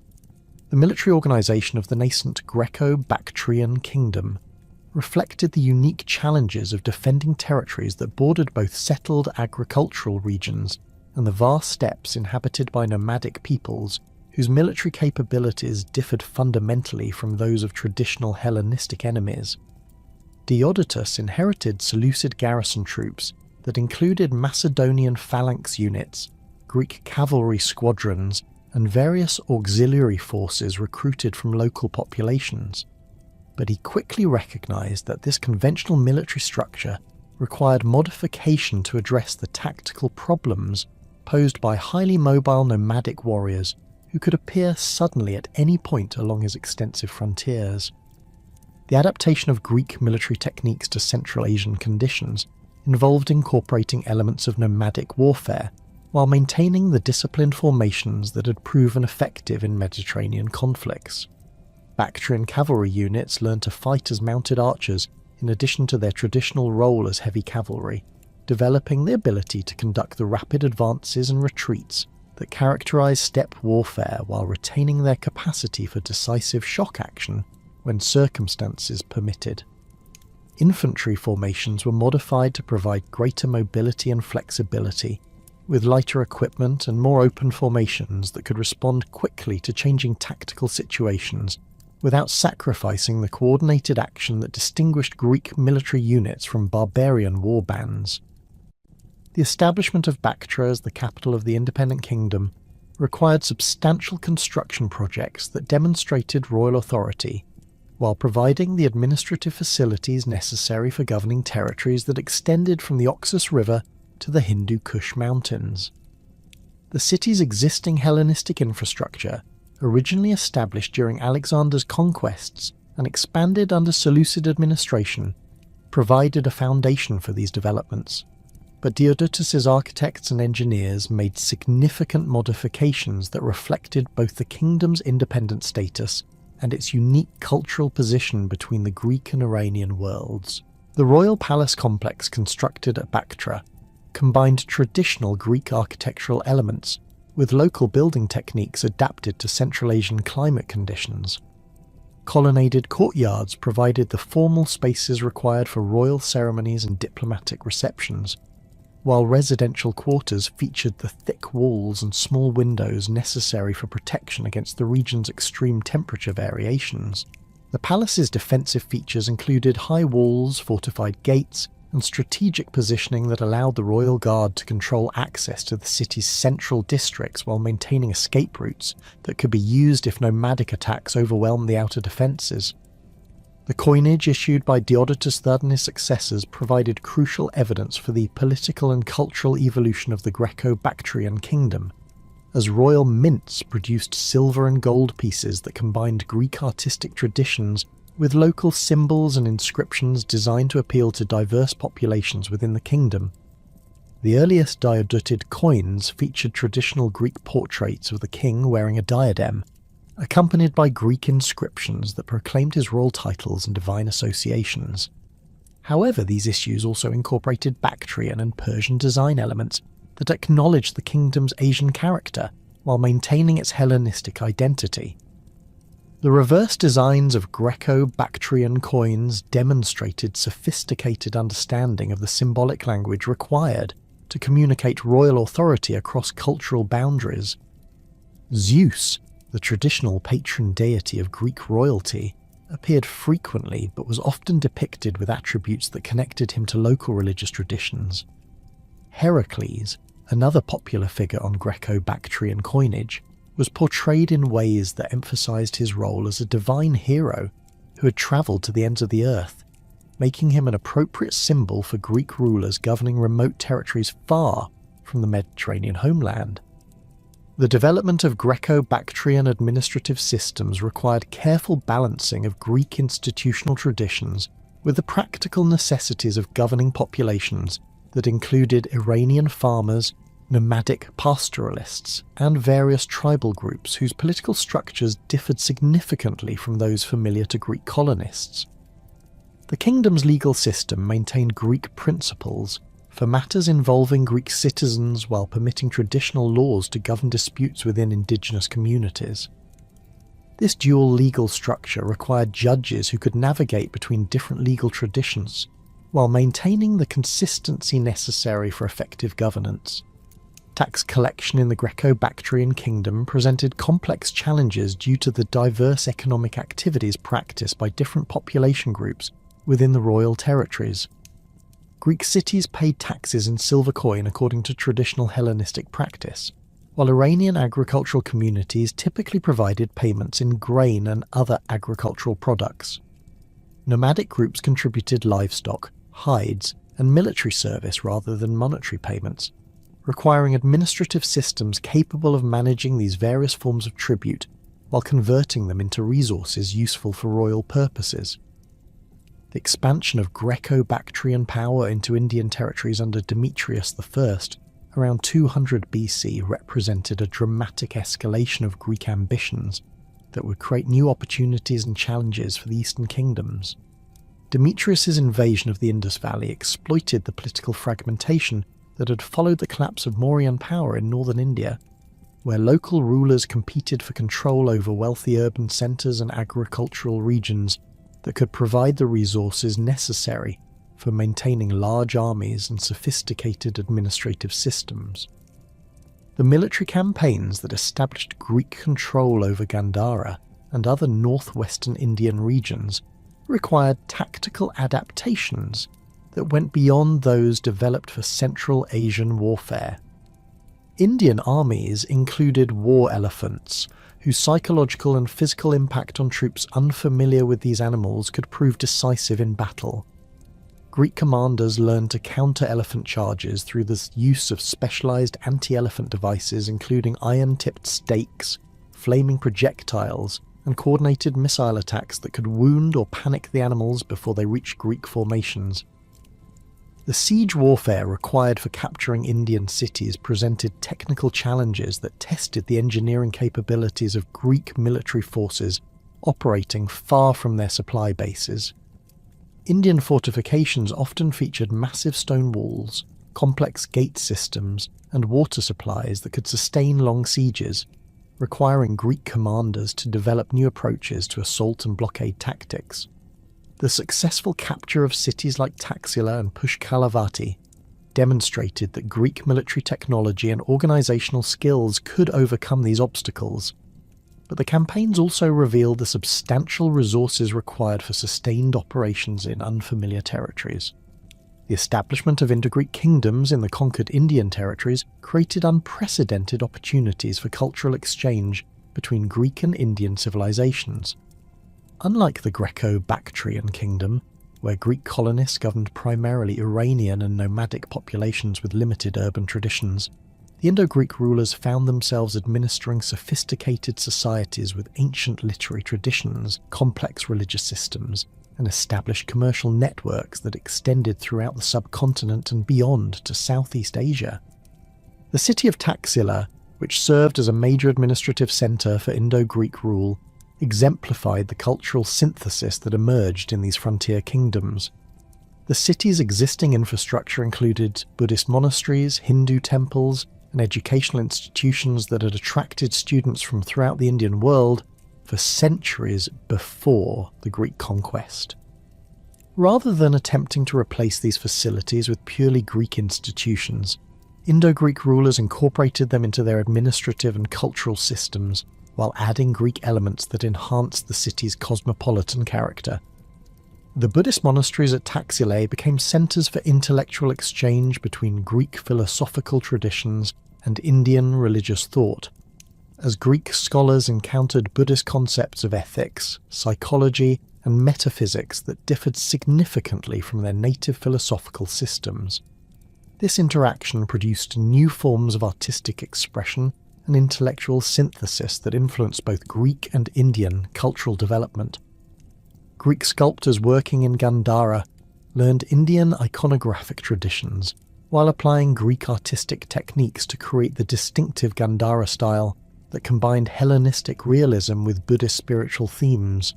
A: The military organisation of the nascent Greco-Bactrian kingdom reflected the unique challenges of defending territories that bordered both settled agricultural regions and the vast steppes inhabited by nomadic peoples whose military capabilities differed fundamentally from those of traditional Hellenistic enemies. Diodotus inherited Seleucid garrison troops that included Macedonian phalanx units, Greek cavalry squadrons, and various auxiliary forces recruited from local populations. But he quickly recognized that this conventional military structure required modification to address the tactical problems posed by highly mobile nomadic warriors who could appear suddenly at any point along his extensive frontiers. The adaptation of Greek military techniques to Central Asian conditions involved incorporating elements of nomadic warfare, while maintaining the disciplined formations that had proven effective in Mediterranean conflicts. Bactrian cavalry units learned to fight as mounted archers in addition to their traditional role as heavy cavalry, developing the ability to conduct the rapid advances and retreats that characterize steppe warfare while retaining their capacity for decisive shock action when circumstances permitted. Infantry formations were modified to provide greater mobility and flexibility, with lighter equipment and more open formations that could respond quickly to changing tactical situations without sacrificing the coordinated action that distinguished Greek military units from barbarian war bands. The establishment of Bactra as the capital of the independent kingdom required substantial construction projects that demonstrated royal authority, while providing the administrative facilities necessary for governing territories that extended from the Oxus River to the Hindu Kush Mountains. The city's existing Hellenistic infrastructure, originally established during Alexander's conquests and expanded under Seleucid administration, provided a foundation for these developments. But Diodotus's architects and engineers made significant modifications that reflected both the kingdom's independent status and its unique cultural position between the Greek and Iranian worlds. The royal palace complex constructed at Bactra combined traditional Greek architectural elements with local building techniques adapted to Central Asian climate conditions. Colonnaded courtyards provided the formal spaces required for royal ceremonies and diplomatic receptions, while residential quarters featured the thick walls and small windows necessary for protection against the region's extreme temperature variations. The palace's defensive features included high walls, fortified gates, and strategic positioning that allowed the royal guard to control access to the city's central districts while maintaining escape routes that could be used if nomadic attacks overwhelmed the outer defences. The coinage issued by Diodotus III and his successors provided crucial evidence for the political and cultural evolution of the Greco-Bactrian kingdom, as royal mints produced silver and gold pieces that combined Greek artistic traditions with local symbols and inscriptions designed to appeal to diverse populations within the kingdom. The earliest diodoted coins featured traditional Greek portraits of the king wearing a diadem, accompanied by Greek inscriptions that proclaimed his royal titles and divine associations. However, these issues also incorporated Bactrian and Persian design elements that acknowledged the kingdom's Asian character while maintaining its Hellenistic identity. The reverse designs of Greco-Bactrian coins demonstrated sophisticated understanding of the symbolic language required to communicate royal authority across cultural boundaries. Zeus, the traditional patron deity of Greek royalty, appeared frequently but was often depicted with attributes that connected him to local religious traditions. Heracles, Another popular figure on Greco-Bactrian coinage was portrayed in ways that emphasized his role as a divine hero who had travelled to the ends of the earth, making him an appropriate symbol for Greek rulers governing remote territories far from the Mediterranean homeland. The development of Greco-Bactrian administrative systems required careful balancing of Greek institutional traditions with the practical necessities of governing populations that included Iranian farmers, nomadic pastoralists, and various tribal groups whose political structures differed significantly from those familiar to Greek colonists. The kingdom's legal system maintained Greek principles for matters involving Greek citizens while permitting traditional laws to govern disputes within indigenous communities. This dual legal structure required judges who could navigate between different legal traditions while maintaining the consistency necessary for effective governance. Tax collection in the Greco-Bactrian kingdom presented complex challenges due to the diverse economic activities practiced by different population groups within the royal territories. Greek cities paid taxes in silver coin according to traditional Hellenistic practice, while Iranian agricultural communities typically provided payments in grain and other agricultural products. Nomadic groups contributed livestock, hides, and military service rather than monetary payments, requiring administrative systems capable of managing these various forms of tribute while converting them into resources useful for royal purposes. The expansion of Greco-Bactrian power into Indian territories under Demetrius I around 200 BC represented a dramatic escalation of Greek ambitions that would create new opportunities and challenges for the eastern kingdoms. Demetrius's invasion of the Indus Valley exploited the political fragmentation that had followed the collapse of Mauryan power in northern India, where local rulers competed for control over wealthy urban centres and agricultural regions that could provide the resources necessary for maintaining large armies and sophisticated administrative systems. The military campaigns that established Greek control over Gandhara and other northwestern Indian regions required tactical adaptations that went beyond those developed for Central Asian warfare. Indian armies included war elephants, whose psychological and physical impact on troops unfamiliar with these animals could prove decisive in battle. Greek commanders learned to counter elephant charges through the use of specialized anti-elephant devices including iron-tipped stakes, flaming projectiles, and coordinated missile attacks that could wound or panic the animals before they reached Greek formations. The siege warfare required for capturing Indian cities presented technical challenges that tested the engineering capabilities of Greek military forces operating far from their supply bases. Indian fortifications often featured massive stone walls, complex gate systems, and water supplies that could sustain long sieges, requiring Greek commanders to develop new approaches to assault and blockade tactics. The successful capture of cities like Taxila and Pushkalavati demonstrated that Greek military technology and organisational skills could overcome these obstacles, but the campaigns also revealed the substantial resources required for sustained operations in unfamiliar territories. The establishment of Indo-Greek kingdoms in the conquered Indian territories created unprecedented opportunities for cultural exchange between Greek and Indian civilizations. Unlike the Greco-Bactrian kingdom, where Greek colonists governed primarily Iranian and nomadic populations with limited urban traditions, the Indo-Greek rulers found themselves administering sophisticated societies with ancient literary traditions, complex religious systems, and established commercial networks that extended throughout the subcontinent and beyond to Southeast Asia. The city of Taxila, which served as a major administrative centre for Indo-Greek rule, exemplified the cultural synthesis that emerged in these frontier kingdoms. The city's existing infrastructure included Buddhist monasteries, Hindu temples, and educational institutions that had attracted students from throughout the Indian world for centuries before the Greek conquest. Rather than attempting to replace these facilities with purely Greek institutions, Indo-Greek rulers incorporated them into their administrative and cultural systems, while adding Greek elements that enhanced the city's cosmopolitan character. The Buddhist monasteries at Taxile became centres for intellectual exchange between Greek philosophical traditions and Indian religious thought, as Greek scholars encountered Buddhist concepts of ethics, psychology, and metaphysics that differed significantly from their native philosophical systems. This interaction produced new forms of artistic expression and intellectual synthesis that influenced both Greek and Indian cultural development. Greek sculptors working in Gandhara learned Indian iconographic traditions while applying Greek artistic techniques to create the distinctive Gandhara style that combined Hellenistic realism with Buddhist spiritual themes.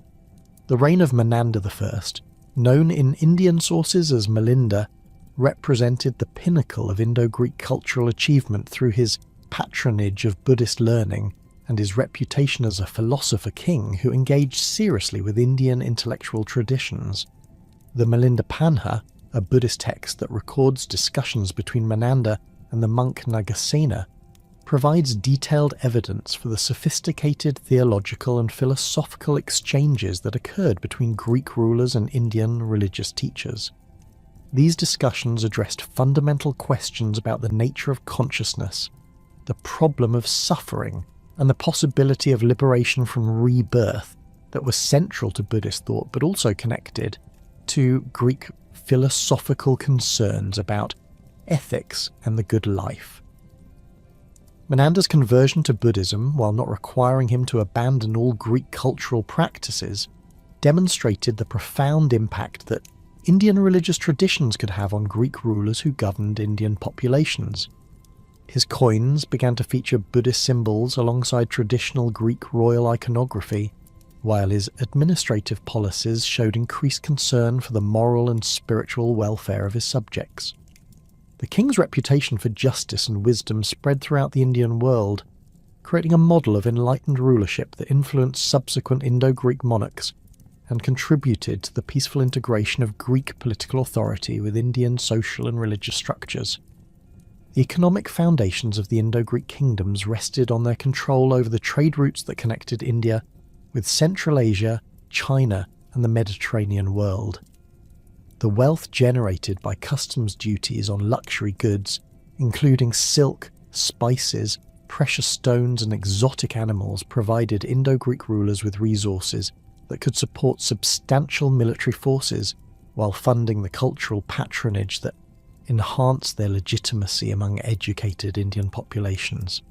A: The reign of Menander I, known in Indian sources as Milinda, represented the pinnacle of Indo-Greek cultural achievement through his patronage of Buddhist learning and his reputation as a philosopher king who engaged seriously with Indian intellectual traditions. The Milinda Panha, a Buddhist text that records discussions between Menander and the monk Nagasena, provides detailed evidence for the sophisticated theological and philosophical exchanges that occurred between Greek rulers and Indian religious teachers. These discussions addressed fundamental questions about the nature of consciousness, the problem of suffering, and the possibility of liberation from rebirth that was central to Buddhist thought but also connected to Greek philosophical concerns about ethics and the good life. Menander's conversion to Buddhism, while not requiring him to abandon all Greek cultural practices, demonstrated the profound impact that Indian religious traditions could have on Greek rulers who governed Indian populations. His coins began to feature Buddhist symbols alongside traditional Greek royal iconography, while his administrative policies showed increased concern for the moral and spiritual welfare of his subjects. The king's reputation for justice and wisdom spread throughout the Indian world, creating a model of enlightened rulership that influenced subsequent Indo-Greek monarchs and contributed to the peaceful integration of Greek political authority with Indian social and religious structures. The economic foundations of the Indo-Greek kingdoms rested on their control over the trade routes that connected India with Central Asia, China, and the Mediterranean world. The wealth generated by customs duties on luxury goods, including silk, spices, precious stones, and exotic animals, provided Indo-Greek rulers with resources that could support substantial military forces while funding the cultural patronage that enhanced their legitimacy among educated Indian populations.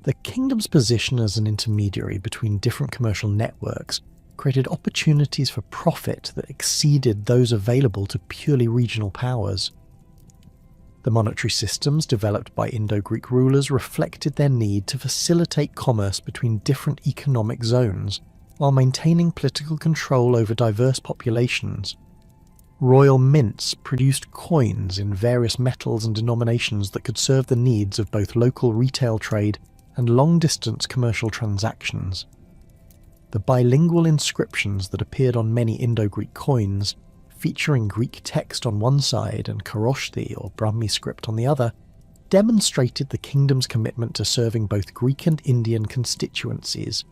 A: The kingdom's position as an intermediary between different commercial networks created opportunities for profit that exceeded those available to purely regional powers. The monetary systems developed by Indo-Greek rulers reflected their need to facilitate commerce between different economic zones while maintaining political control over diverse populations. Royal mints produced coins in various metals and denominations that could serve the needs of both local retail trade and long-distance commercial transactions. The bilingual inscriptions that appeared on many Indo-Greek coins, featuring Greek text on one side and Kharoshthi or Brahmi script on the other, demonstrated the kingdom's commitment to serving both Greek and Indian constituencies,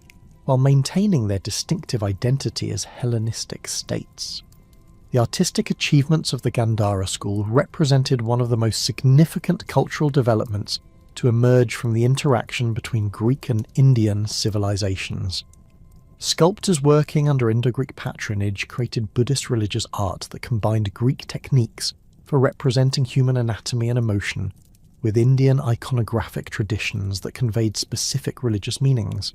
A: while maintaining their distinctive identity as Hellenistic states. The artistic achievements of the Gandhara school represented one of the most significant cultural developments to emerge from the interaction between Greek and Indian civilizations. Sculptors working under Indo-Greek patronage created Buddhist religious art that combined Greek techniques for representing human anatomy and emotion with Indian iconographic traditions that conveyed specific religious meanings.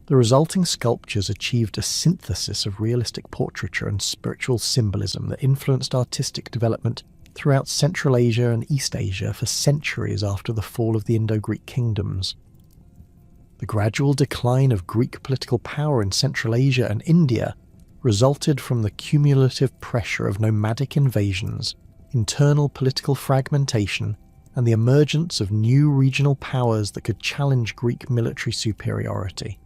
A: The resulting sculptures achieved a synthesis of realistic portraiture and spiritual symbolism that influenced artistic development throughout Central Asia and East Asia for centuries after the fall of the Indo-Greek kingdoms. The gradual decline of Greek political power in Central Asia and India resulted from the cumulative pressure of nomadic invasions, internal political fragmentation, and the emergence of new regional powers that could challenge Greek military superiority.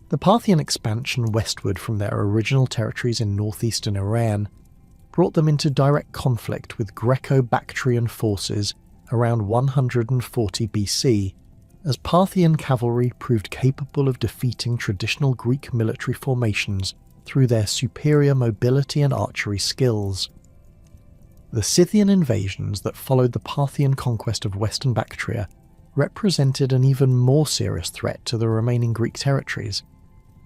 A: The Parthian expansion westward from their original territories in northeastern Iran brought them into direct conflict with Greco-Bactrian forces around 140 BC, as Parthian cavalry proved capable of defeating traditional Greek military formations through their superior mobility and archery skills. The Scythian invasions that followed the Parthian conquest of western Bactria represented an even more serious threat to the remaining Greek territories,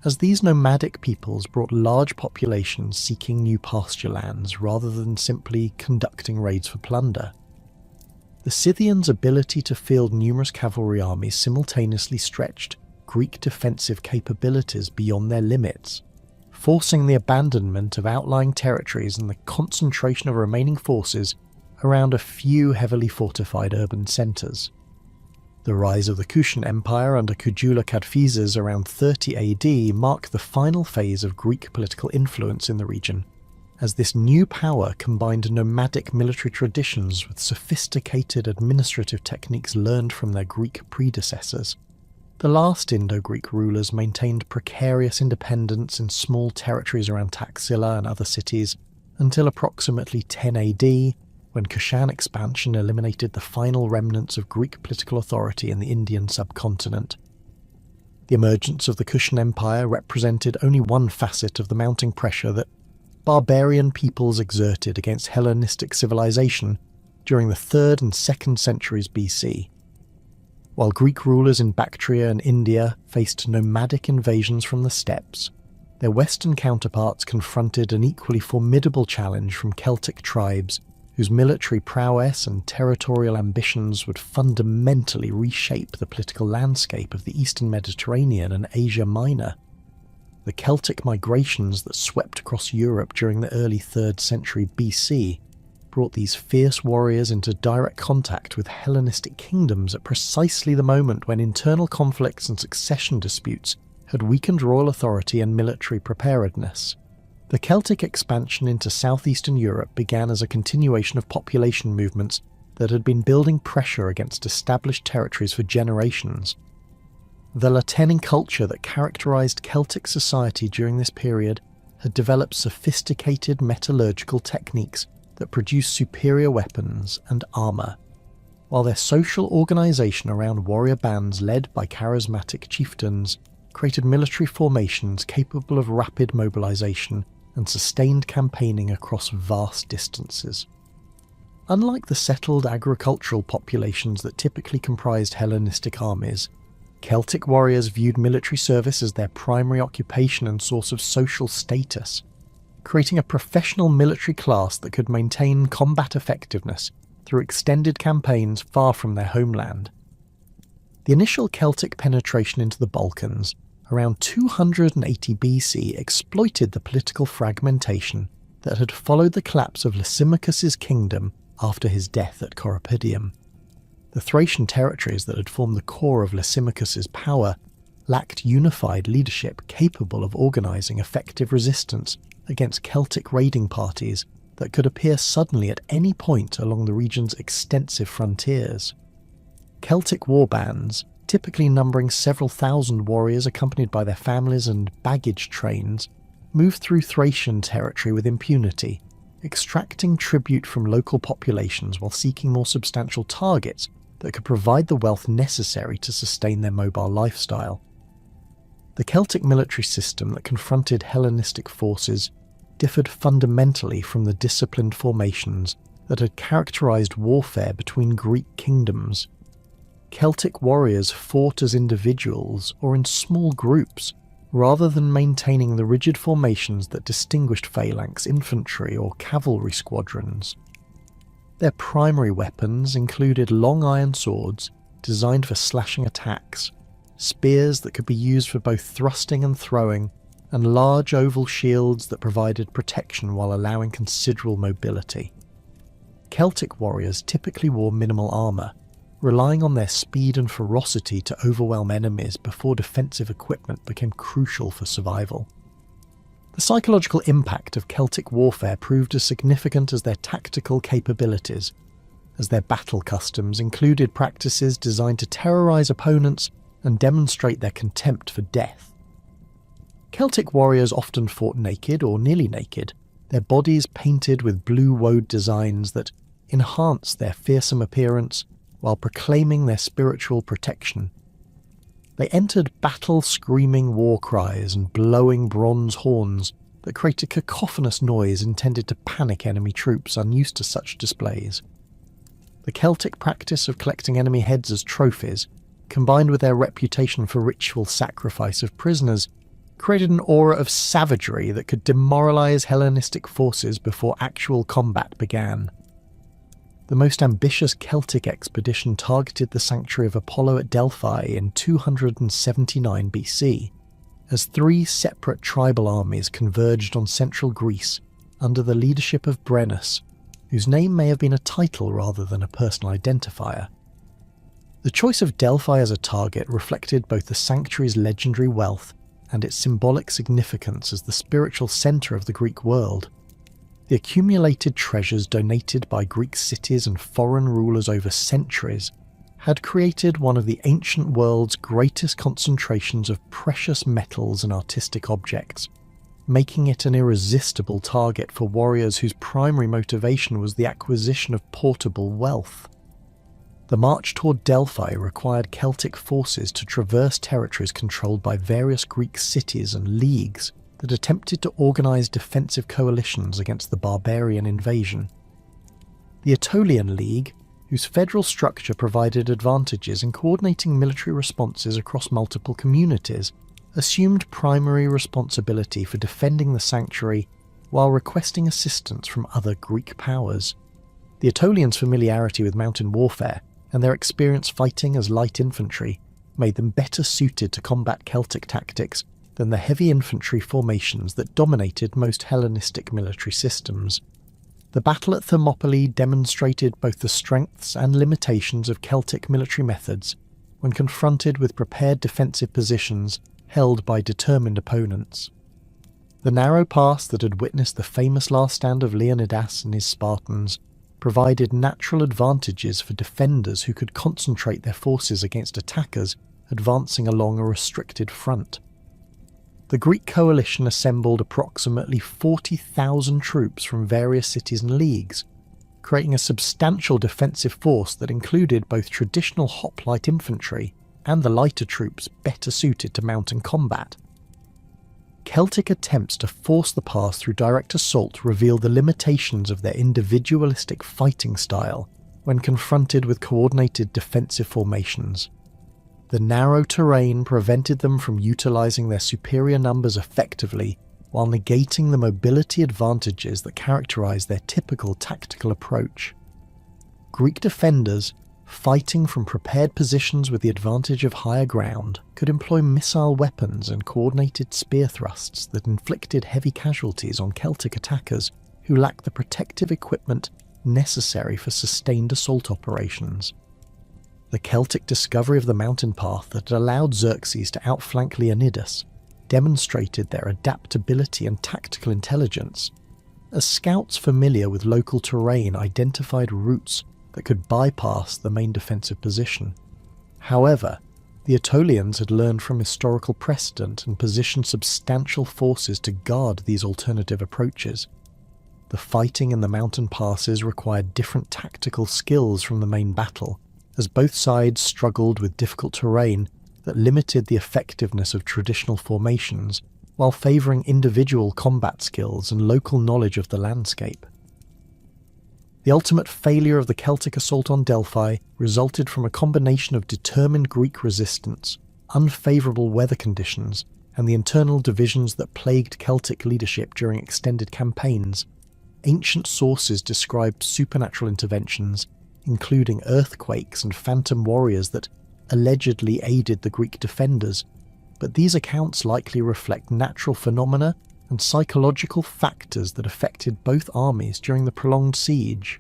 A: as these nomadic peoples brought large populations seeking new pasture lands rather than simply conducting raids for plunder. The Scythians' ability to field numerous cavalry armies simultaneously stretched Greek defensive capabilities beyond their limits, forcing the abandonment of outlying territories and the concentration of remaining forces around a few heavily fortified urban centres. The rise of the Kushan Empire under Kujula Kadphises around 30 AD marked the final phase of Greek political influence in the region, as this new power combined nomadic military traditions with sophisticated administrative techniques learned from their Greek predecessors. The last Indo-Greek rulers maintained precarious independence in small territories around Taxila and other cities until approximately 10 AD, when Kushan expansion eliminated the final remnants of Greek political authority in the Indian subcontinent. The emergence of the Kushan Empire represented only one facet of the mounting pressure that barbarian peoples exerted against Hellenistic civilization during the 3rd and 2nd centuries BC. While Greek rulers in Bactria and India faced nomadic invasions from the steppes, their Western counterparts confronted an equally formidable challenge from Celtic tribes whose military prowess and territorial ambitions would fundamentally reshape the political landscape of the Eastern Mediterranean and Asia Minor. The Celtic migrations that swept across Europe during the early 3rd century BC brought these fierce warriors into direct contact with Hellenistic kingdoms at precisely the moment when internal conflicts and succession disputes had weakened royal authority and military preparedness. The Celtic expansion into southeastern Europe began as a continuation of population movements that had been building pressure against established territories for generations. The Latinic culture that characterized Celtic society during this period had developed sophisticated metallurgical techniques that produced superior weapons and armour, while their social organisation around warrior bands led by charismatic chieftains created military formations capable of rapid mobilisation and sustained campaigning across vast distances. Unlike the settled agricultural populations that typically comprised Hellenistic armies, Celtic warriors viewed military service as their primary occupation and source of social status, creating a professional military class that could maintain combat effectiveness through extended campaigns far from their homeland. The initial Celtic penetration into the Balkans, around 280 BC, exploited the political fragmentation that had followed the collapse of Lysimachus's kingdom after his death at Coruppidium. The Thracian territories that had formed the core of Lysimachus's power lacked unified leadership capable of organising effective resistance against Celtic raiding parties that could appear suddenly at any point along the region's extensive frontiers. Celtic war bands, typically numbering several thousand warriors accompanied by their families and baggage trains, moved through Thracian territory with impunity, extracting tribute from local populations while seeking more substantial targets that could provide the wealth necessary to sustain their mobile lifestyle. The Celtic military system that confronted Hellenistic forces differed fundamentally from the disciplined formations that had characterized warfare between Greek kingdoms. Celtic warriors fought as individuals or in small groups, rather than maintaining the rigid formations that distinguished phalanx infantry or cavalry squadrons. Their primary weapons included long iron swords designed for slashing attacks, spears that could be used for both thrusting and throwing, and large oval shields that provided protection while allowing considerable mobility. Celtic warriors typically wore minimal armour, relying on their speed and ferocity to overwhelm enemies before defensive equipment became crucial for survival. The psychological impact of Celtic warfare proved as significant as their tactical capabilities, as their battle customs included practices designed to terrorise opponents and demonstrate their contempt for death. Celtic warriors often fought naked or nearly naked, their bodies painted with blue woad designs that enhanced their fearsome appearance while proclaiming their spiritual protection. They entered battle screaming war cries and blowing bronze horns, that create a cacophonous noise intended to panic enemy troops unused to such displays. The Celtic practice of collecting enemy heads as trophies, combined with their reputation for ritual sacrifice of prisoners, created an aura of savagery that could demoralize Hellenistic forces before actual combat began. The most ambitious Celtic expedition targeted the sanctuary of Apollo at Delphi in 279 BC, as 3 separate tribal armies converged on central Greece under the leadership of Brennus, whose name may have been a title rather than a personal identifier. The choice of Delphi as a target reflected both the sanctuary's legendary wealth and its symbolic significance as the spiritual centre of the Greek world. The accumulated treasures donated by Greek cities and foreign rulers over centuries had created one of the ancient world's greatest concentrations of precious metals and artistic objects, making it an irresistible target for warriors whose primary motivation was the acquisition of portable wealth. The march toward Delphi required Celtic forces to traverse territories controlled by various Greek cities and leagues that attempted to organise defensive coalitions against the barbarian invasion. The Aetolian League, whose federal structure provided advantages in coordinating military responses across multiple communities, assumed primary responsibility for defending the sanctuary while requesting assistance from other Greek powers. The Aetolians' familiarity with mountain warfare and their experience fighting as light infantry made them better suited to combat Celtic tactics than the heavy infantry formations that dominated most Hellenistic military systems. The battle at Thermopylae demonstrated both the strengths and limitations of Celtic military methods when confronted with prepared defensive positions held by determined opponents. The narrow pass that had witnessed the famous last stand of Leonidas and his Spartans provided natural advantages for defenders who could concentrate their forces against attackers advancing along a restricted front. The Greek coalition assembled approximately 40,000 troops from various cities and leagues, creating a substantial defensive force that included both traditional hoplite infantry and the lighter troops better suited to mountain combat. Celtic attempts to force the pass through direct assault revealed the limitations of their individualistic fighting style when confronted with coordinated defensive formations. The narrow terrain prevented them from utilising their superior numbers effectively while negating the mobility advantages that characterise their typical tactical approach. Greek defenders, fighting from prepared positions with the advantage of higher ground, could employ missile weapons and coordinated spear thrusts that inflicted heavy casualties on Celtic attackers who lacked the protective equipment necessary for sustained assault operations. The Celtic discovery of the mountain path that had allowed Xerxes to outflank Leonidas demonstrated their adaptability and tactical intelligence, as scouts familiar with local terrain identified routes that could bypass the main defensive position. However, the Aetolians had learned from historical precedent and positioned substantial forces to guard these alternative approaches. The fighting in the mountain passes required different tactical skills from the main battle, as both sides struggled with difficult terrain that limited the effectiveness of traditional formations while favouring individual combat skills and local knowledge of the landscape. The ultimate failure of the Celtic assault on Delphi resulted from a combination of determined Greek resistance, unfavourable weather conditions, and the internal divisions that plagued Celtic leadership during extended campaigns. Ancient sources described supernatural interventions, including earthquakes and phantom warriors that allegedly aided the Greek defenders, but these accounts likely reflect natural phenomena and psychological factors that affected both armies during the prolonged siege.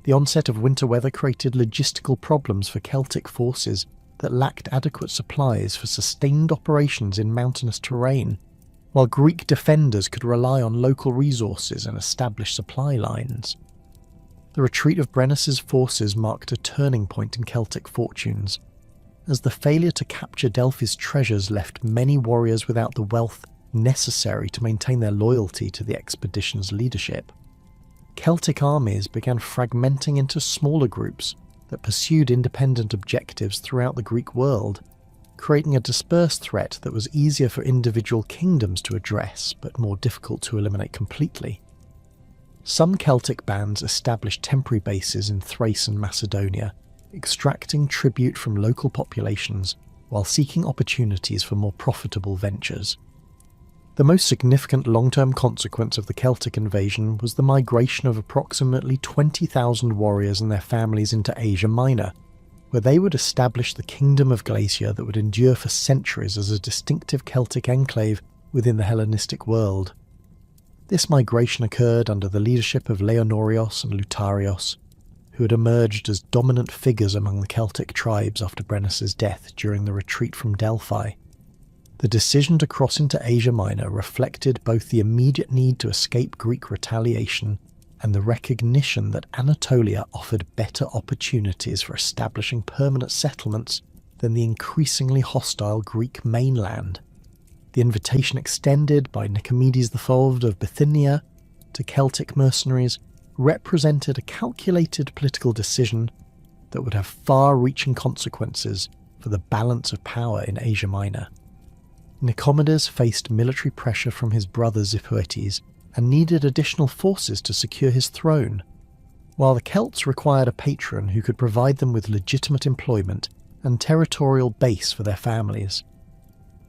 A: The onset of winter weather created logistical problems for Celtic forces that lacked adequate supplies for sustained operations in mountainous terrain, while Greek defenders could rely on local resources and establish supply lines. The retreat of Brennus's forces marked a turning point in Celtic fortunes, as the failure to capture Delphi's treasures left many warriors without the wealth necessary to maintain their loyalty to the expedition's leadership. Celtic armies began fragmenting into smaller groups that pursued independent objectives throughout the Greek world, creating a dispersed threat that was easier for individual kingdoms to address, but more difficult to eliminate completely. Some Celtic bands established temporary bases in Thrace and Macedonia, extracting tribute from local populations while seeking opportunities for more profitable ventures. The most significant long-term consequence of the Celtic invasion was the migration of approximately 20,000 warriors and their families into Asia Minor, where they would establish the Kingdom of Galatia that would endure for centuries as a distinctive Celtic enclave within the Hellenistic world. This migration occurred under the leadership of Leonorios and Lutarios, who had emerged as dominant figures among the Celtic tribes after Brennus's death during the retreat from Delphi. The decision to cross into Asia Minor reflected both the immediate need to escape Greek retaliation and the recognition that Anatolia offered better opportunities for establishing permanent settlements than the increasingly hostile Greek mainland. The invitation extended by Nicomedes IV of Bithynia to Celtic mercenaries represented a calculated political decision that would have far-reaching consequences for the balance of power in Asia Minor. Nicomedes faced military pressure from his brother Xiphoetes and needed additional forces to secure his throne, while the Celts required a patron who could provide them with legitimate employment and territorial base for their families.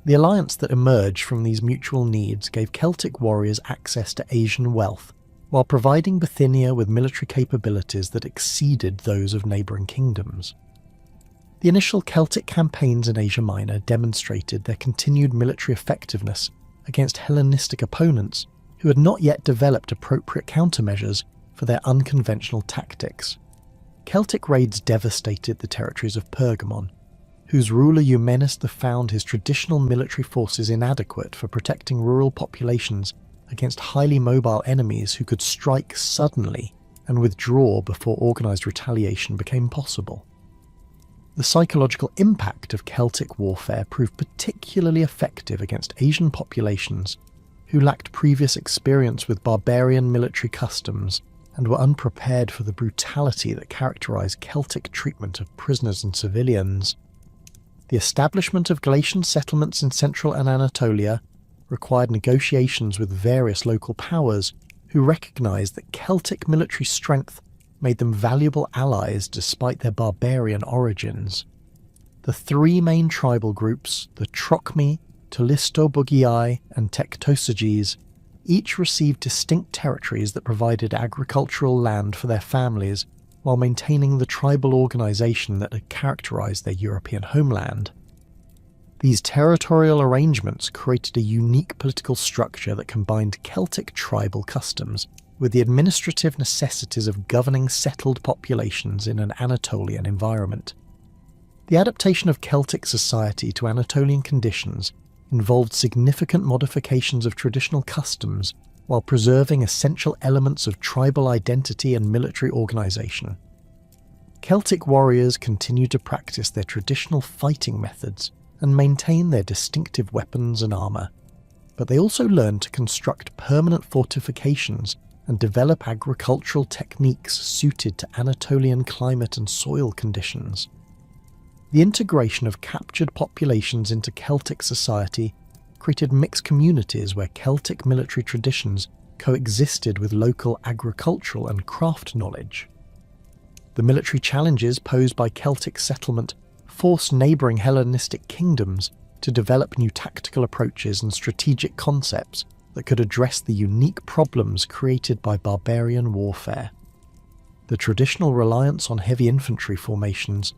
A: The alliance that emerged from these mutual needs gave Celtic warriors access to Asian wealth, while providing Bithynia with military capabilities that exceeded those of neighbouring kingdoms. The initial Celtic campaigns in Asia Minor demonstrated their continued military effectiveness against Hellenistic opponents who had not yet developed appropriate countermeasures for their unconventional tactics. Celtic raids devastated the territories of Pergamon, whose ruler Eumenes found his traditional military forces inadequate for protecting rural populations against highly mobile enemies who could strike suddenly and withdraw before organised retaliation became possible. The psychological impact of Celtic warfare proved particularly effective against Asian populations who lacked previous experience with barbarian military customs and were unprepared for the brutality that characterised Celtic treatment of prisoners and civilians. The establishment of Galatian settlements in central and Anatolia required negotiations with various local powers who recognised that Celtic military strength made them valuable allies despite their barbarian origins. The three main tribal groups, the Trochmi, Tolistobogii, and Tectosages, each received distinct territories that provided agricultural land for their families while maintaining the tribal organisation that had characterised their European homeland. These territorial arrangements created a unique political structure that combined Celtic tribal customs with the administrative necessities of governing settled populations in an Anatolian environment. The adaptation of Celtic society to Anatolian conditions involved significant modifications of traditional customs while preserving essential elements of tribal identity and military organisation. Celtic warriors continued to practice their traditional fighting methods and maintain their distinctive weapons and armour, but they also learned to construct permanent fortifications and develop agricultural techniques suited to Anatolian climate and soil conditions. The integration of captured populations into Celtic society created mixed communities where Celtic military traditions coexisted with local agricultural and craft knowledge. The military challenges posed by Celtic settlement forced neighbouring Hellenistic kingdoms to develop new tactical approaches and strategic concepts that could address the unique problems created by barbarian warfare. The traditional reliance on heavy infantry formations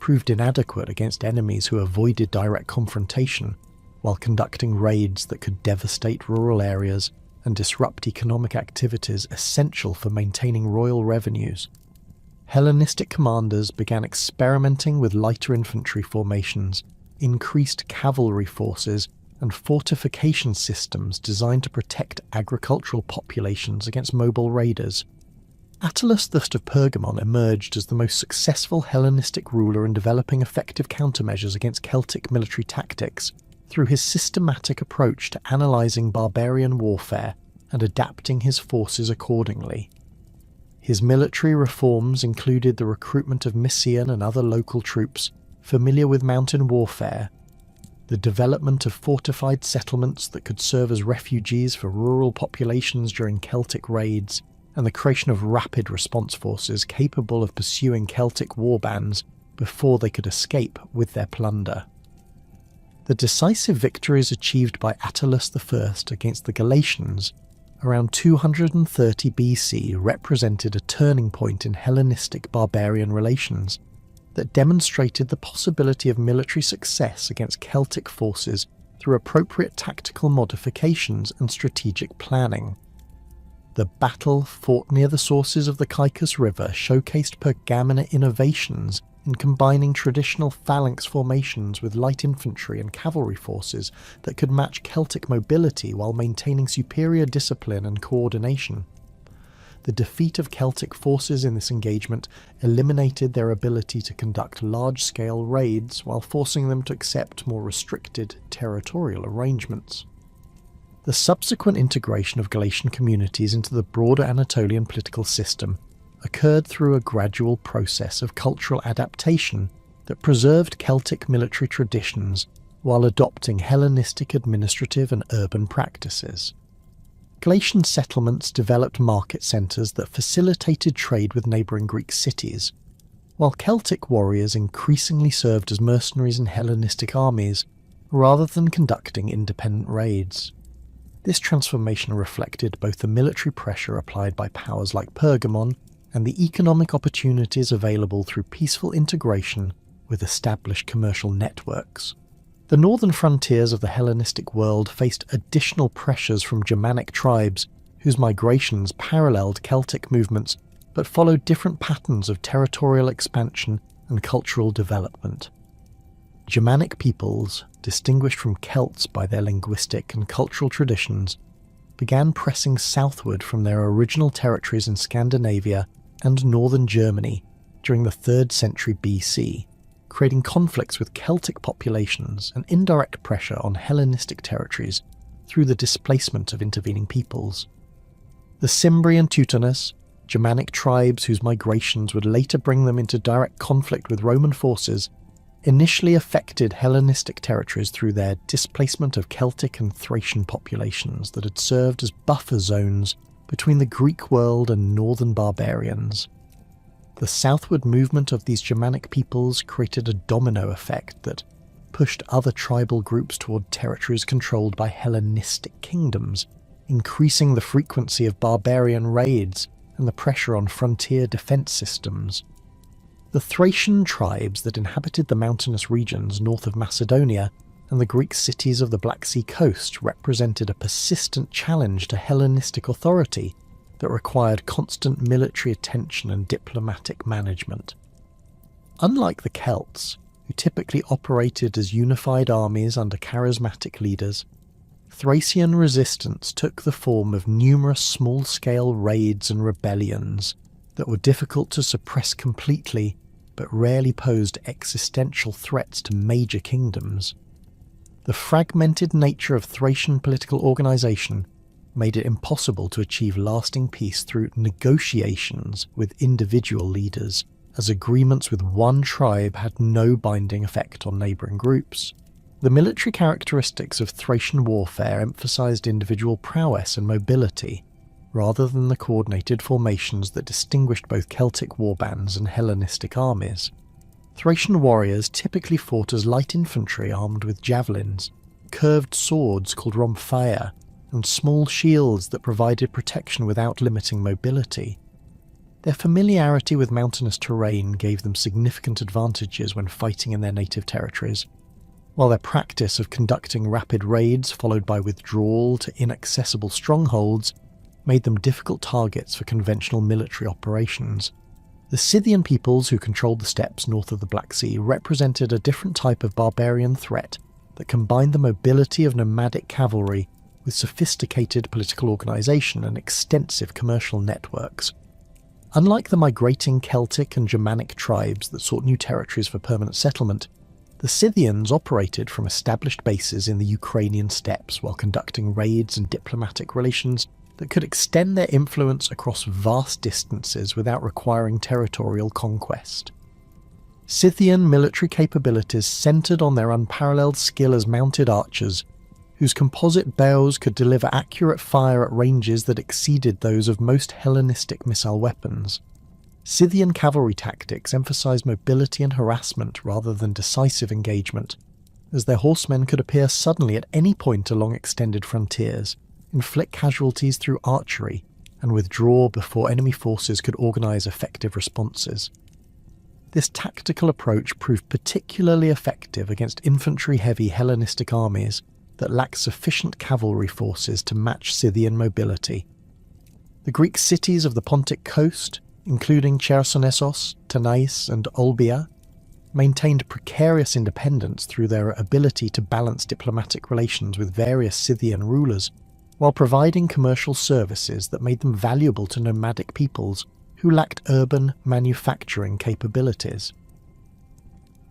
A: proved inadequate against enemies who avoided direct confrontation while conducting raids that could devastate rural areas and disrupt economic activities essential for maintaining royal revenues. Hellenistic commanders began experimenting with lighter infantry formations, increased cavalry forces, and fortification systems designed to protect agricultural populations against mobile raiders. Attalus I of Pergamon emerged as the most successful Hellenistic ruler in developing effective countermeasures against Celtic military tactics through his systematic approach to analysing barbarian warfare and adapting his forces accordingly. His military reforms included the recruitment of Mysian and other local troops familiar with mountain warfare, The development of fortified settlements that could serve as refugees for rural populations during Celtic raids, and the creation of rapid response forces capable of pursuing Celtic warbands before they could escape with their plunder. The decisive victories achieved by Attalus I against the Galatians around 230 BC represented a turning point in Hellenistic barbarian relations that demonstrated the possibility of military success against Celtic forces through appropriate tactical modifications and strategic planning. The battle fought near the sources of the Caicus River showcased Pergamena innovations in combining traditional phalanx formations with light infantry and cavalry forces that could match Celtic mobility while maintaining superior discipline and coordination. The defeat of Celtic forces in this engagement eliminated their ability to conduct large-scale raids while forcing them to accept more restricted territorial arrangements. The subsequent integration of Galatian communities into the broader Anatolian political system occurred through a gradual process of cultural adaptation that preserved Celtic military traditions while adopting Hellenistic administrative and urban practices. Galatian settlements developed market centres that facilitated trade with neighbouring Greek cities, while Celtic warriors increasingly served as mercenaries in Hellenistic armies rather than conducting independent raids. This transformation reflected both the military pressure applied by powers like Pergamon and the economic opportunities available through peaceful integration with established commercial networks. The northern frontiers of the Hellenistic world faced additional pressures from Germanic tribes whose migrations paralleled Celtic movements but followed different patterns of territorial expansion and cultural development. Germanic peoples, distinguished from Celts by their linguistic and cultural traditions, began pressing southward from their original territories in Scandinavia and northern Germany during the 3rd century BC, creating conflicts with Celtic populations and indirect pressure on Hellenistic territories through the displacement of intervening peoples. The Cimbri and Teutonus, Germanic tribes whose migrations would later bring them into direct conflict with Roman forces, initially affected Hellenistic territories through their displacement of Celtic and Thracian populations that had served as buffer zones between the Greek world and northern barbarians. The southward movement of these Germanic peoples created a domino effect that pushed other tribal groups toward territories controlled by Hellenistic kingdoms, increasing the frequency of barbarian raids and the pressure on frontier defense systems. The Thracian tribes that inhabited the mountainous regions north of Macedonia and the Greek cities of the Black Sea coast represented a persistent challenge to Hellenistic authority that required constant military attention and diplomatic management. Unlike the Celts, who typically operated as unified armies under charismatic leaders, Thracian resistance took the form of numerous small-scale raids and rebellions that were difficult to suppress completely but rarely posed existential threats to major kingdoms. The fragmented nature of Thracian political organisation made it impossible to achieve lasting peace through negotiations with individual leaders, as agreements with one tribe had no binding effect on neighbouring groups. The military characteristics of Thracian warfare emphasised individual prowess and mobility, rather than the coordinated formations that distinguished both Celtic warbands and Hellenistic armies. Thracian warriors typically fought as light infantry armed with javelins, curved swords called rhomphaia, and small shields that provided protection without limiting mobility. Their familiarity with mountainous terrain gave them significant advantages when fighting in their native territories, while their practice of conducting rapid raids followed by withdrawal to inaccessible strongholds made them difficult targets for conventional military operations. The Scythian peoples who controlled the steppes north of the Black Sea represented a different type of barbarian threat that combined the mobility of nomadic cavalry with sophisticated political organisation and extensive commercial networks. Unlike the migrating Celtic and Germanic tribes that sought new territories for permanent settlement, the Scythians operated from established bases in the Ukrainian steppes while conducting raids and diplomatic relations that could extend their influence across vast distances without requiring territorial conquest. Scythian military capabilities centred on their unparalleled skill as mounted archers, whose composite bows could deliver accurate fire at ranges that exceeded those of most Hellenistic missile weapons. Scythian cavalry tactics emphasised mobility and harassment rather than decisive engagement, as their horsemen could appear suddenly at any point along extended frontiers, inflict casualties through archery, and withdraw before enemy forces could organise effective responses. This tactical approach proved particularly effective against infantry-heavy Hellenistic armies that lacked sufficient cavalry forces to match Scythian mobility. The Greek cities of the Pontic coast, including Chersonesos, Tanais and Olbia, maintained precarious independence through their ability to balance diplomatic relations with various Scythian rulers, while providing commercial services that made them valuable to nomadic peoples who lacked urban manufacturing capabilities.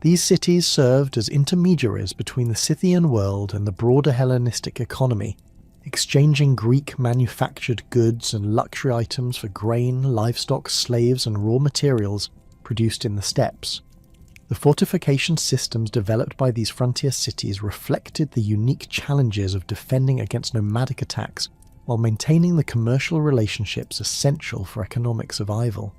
A: These cities served as intermediaries between the Scythian world and the broader Hellenistic economy, exchanging Greek manufactured goods and luxury items for grain, livestock, slaves and raw materials produced in the steppes. The fortification systems developed by these frontier cities reflected the unique challenges of defending against nomadic attacks while maintaining the commercial relationships essential for economic survival.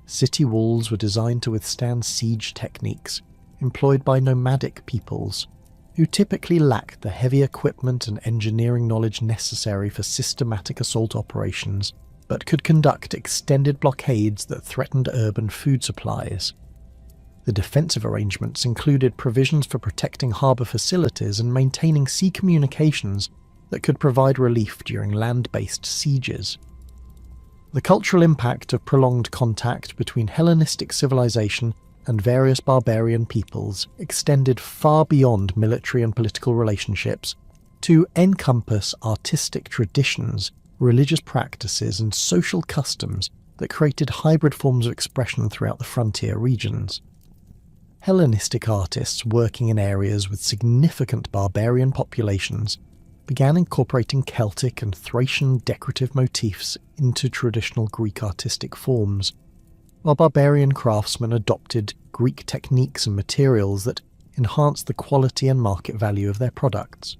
A: City walls were designed to withstand siege techniques employed by nomadic peoples, who typically lacked the heavy equipment and engineering knowledge necessary for systematic assault operations, but could conduct extended blockades that threatened urban food supplies. The defensive arrangements included provisions for protecting harbour facilities and maintaining sea communications that could provide relief during land-based sieges. The cultural impact of prolonged contact between Hellenistic civilization and various barbarian peoples extended far beyond military and political relationships to encompass artistic traditions, religious practices, and social customs that created hybrid forms of expression throughout the frontier regions. Hellenistic artists working in areas with significant barbarian populations began incorporating Celtic and Thracian decorative motifs into traditional Greek artistic forms, while barbarian craftsmen adopted Greek techniques and materials that enhanced the quality and market value of their products.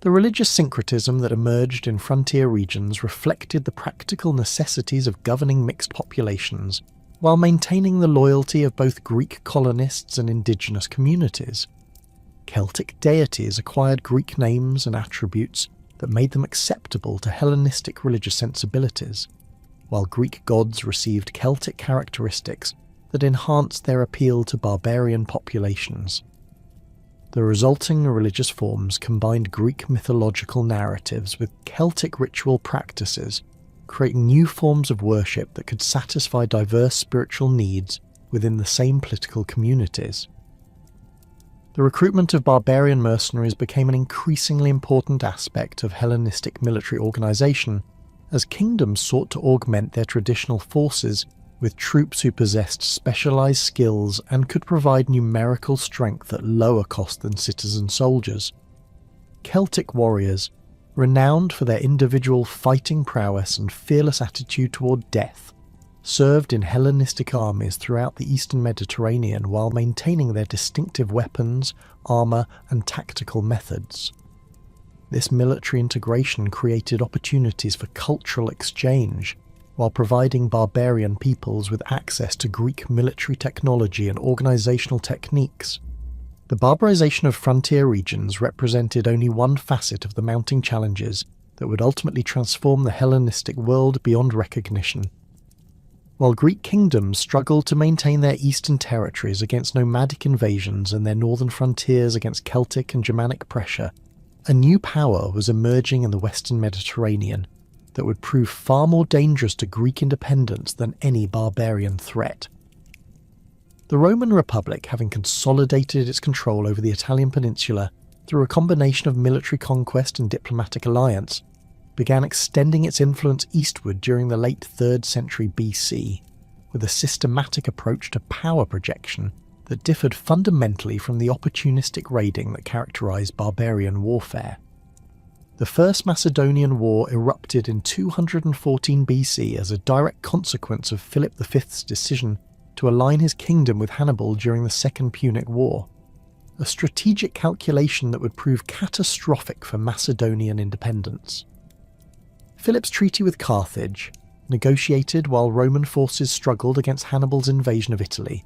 A: The religious syncretism that emerged in frontier regions reflected the practical necessities of governing mixed populations, while maintaining the loyalty of both Greek colonists and indigenous communities. Celtic deities acquired Greek names and attributes that made them acceptable to Hellenistic religious sensibilities, while Greek gods received Celtic characteristics that enhanced their appeal to barbarian populations. The resulting religious forms combined Greek mythological narratives with Celtic ritual practices, creating new forms of worship that could satisfy diverse spiritual needs within the same political communities. The recruitment of barbarian mercenaries became an increasingly important aspect of Hellenistic military organisation, as kingdoms sought to augment their traditional forces with troops who possessed specialised skills and could provide numerical strength at lower cost than citizen soldiers. Celtic warriors, renowned for their individual fighting prowess and fearless attitude toward death, served in Hellenistic armies throughout the eastern Mediterranean while maintaining their distinctive weapons, armour and tactical methods. This military integration created opportunities for cultural exchange, while providing barbarian peoples with access to Greek military technology and organisational techniques. The barbarization of frontier regions represented only one facet of the mounting challenges that would ultimately transform the Hellenistic world beyond recognition. While Greek kingdoms struggled to maintain their eastern territories against nomadic invasions and their northern frontiers against Celtic and Germanic pressure, a new power was emerging in the western Mediterranean that would prove far more dangerous to Greek independence than any barbarian threat. The Roman Republic, having consolidated its control over the Italian peninsula through a combination of military conquest and diplomatic alliance, began extending its influence eastward during the late 3rd century BC, with a systematic approach to power projection that differed fundamentally from the opportunistic raiding that characterized barbarian warfare. The First Macedonian War erupted in 214 BC as a direct consequence of Philip V's decision to align his kingdom with Hannibal during the Second Punic War, a strategic calculation that would prove catastrophic for Macedonian independence. Philip's treaty with Carthage, negotiated while Roman forces struggled against Hannibal's invasion of Italy,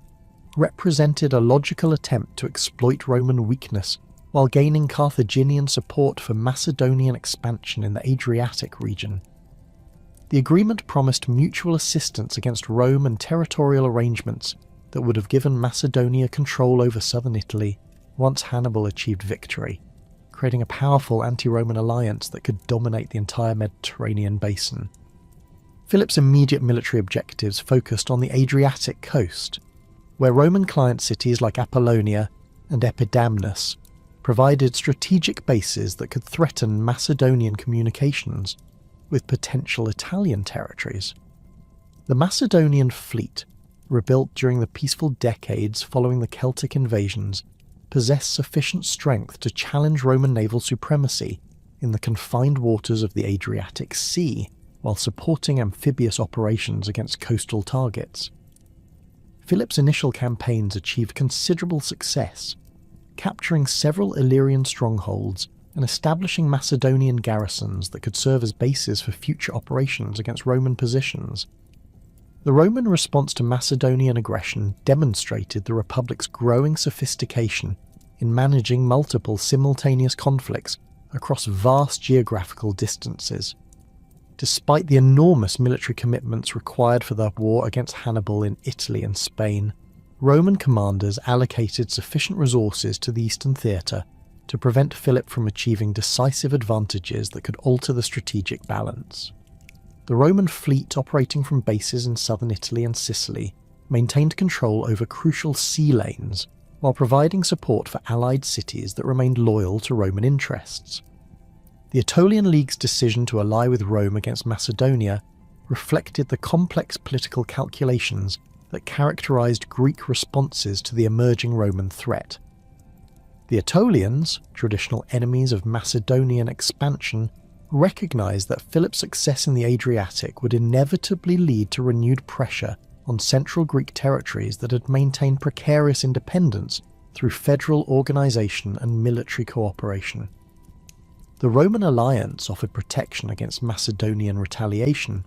A: represented a logical attempt to exploit Roman weakness while gaining Carthaginian support for Macedonian expansion in the Adriatic region. The agreement promised mutual assistance against Rome and territorial arrangements that would have given Macedonia control over southern Italy once Hannibal achieved victory, creating a powerful anti-Roman alliance that could dominate the entire Mediterranean basin. Philip's immediate military objectives focused on the Adriatic coast, where Roman client cities like Apollonia and Epidamnus provided strategic bases that could threaten Macedonian communications with potential Italian territories. The Macedonian fleet, rebuilt during the peaceful decades following the Celtic invasions, possessed sufficient strength to challenge Roman naval supremacy in the confined waters of the Adriatic Sea, while supporting amphibious operations against coastal targets. Philip's initial campaigns achieved considerable success, capturing several Illyrian strongholds and establishing Macedonian garrisons that could serve as bases for future operations against Roman positions. The Roman response to Macedonian aggression demonstrated the Republic's growing sophistication in managing multiple simultaneous conflicts across vast geographical distances. Despite the enormous military commitments required for the war against Hannibal in Italy and Spain, Roman commanders allocated sufficient resources to the Eastern Theatre to prevent Philip from achieving decisive advantages that could alter the strategic balance. The Roman fleet operating from bases in southern Italy and Sicily maintained control over crucial sea lanes while providing support for allied cities that remained loyal to Roman interests. The Aetolian League's decision to ally with Rome against Macedonia reflected the complex political calculations that characterized Greek responses to the emerging Roman threat. The Aetolians, traditional enemies of Macedonian expansion, recognized that Philip's success in the Adriatic would inevitably lead to renewed pressure on central Greek territories that had maintained precarious independence through federal organization and military cooperation. The Roman alliance offered protection against Macedonian retaliation,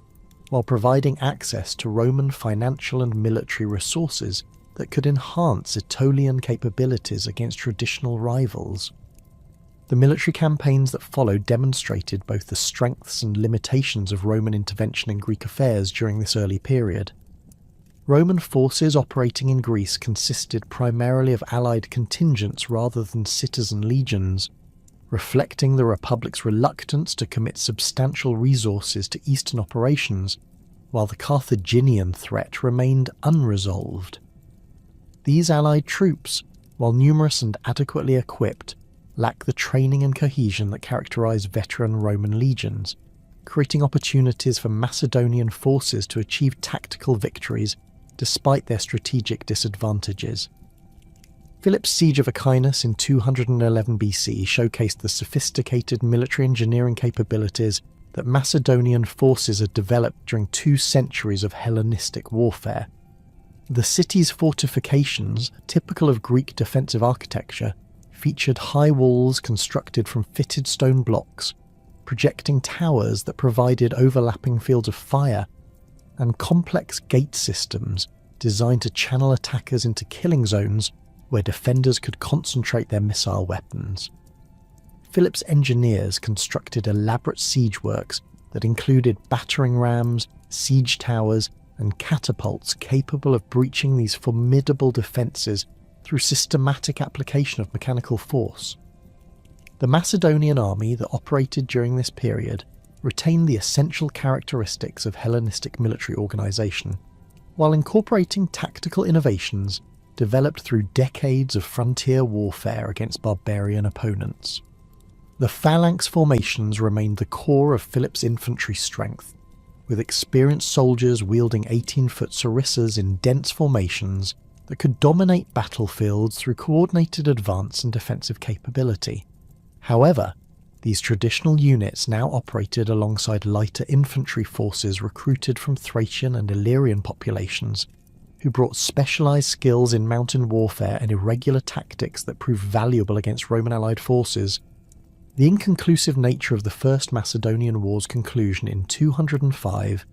A: while providing access to Roman financial and military resources that could enhance Aetolian capabilities against traditional rivals. The military campaigns that followed demonstrated both the strengths and limitations of Roman intervention in Greek affairs during this early period. Roman forces operating in Greece consisted primarily of allied contingents rather than citizen legions, reflecting the Republic's reluctance to commit substantial resources to eastern operations, while the Carthaginian threat remained unresolved. These allied troops, while numerous and adequately equipped, lack the training and cohesion that characterized veteran Roman legions, creating opportunities for Macedonian forces to achieve tactical victories despite their strategic disadvantages. Philip's siege of Aquinas in 211 BC showcased the sophisticated military engineering capabilities that Macedonian forces had developed during 2 centuries of Hellenistic warfare. The city's fortifications, typical of Greek defensive architecture, featured high walls constructed from fitted stone blocks, projecting towers that provided overlapping fields of fire, and complex gate systems designed to channel attackers into killing zones where defenders could concentrate their missile weapons. Philip's engineers constructed elaborate siege works that included battering rams, siege towers, and catapults capable of breaching these formidable defences through systematic application of mechanical force. The Macedonian army that operated during this period retained the essential characteristics of Hellenistic military organisation, while incorporating tactical innovations developed through decades of frontier warfare against barbarian opponents. The phalanx formations remained the core of Philip's infantry strength, with experienced soldiers wielding 18-foot sarissas in dense formations that could dominate battlefields through coordinated advance and defensive capability. However, these traditional units now operated alongside lighter infantry forces recruited from Thracian and Illyrian populations, who brought specialized skills in mountain warfare and irregular tactics that proved valuable against Roman allied forces. The inconclusive nature of the First Macedonian War's conclusion in 205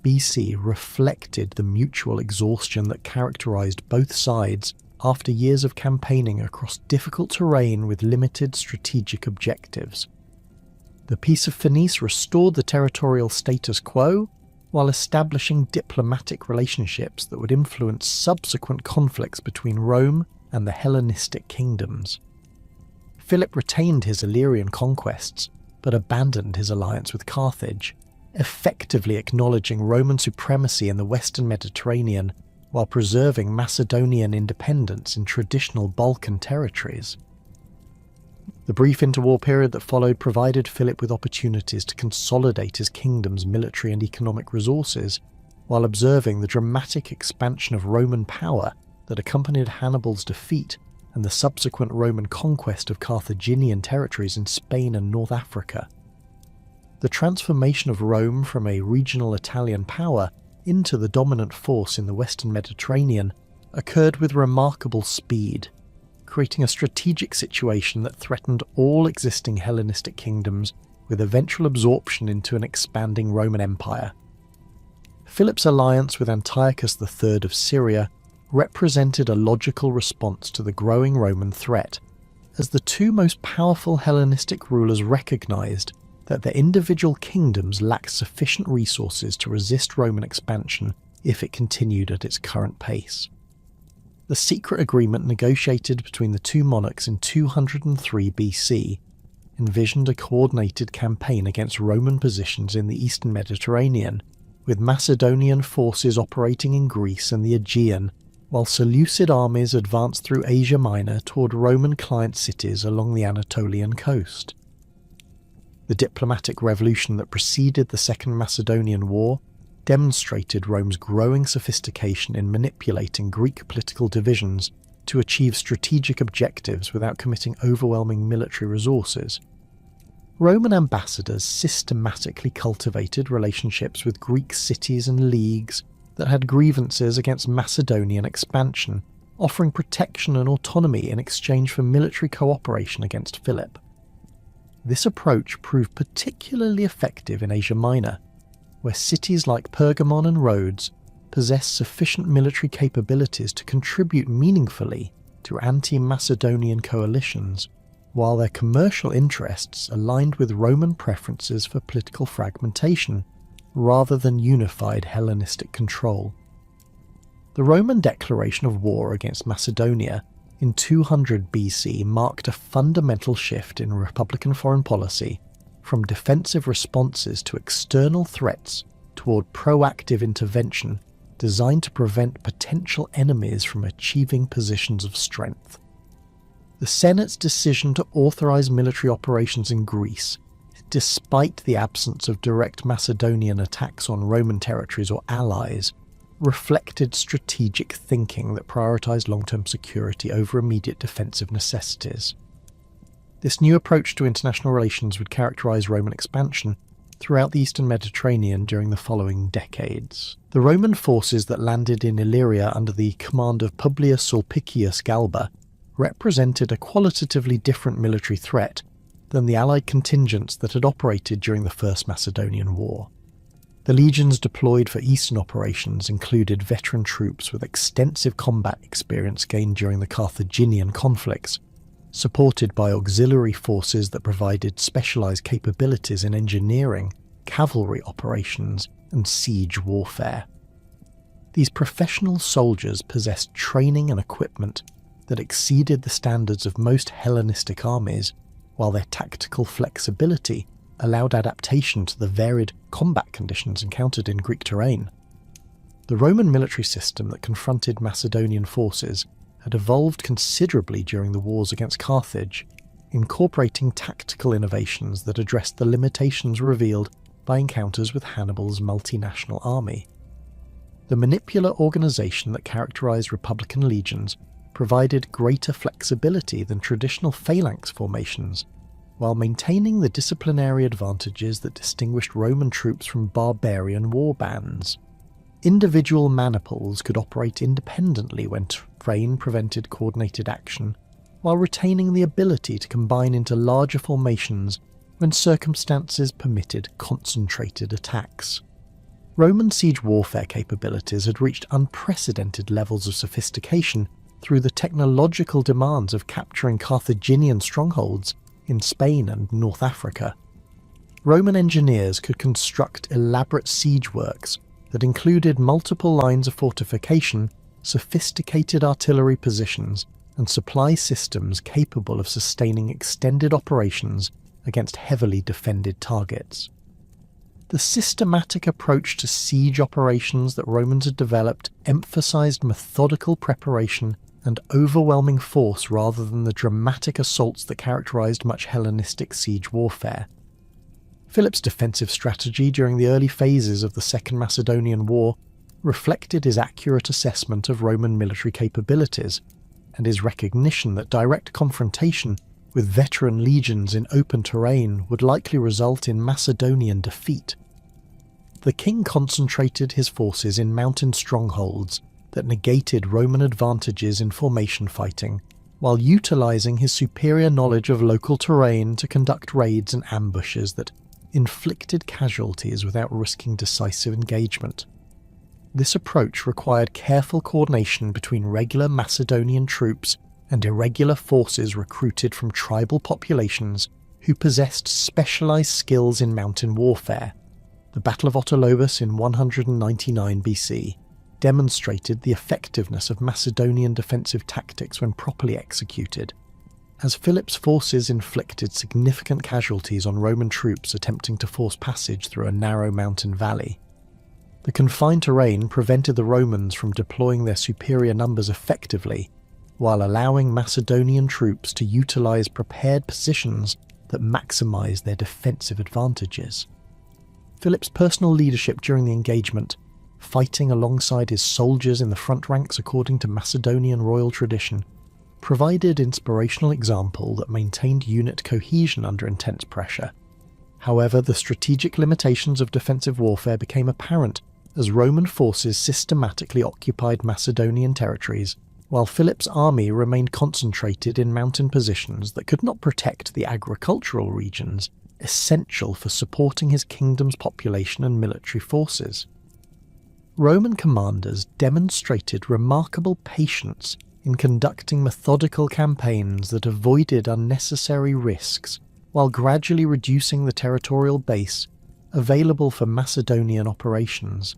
A: BC reflected the mutual exhaustion that characterized both sides after years of campaigning across difficult terrain with limited strategic objectives. The Peace of Phenice restored the territorial status quo while establishing diplomatic relationships that would influence subsequent conflicts between Rome and the Hellenistic kingdoms. Philip retained his Illyrian conquests, but abandoned his alliance with Carthage, effectively acknowledging Roman supremacy in the Western Mediterranean while preserving Macedonian independence in traditional Balkan territories. The brief interwar period that followed provided Philip with opportunities to consolidate his kingdom's military and economic resources, while observing the dramatic expansion of Roman power that accompanied Hannibal's defeat and the subsequent Roman conquest of Carthaginian territories in Spain and North Africa. The transformation of Rome from a regional Italian power into the dominant force in the Western Mediterranean occurred with remarkable speed, creating a strategic situation that threatened all existing Hellenistic kingdoms with eventual absorption into an expanding Roman Empire. Philip's alliance with Antiochus III of Syria represented a logical response to the growing Roman threat, as the two most powerful Hellenistic rulers recognized that their individual kingdoms lacked sufficient resources to resist Roman expansion if it continued at its current pace. The secret agreement negotiated between the two monarchs in 203 BC envisioned a coordinated campaign against Roman positions in the eastern Mediterranean, with Macedonian forces operating in Greece and the Aegean, while Seleucid armies advanced through Asia Minor toward Roman client cities along the Anatolian coast. The diplomatic revolution that preceded the Second Macedonian War demonstrated Rome's growing sophistication in manipulating Greek political divisions to achieve strategic objectives without committing overwhelming military resources. Roman ambassadors systematically cultivated relationships with Greek cities and leagues that had grievances against Macedonian expansion, offering protection and autonomy in exchange for military cooperation against Philip. This approach proved particularly effective in Asia Minor, where cities like Pergamon and Rhodes possessed sufficient military capabilities to contribute meaningfully to anti-Macedonian coalitions, while their commercial interests aligned with Roman preferences for political fragmentation rather than unified Hellenistic control. The Roman declaration of war against Macedonia in 200 BC marked a fundamental shift in Republican foreign policy, from defensive responses to external threats toward proactive intervention designed to prevent potential enemies from achieving positions of strength. The Senate's decision to authorize military operations in Greece, despite the absence of direct Macedonian attacks on Roman territories or allies, reflected strategic thinking that prioritized long-term security over immediate defensive necessities. This new approach to international relations would characterize Roman expansion throughout the eastern Mediterranean during the following decades. The Roman forces that landed in Illyria under the command of Publius Sulpicius Galba represented a qualitatively different military threat than the Allied contingents that had operated during the First Macedonian War. The legions deployed for eastern operations included veteran troops with extensive combat experience gained during the Carthaginian conflicts, supported by auxiliary forces that provided specialized capabilities in engineering, cavalry operations, and siege warfare. These professional soldiers possessed training and equipment that exceeded the standards of most Hellenistic armies, while their tactical flexibility allowed adaptation to the varied combat conditions encountered in Greek terrain. The Roman military system that confronted Macedonian forces had evolved considerably during the wars against Carthage, incorporating tactical innovations that addressed the limitations revealed by encounters with Hannibal's multinational army. The manipular organization that characterized Republican legions provided greater flexibility than traditional phalanx formations, while maintaining the disciplinary advantages that distinguished Roman troops from barbarian war bands. Individual maniples could operate independently when terrain prevented coordinated action, while retaining the ability to combine into larger formations when circumstances permitted concentrated attacks. Roman siege warfare capabilities had reached unprecedented levels of sophistication through the technological demands of capturing Carthaginian strongholds in Spain and North Africa. Roman engineers could construct elaborate siege works that included multiple lines of fortification, sophisticated artillery positions, and supply systems capable of sustaining extended operations against heavily defended targets. The systematic approach to siege operations that Romans had developed emphasized methodical preparation and overwhelming force rather than the dramatic assaults that characterized much Hellenistic siege warfare. Philip's defensive strategy during the early phases of the Second Macedonian War reflected his accurate assessment of Roman military capabilities and his recognition that direct confrontation with veteran legions in open terrain would likely result in Macedonian defeat. The king concentrated his forces in mountain strongholds that negated Roman advantages in formation fighting, while utilizing his superior knowledge of local terrain to conduct raids and ambushes that inflicted casualties without risking decisive engagement. This approach required careful coordination between regular Macedonian troops and irregular forces recruited from tribal populations who possessed specialized skills in mountain warfare. The Battle of Autolobus in 199 BC demonstrated the effectiveness of Macedonian defensive tactics when properly executed, as Philip's forces inflicted significant casualties on Roman troops attempting to force passage through a narrow mountain valley. The confined terrain prevented the Romans from deploying their superior numbers effectively, while allowing Macedonian troops to utilize prepared positions that maximized their defensive advantages. Philip's personal leadership during the engagement, fighting alongside his soldiers in the front ranks according to Macedonian royal tradition, provided inspirational example that maintained unit cohesion under intense pressure. However, the strategic limitations of defensive warfare became apparent as Roman forces systematically occupied Macedonian territories, while Philip's army remained concentrated in mountain positions that could not protect the agricultural regions essential for supporting his kingdom's population and military forces. Roman commanders demonstrated remarkable patience in conducting methodical campaigns that avoided unnecessary risks while gradually reducing the territorial base available for Macedonian operations.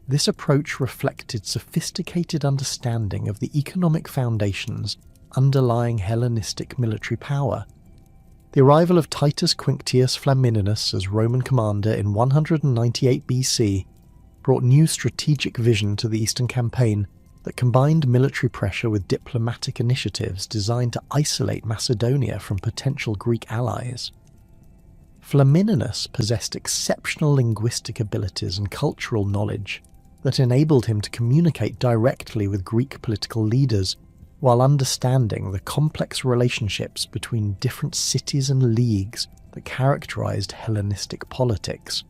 A: This approach reflected sophisticated understanding of the economic foundations underlying Hellenistic military power. The arrival of Titus Quinctius Flamininus as Roman commander in 198 BC brought new strategic vision to the Eastern Campaign that combined military pressure with diplomatic initiatives designed to isolate Macedonia from potential Greek allies. Flamininus possessed exceptional linguistic abilities and cultural knowledge that enabled him to communicate directly with Greek political leaders while understanding the complex relationships between different cities and leagues that characterized Hellenistic politics.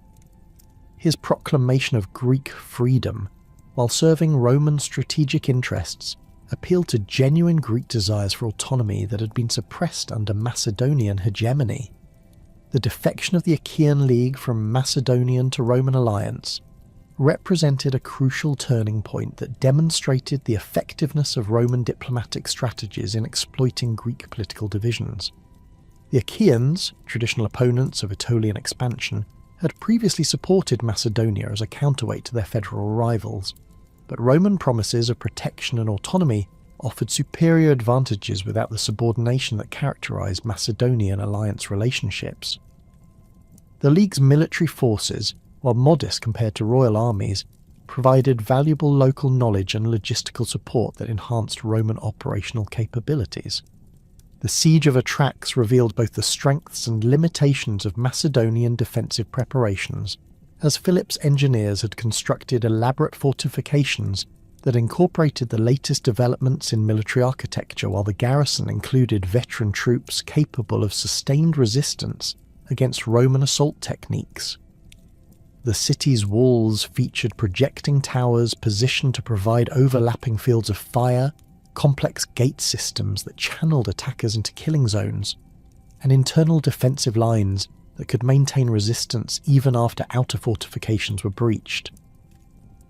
A: His proclamation of Greek freedom, while serving Roman strategic interests, appealed to genuine Greek desires for autonomy that had been suppressed under Macedonian hegemony. The defection of the Achaean League from Macedonian to Roman alliance represented a crucial turning point that demonstrated the effectiveness of Roman diplomatic strategies in exploiting Greek political divisions. The Achaeans, traditional opponents of Aetolian expansion, had previously supported Macedonia as a counterweight to their federal rivals, but Roman promises of protection and autonomy offered superior advantages without the subordination that characterized Macedonian alliance relationships. The League's military forces, while modest compared to royal armies, provided valuable local knowledge and logistical support that enhanced Roman operational capabilities. The siege of Atrax revealed both the strengths and limitations of Macedonian defensive preparations, as Philip's engineers had constructed elaborate fortifications that incorporated the latest developments in military architecture, while the garrison included veteran troops capable of sustained resistance against Roman assault techniques. The city's walls featured projecting towers positioned to provide overlapping fields of fire, complex gate systems that channeled attackers into killing zones, and internal defensive lines that could maintain resistance even after outer fortifications were breached.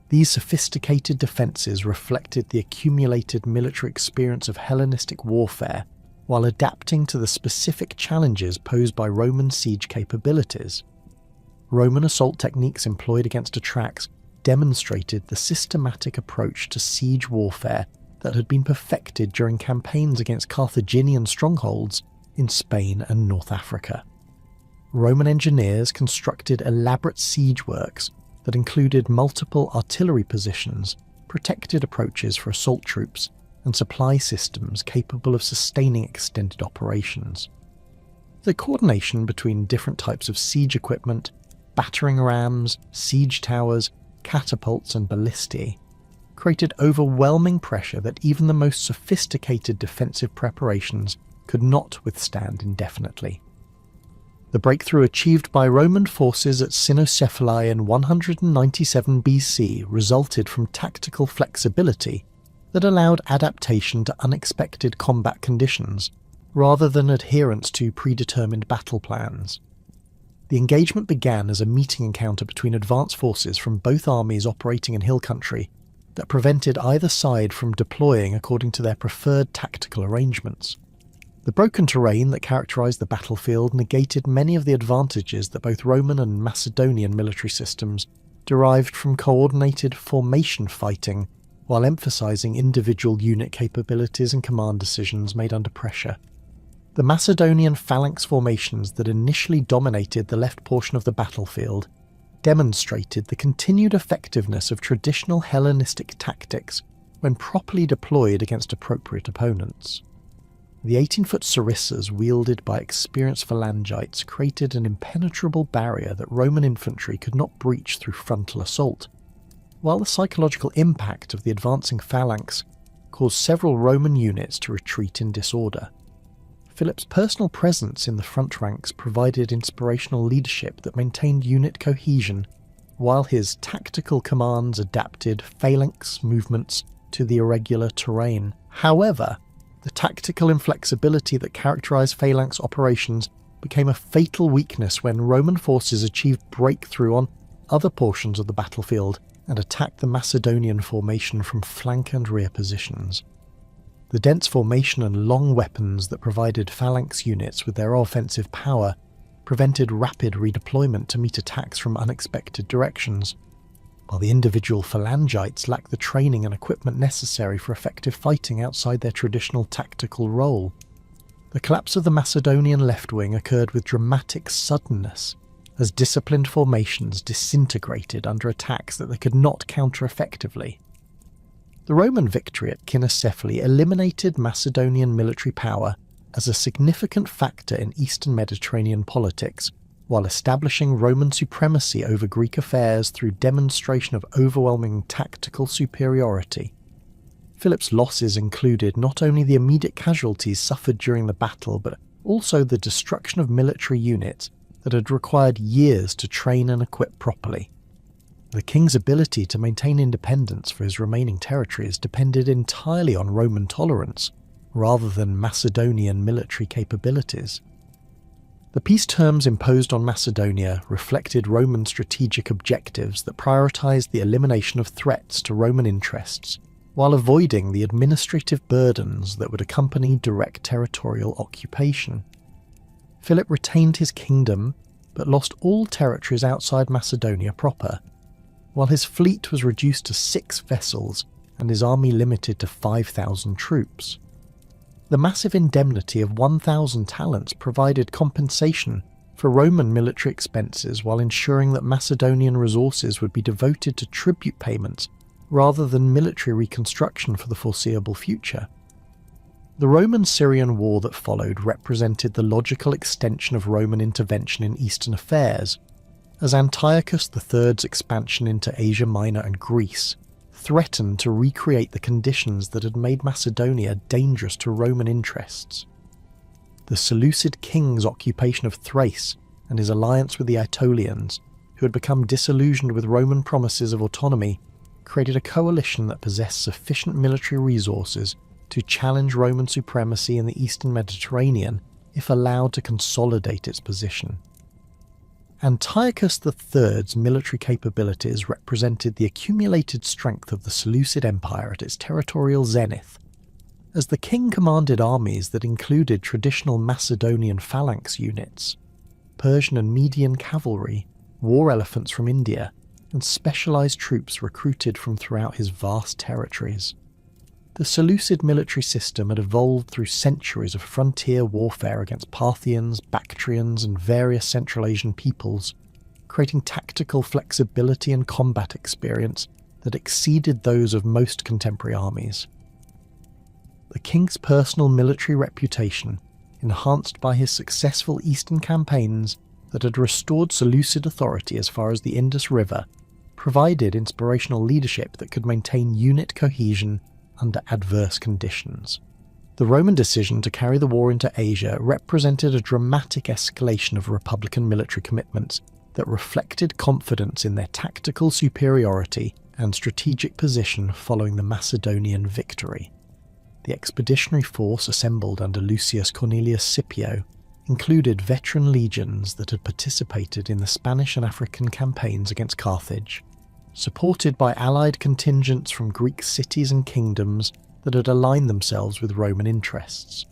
A: These sophisticated defences reflected the accumulated military experience of Hellenistic warfare while adapting to the specific challenges posed by Roman siege capabilities. Roman assault techniques employed against attacks demonstrated the systematic approach to siege warfare that had been perfected during campaigns against Carthaginian strongholds in Spain and North Africa. Roman engineers constructed elaborate siege works that included multiple artillery positions, protected approaches for assault troops, and supply systems capable of sustaining extended operations. The coordination between different types of siege equipment, battering rams, siege towers, catapults, and ballistae created overwhelming pressure that even the most sophisticated defensive preparations could not withstand indefinitely. The breakthrough achieved by Roman forces at Cynocephalae in 197 BC resulted from tactical flexibility that allowed adaptation to unexpected combat conditions, rather than adherence to predetermined battle plans. The engagement began as a meeting encounter between advanced forces from both armies operating in hill country that prevented either side from deploying according to their preferred tactical arrangements. The broken terrain that characterized the battlefield negated many of the advantages that both Roman and Macedonian military systems derived from coordinated formation fighting, while emphasizing individual unit capabilities and command decisions made under pressure. The Macedonian phalanx formations that initially dominated the left portion of the battlefield demonstrated the continued effectiveness of traditional Hellenistic tactics when properly deployed against appropriate opponents. The 18-foot sarissas wielded by experienced phalangites created an impenetrable barrier that Roman infantry could not breach through frontal assault, while the psychological impact of the advancing phalanx caused several Roman units to retreat in disorder. Philip's personal presence in the front ranks provided inspirational leadership that maintained unit cohesion, while his tactical commands adapted phalanx movements to the irregular terrain. However, the tactical inflexibility that characterized phalanx operations became a fatal weakness when Roman forces achieved breakthrough on other portions of the battlefield and attacked the Macedonian formation from flank and rear positions. The dense formation and long weapons that provided phalanx units with their offensive power prevented rapid redeployment to meet attacks from unexpected directions, while the individual phalangites lacked the training and equipment necessary for effective fighting outside their traditional tactical role. The collapse of the Macedonian left wing occurred with dramatic suddenness, as disciplined formations disintegrated under attacks that they could not counter effectively. The Roman victory at Cynocephalae eliminated Macedonian military power as a significant factor in Eastern Mediterranean politics, while establishing Roman supremacy over Greek affairs through demonstration of overwhelming tactical superiority. Philip's losses included not only the immediate casualties suffered during the battle, but also the destruction of military units that had required years to train and equip properly. The king's ability to maintain independence for his remaining territories depended entirely on Roman tolerance, rather than Macedonian military capabilities. The peace terms imposed on Macedonia reflected Roman strategic objectives that prioritized the elimination of threats to Roman interests, while avoiding the administrative burdens that would accompany direct territorial occupation. Philip retained his kingdom, but lost all territories outside Macedonia proper, while his fleet was reduced to 6 vessels and his army limited to 5,000 troops. The massive indemnity of 1,000 talents provided compensation for Roman military expenses while ensuring that Macedonian resources would be devoted to tribute payments rather than military reconstruction for the foreseeable future. The Roman-Syrian war that followed represented the logical extension of Roman intervention in Eastern affairs, as Antiochus III's expansion into Asia Minor and Greece threatened to recreate the conditions that had made Macedonia dangerous to Roman interests. The Seleucid king's occupation of Thrace and his alliance with the Aetolians, who had become disillusioned with Roman promises of autonomy, created a coalition that possessed sufficient military resources to challenge Roman supremacy in the eastern Mediterranean if allowed to consolidate its position. Antiochus III's military capabilities represented the accumulated strength of the Seleucid Empire at its territorial zenith. As the king commanded armies that included traditional Macedonian phalanx units, Persian and Median cavalry, war elephants from India, and specialized troops recruited from throughout his vast territories. The Seleucid military system had evolved through centuries of frontier warfare against Parthians, Bactrians, and various Central Asian peoples, creating tactical flexibility and combat experience that exceeded those of most contemporary armies. The king's personal military reputation, enhanced by his successful eastern campaigns that had restored Seleucid authority as far as the Indus River, provided inspirational leadership that could maintain unit cohesion under adverse conditions. The Roman decision to carry the war into Asia represented a dramatic escalation of Republican military commitments that reflected confidence in their tactical superiority and strategic position following the Macedonian victory. The expeditionary force assembled under Lucius Cornelius Scipio included veteran legions that had participated in the Spanish and African campaigns against Carthage, supported by allied contingents from Greek cities and kingdoms that had aligned themselves with Roman interests.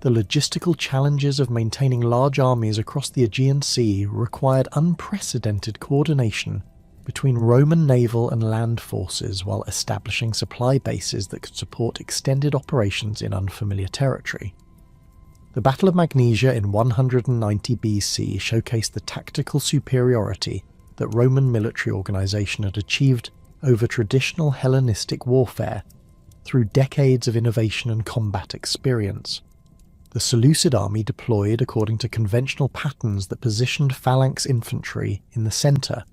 A: The logistical challenges of maintaining large armies across the Aegean Sea required unprecedented coordination between Roman naval and land forces while establishing supply bases that could support extended operations in unfamiliar territory. The Battle of Magnesia in 190 BC showcased the tactical superiority that Roman military organisation had achieved over traditional Hellenistic warfare through decades of innovation and combat experience. The Seleucid army deployed according to conventional patterns that positioned phalanx infantry in the centre,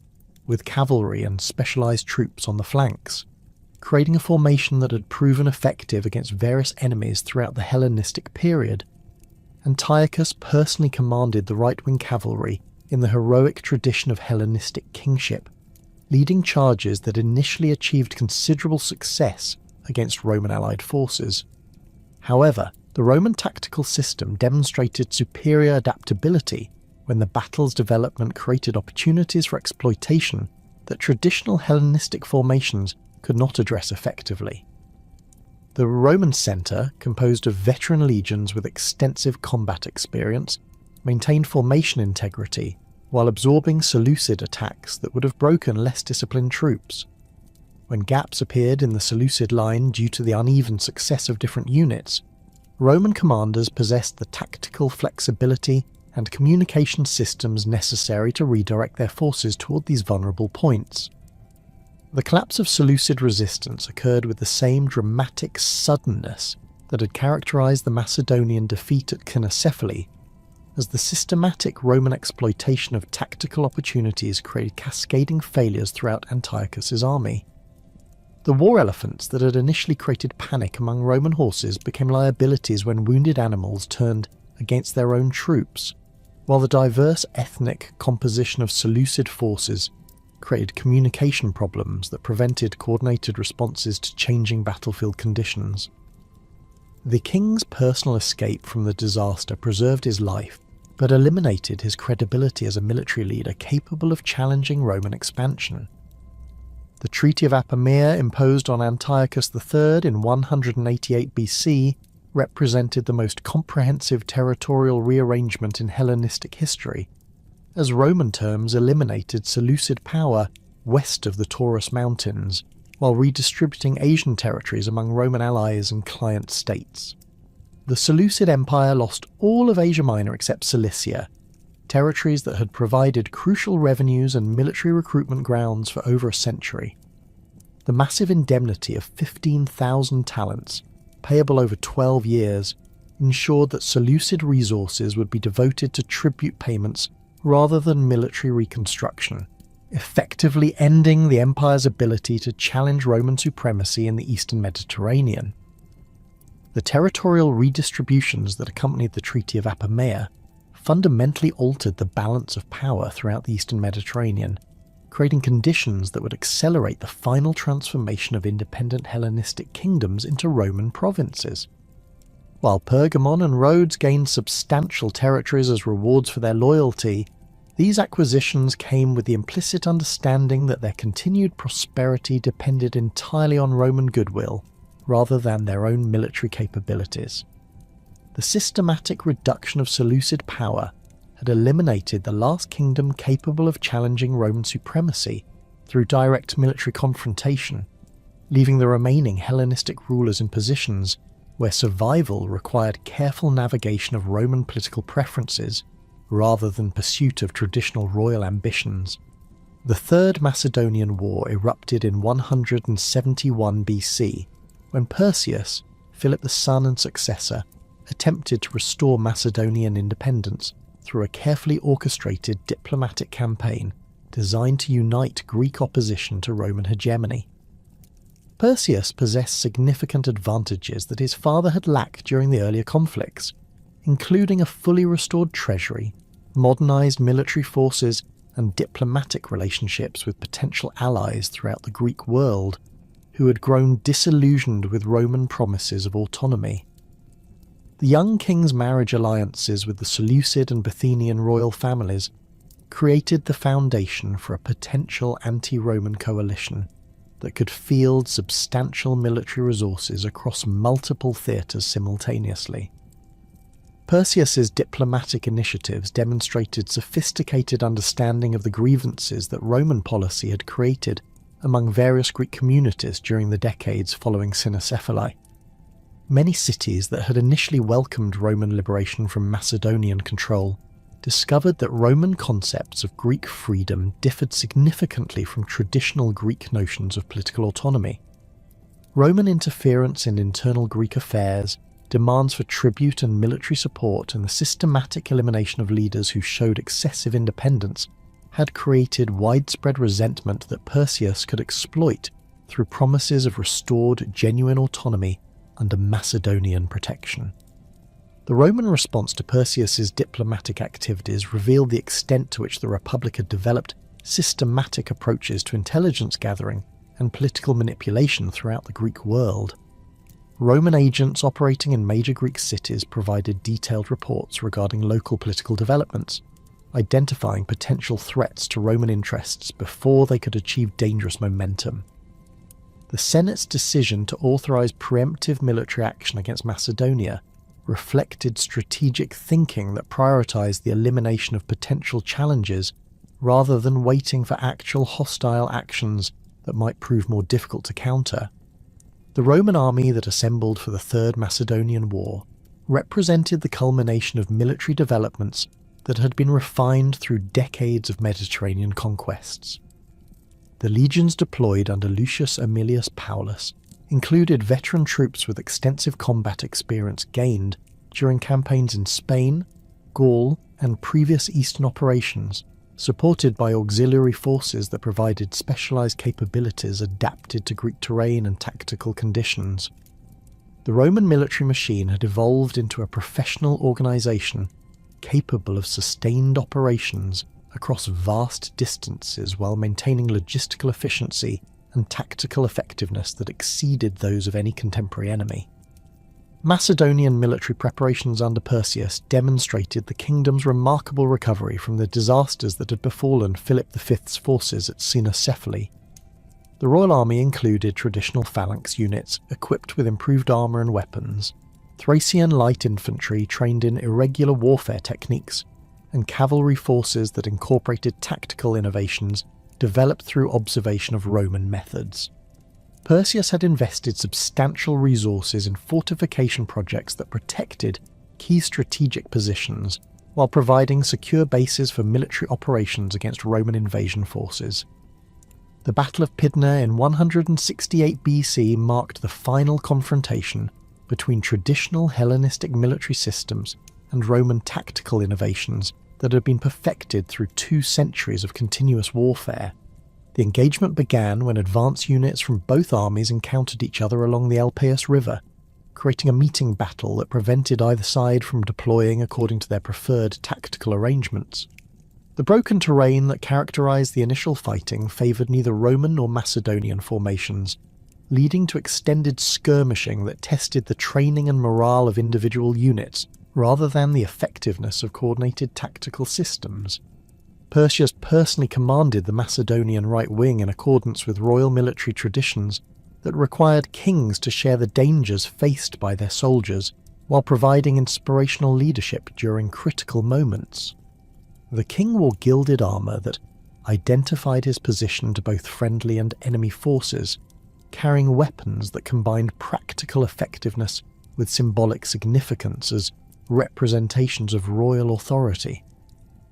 A: with cavalry and specialised troops on the flanks, creating a formation that had proven effective against various enemies throughout the Hellenistic period. Antiochus personally commanded the right-wing cavalry in the heroic tradition of Hellenistic kingship, leading charges that initially achieved considerable success against Roman allied forces. However, the Roman tactical system demonstrated superior adaptability when the battle's development created opportunities for exploitation that traditional Hellenistic formations could not address effectively. The Roman centre, composed of veteran legions with extensive combat experience, maintained formation integrity while absorbing Seleucid attacks that would have broken less disciplined troops. When gaps appeared in the Seleucid line due to the uneven success of different units, Roman commanders possessed the tactical flexibility and communication systems necessary to redirect their forces toward these vulnerable points. The collapse of Seleucid resistance occurred with the same dramatic suddenness that had characterized the Macedonian defeat at Cynocephali, as the systematic Roman exploitation of tactical opportunities created cascading failures throughout Antiochus's army. The war elephants that had initially created panic among Roman horses became liabilities when wounded animals turned against their own troops, while the diverse ethnic composition of Seleucid forces created communication problems that prevented coordinated responses to changing battlefield conditions. The king's personal escape from the disaster preserved his life, but eliminated his credibility as a military leader capable of challenging Roman expansion. The Treaty of Apamea imposed on Antiochus III in 188 BC represented the most comprehensive territorial rearrangement in Hellenistic history, as Roman terms eliminated Seleucid power west of the Taurus Mountains, while redistributing Asian territories among Roman allies and client states. The Seleucid Empire lost all of Asia Minor except Cilicia, territories that had provided crucial revenues and military recruitment grounds for over a century. The massive indemnity of 15,000 talents, payable over 12 years, ensured that Seleucid resources would be devoted to tribute payments rather than military reconstruction, effectively ending the empire's ability to challenge Roman supremacy in the eastern Mediterranean. The territorial redistributions that accompanied the Treaty of Apamea fundamentally altered the balance of power throughout the Eastern Mediterranean, creating conditions that would accelerate the final transformation of independent Hellenistic kingdoms into Roman provinces. While Pergamon and Rhodes gained substantial territories as rewards for their loyalty, these acquisitions came with the implicit understanding that their continued prosperity depended entirely on Roman goodwill, rather than their own military capabilities. The systematic reduction of Seleucid power had eliminated the last kingdom capable of challenging Roman supremacy through direct military confrontation, leaving the remaining Hellenistic rulers in positions where survival required careful navigation of Roman political preferences rather than pursuit of traditional royal ambitions. The Third Macedonian War erupted in 171 BC, when Perseus, Philip's son and successor, attempted to restore Macedonian independence through a carefully orchestrated diplomatic campaign designed to unite Greek opposition to Roman hegemony. Perseus possessed significant advantages that his father had lacked during the earlier conflicts, including a fully restored treasury, modernized military forces, and diplomatic relationships with potential allies throughout the Greek world, who had grown disillusioned with Roman promises of autonomy. The young king's marriage alliances with the Seleucid and Bithynian royal families created the foundation for a potential anti-Roman coalition that could field substantial military resources across multiple theatres simultaneously. Perseus's diplomatic initiatives demonstrated sophisticated understanding of the grievances that Roman policy had created among various Greek communities during the decades following Cynocephaly. Many cities that had initially welcomed Roman liberation from Macedonian control discovered that Roman concepts of Greek freedom differed significantly from traditional Greek notions of political autonomy. Roman interference in internal Greek affairs, demands for tribute and military support, and the systematic elimination of leaders who showed excessive independence had created widespread resentment that Perseus could exploit through promises of restored genuine autonomy under Macedonian protection. The Roman response to Perseus's diplomatic activities revealed the extent to which the Republic had developed systematic approaches to intelligence gathering and political manipulation throughout the Greek world. Roman agents operating in major Greek cities provided detailed reports regarding local political developments, identifying potential threats to Roman interests before they could achieve dangerous momentum. The Senate's decision to authorize preemptive military action against Macedonia reflected strategic thinking that prioritized the elimination of potential challenges rather than waiting for actual hostile actions that might prove more difficult to counter. The Roman army that assembled for the Third Macedonian War represented the culmination of military developments that had been refined through decades of Mediterranean conquests. The legions deployed under Lucius Aemilius Paulus included veteran troops with extensive combat experience gained during campaigns in Spain, Gaul, and previous Eastern operations, supported by auxiliary forces that provided specialized capabilities adapted to Greek terrain and tactical conditions. The Roman military machine had evolved into a professional organization capable of sustained operations across vast distances while maintaining logistical efficiency and tactical effectiveness that exceeded those of any contemporary enemy. Macedonian military preparations under Perseus demonstrated the kingdom's remarkable recovery from the disasters that had befallen Philip V's forces at Cynocephaly. The royal army included traditional phalanx units equipped with improved armour and weapons, Thracian light infantry trained in irregular warfare techniques, and cavalry forces that incorporated tactical innovations developed through observation of Roman methods. Perseus had invested substantial resources in fortification projects that protected key strategic positions while providing secure bases for military operations against Roman invasion forces. The Battle of Pydna in 168 BC marked the final confrontation between traditional Hellenistic military systems and Roman tactical innovations that had been perfected through 2 centuries of continuous warfare. The engagement began when advance units from both armies encountered each other along the Alpheus River, creating a meeting battle that prevented either side from deploying according to their preferred tactical arrangements. The broken terrain that characterized the initial fighting favored neither Roman nor Macedonian formations, leading to extended skirmishing that tested the training and morale of individual units rather than the effectiveness of coordinated tactical systems. Perseus personally commanded the Macedonian right wing in accordance with royal military traditions that required kings to share the dangers faced by their soldiers while providing inspirational leadership during critical moments. The king wore gilded armour that identified his position to both friendly and enemy forces, carrying weapons that combined practical effectiveness with symbolic significance as representations of royal authority.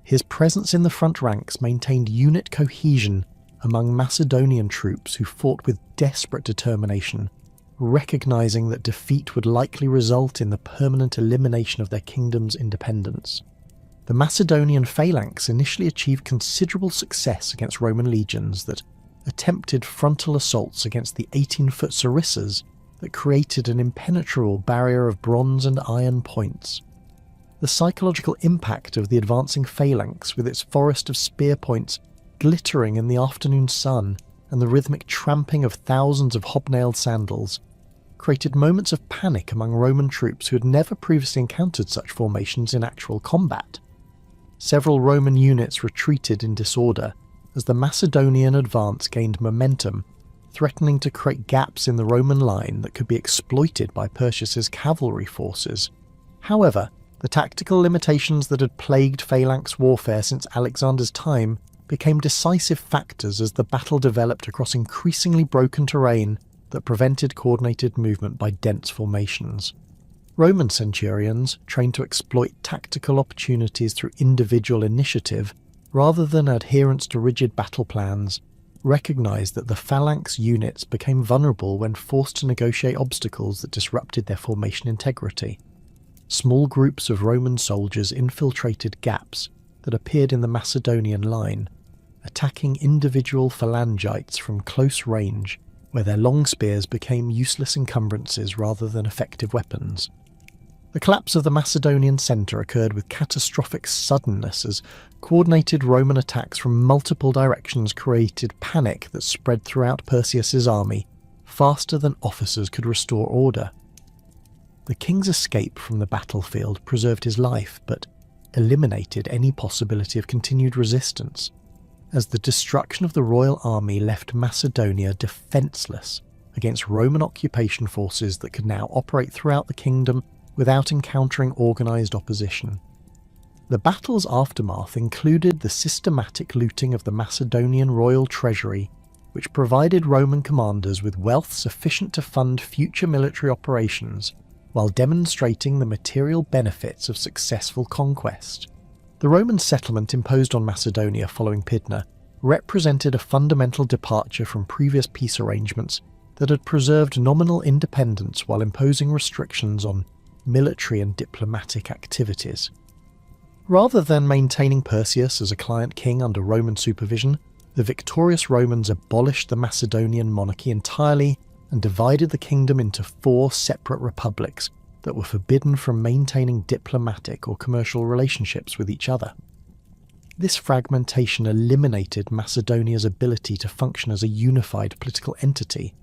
A: His presence in the front ranks maintained unit cohesion among Macedonian troops who fought with desperate determination, recognizing that defeat would likely result in the permanent elimination of their kingdom's independence. The Macedonian phalanx initially achieved considerable success against Roman legions that attempted frontal assaults against the 18-foot sarissas that created an impenetrable barrier of bronze and iron points. The psychological impact of the advancing phalanx, with its forest of spear points glittering in the afternoon sun and the rhythmic tramping of thousands of hobnailed sandals, created moments of panic among Roman troops who had never previously encountered such formations in actual combat. Several Roman units retreated in disorder as the Macedonian advance gained momentum, threatening to create gaps in the Roman line that could be exploited by Perseus's cavalry forces. However, the tactical limitations that had plagued phalanx warfare since Alexander's time became decisive factors as the battle developed across increasingly broken terrain that prevented coordinated movement by dense formations. Roman centurions, trained to exploit tactical opportunities through individual initiative rather than adherence to rigid battle plans, recognized that the phalanx units became vulnerable when forced to negotiate obstacles that disrupted their formation integrity. Small groups of Roman soldiers infiltrated gaps that appeared in the Macedonian line, attacking individual phalangites from close range, where their long spears became useless encumbrances rather than effective weapons. The collapse of the Macedonian centre occurred with catastrophic suddenness as coordinated Roman attacks from multiple directions created panic that spread throughout Perseus's army faster than officers could restore order. The king's escape from the battlefield preserved his life, but eliminated any possibility of continued resistance, as the destruction of the royal army left Macedonia defenceless against Roman occupation forces that could now operate throughout the kingdom without encountering organised opposition. The battle's aftermath included the systematic looting of the Macedonian royal treasury, which provided Roman commanders with wealth sufficient to fund future military operations, while demonstrating the material benefits of successful conquest. The Roman settlement imposed on Macedonia following Pydna represented a fundamental departure from previous peace arrangements that had preserved nominal independence while imposing restrictions on military and diplomatic activities. Rather than maintaining Perseus as a client king under Roman supervision, the victorious Romans abolished the Macedonian monarchy entirely and divided the kingdom into 4 separate republics that were forbidden from maintaining diplomatic or commercial relationships with each other. This fragmentation eliminated Macedonia's ability to function as a unified political entity,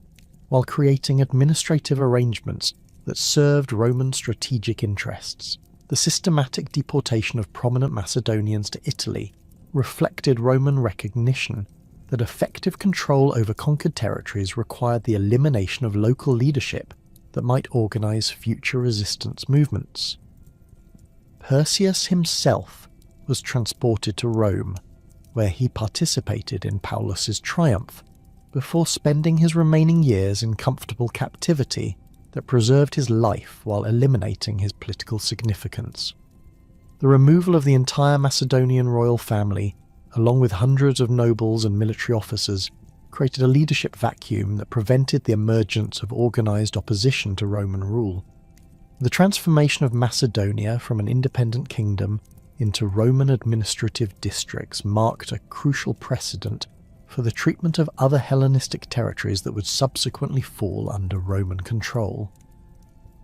A: while creating administrative arrangements that served Roman strategic interests. The systematic deportation of prominent Macedonians to Italy reflected Roman recognition that effective control over conquered territories required the elimination of local leadership that might organise future resistance movements. Perseus himself was transported to Rome, where he participated in Paulus's triumph, before spending his remaining years in comfortable captivity that preserved his life while eliminating his political significance. The removal of the entire Macedonian royal family, along with hundreds of nobles and military officers, created a leadership vacuum that prevented the emergence of organised opposition to Roman rule. The transformation of Macedonia from an independent kingdom into Roman administrative districts marked a crucial precedent for the treatment of other Hellenistic territories that would subsequently fall under Roman control.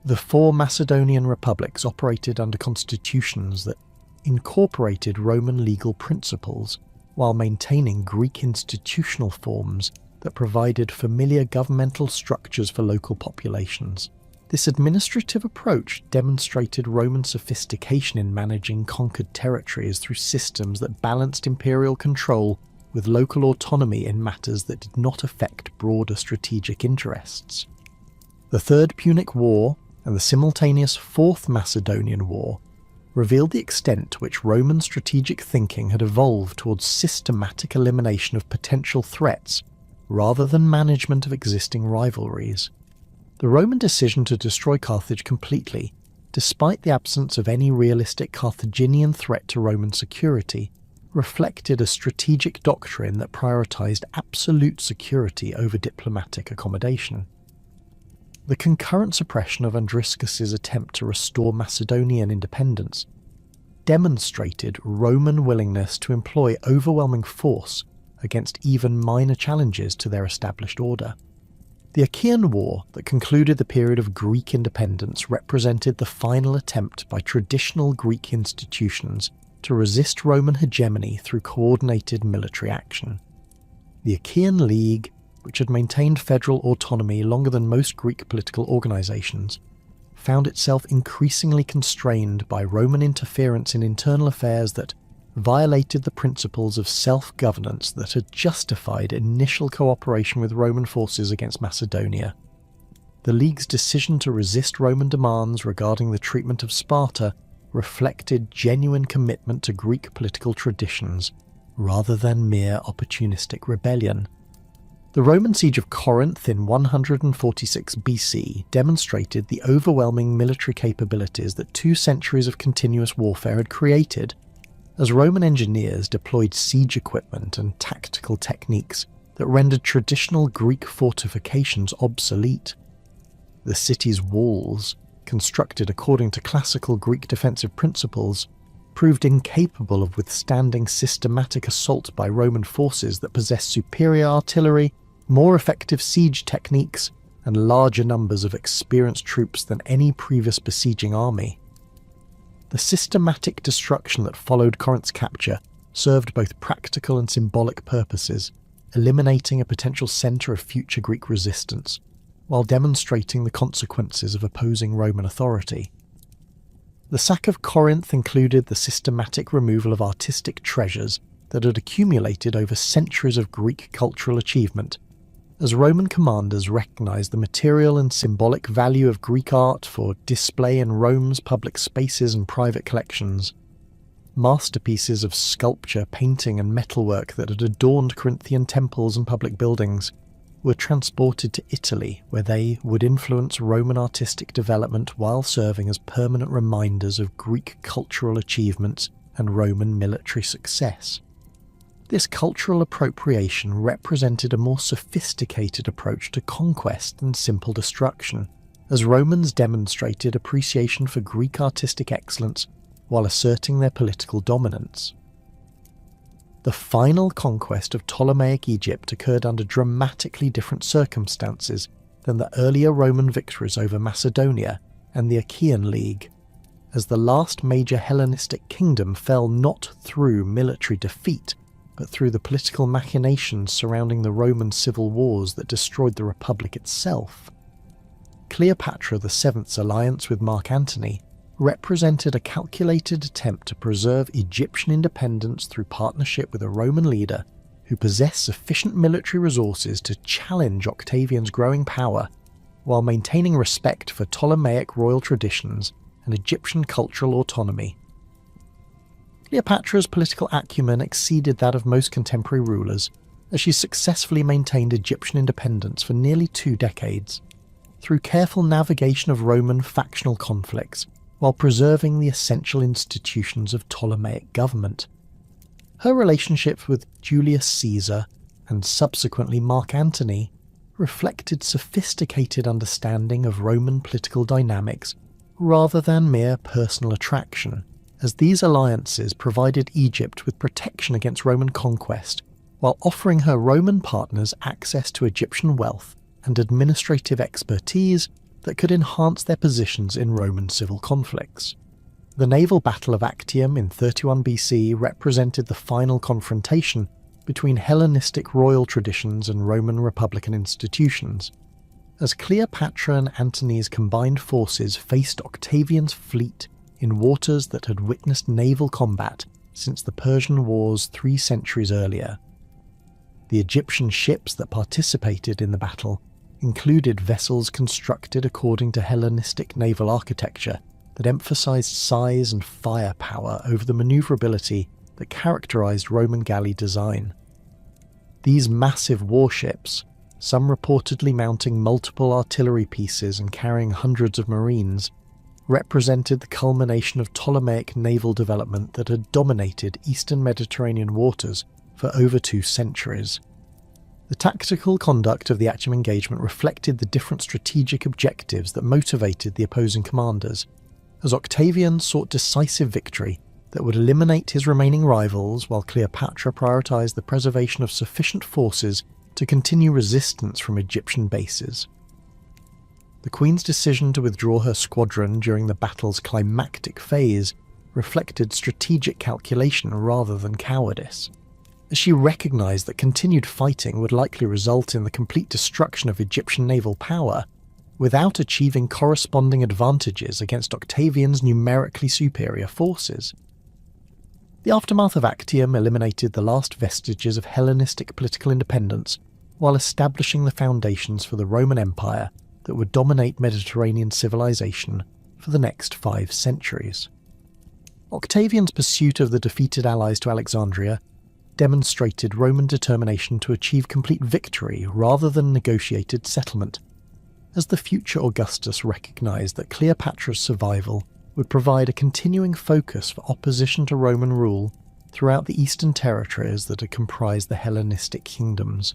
A: The 4 Macedonian republics operated under constitutions that incorporated Roman legal principles while maintaining Greek institutional forms that provided familiar governmental structures for local populations. This administrative approach demonstrated Roman sophistication in managing conquered territories through systems that balanced imperial control with local autonomy in matters that did not affect broader strategic interests. The Third Punic War and the simultaneous Fourth Macedonian War revealed the extent to which Roman strategic thinking had evolved towards systematic elimination of potential threats rather than management of existing rivalries. The Roman decision to destroy Carthage completely, despite the absence of any realistic Carthaginian threat to Roman security, reflected a strategic doctrine that prioritized absolute security over diplomatic accommodation. The concurrent suppression of Andriscus's attempt to restore Macedonian independence demonstrated Roman willingness to employ overwhelming force against even minor challenges to their established order. The Achaean War that concluded the period of Greek independence represented the final attempt by traditional Greek institutions to resist Roman hegemony through coordinated military action. The Achaean League, which had maintained federal autonomy longer than most Greek political organizations, found itself increasingly constrained by Roman interference in internal affairs that violated the principles of self-governance that had justified initial cooperation with Roman forces against Macedonia. The League's decision to resist Roman demands regarding the treatment of Sparta reflected genuine commitment to Greek political traditions, rather than mere opportunistic rebellion. The Roman siege of Corinth in 146 BC demonstrated the overwhelming military capabilities that 2 centuries of continuous warfare had created, as Roman engineers deployed siege equipment and tactical techniques that rendered traditional Greek fortifications obsolete. The city's walls, constructed according to classical Greek defensive principles, proved incapable of withstanding systematic assault by Roman forces that possessed superior artillery, more effective siege techniques, and larger numbers of experienced troops than any previous besieging army. The systematic destruction that followed Corinth's capture served both practical and symbolic purposes, eliminating a potential centre of future Greek resistance, while demonstrating the consequences of opposing Roman authority. The sack of Corinth included the systematic removal of artistic treasures that had accumulated over centuries of Greek cultural achievement, as Roman commanders recognized the material and symbolic value of Greek art for display in Rome's public spaces and private collections. Masterpieces of sculpture, painting and metalwork that had adorned Corinthian temples and public buildings were transported to Italy, where they would influence Roman artistic development while serving as permanent reminders of Greek cultural achievements and Roman military success. This cultural appropriation represented a more sophisticated approach to conquest than simple destruction, as Romans demonstrated appreciation for Greek artistic excellence while asserting their political dominance. The final conquest of Ptolemaic Egypt occurred under dramatically different circumstances than the earlier Roman victories over Macedonia and the Achaean League, as the last major Hellenistic kingdom fell not through military defeat, but through the political machinations surrounding the Roman civil wars that destroyed the Republic itself. Cleopatra VII's alliance with Mark Antony represented a calculated attempt to preserve Egyptian independence through partnership with a Roman leader who possessed sufficient military resources to challenge Octavian's growing power, while maintaining respect for Ptolemaic royal traditions and Egyptian cultural autonomy. Cleopatra's political acumen exceeded that of most contemporary rulers, as she successfully maintained Egyptian independence for nearly 2 decades, through careful navigation of Roman factional conflicts, while preserving the essential institutions of Ptolemaic government. Her relationships with Julius Caesar, and subsequently Mark Antony, reflected sophisticated understanding of Roman political dynamics rather than mere personal attraction, as these alliances provided Egypt with protection against Roman conquest, while offering her Roman partners access to Egyptian wealth and administrative expertise that could enhance their positions in Roman civil conflicts. The naval battle of Actium in 31 BC represented the final confrontation between Hellenistic royal traditions and Roman republican institutions, as Cleopatra and Antony's combined forces faced Octavian's fleet in waters that had witnessed naval combat since the Persian Wars 3 centuries earlier. The Egyptian ships that participated in the battle included vessels constructed according to Hellenistic naval architecture that emphasized size and firepower over the maneuverability that characterized Roman galley design. These massive warships, some reportedly mounting multiple artillery pieces and carrying hundreds of marines, represented the culmination of Ptolemaic naval development that had dominated eastern Mediterranean waters for over 2 centuries. The tactical conduct of the Actium engagement reflected the different strategic objectives that motivated the opposing commanders, as Octavian sought decisive victory that would eliminate his remaining rivals, while Cleopatra prioritized the preservation of sufficient forces to continue resistance from Egyptian bases. The Queen's decision to withdraw her squadron during the battle's climactic phase reflected strategic calculation rather than cowardice, as she recognized that continued fighting would likely result in the complete destruction of Egyptian naval power without achieving corresponding advantages against Octavian's numerically superior forces. The aftermath of Actium eliminated the last vestiges of Hellenistic political independence while establishing the foundations for the Roman Empire that would dominate Mediterranean civilization for the next 5 centuries. Octavian's pursuit of the defeated allies to Alexandria demonstrated Roman determination to achieve complete victory rather than negotiated settlement, as the future Augustus recognized that Cleopatra's survival would provide a continuing focus for opposition to Roman rule throughout the eastern territories that had comprised the Hellenistic kingdoms.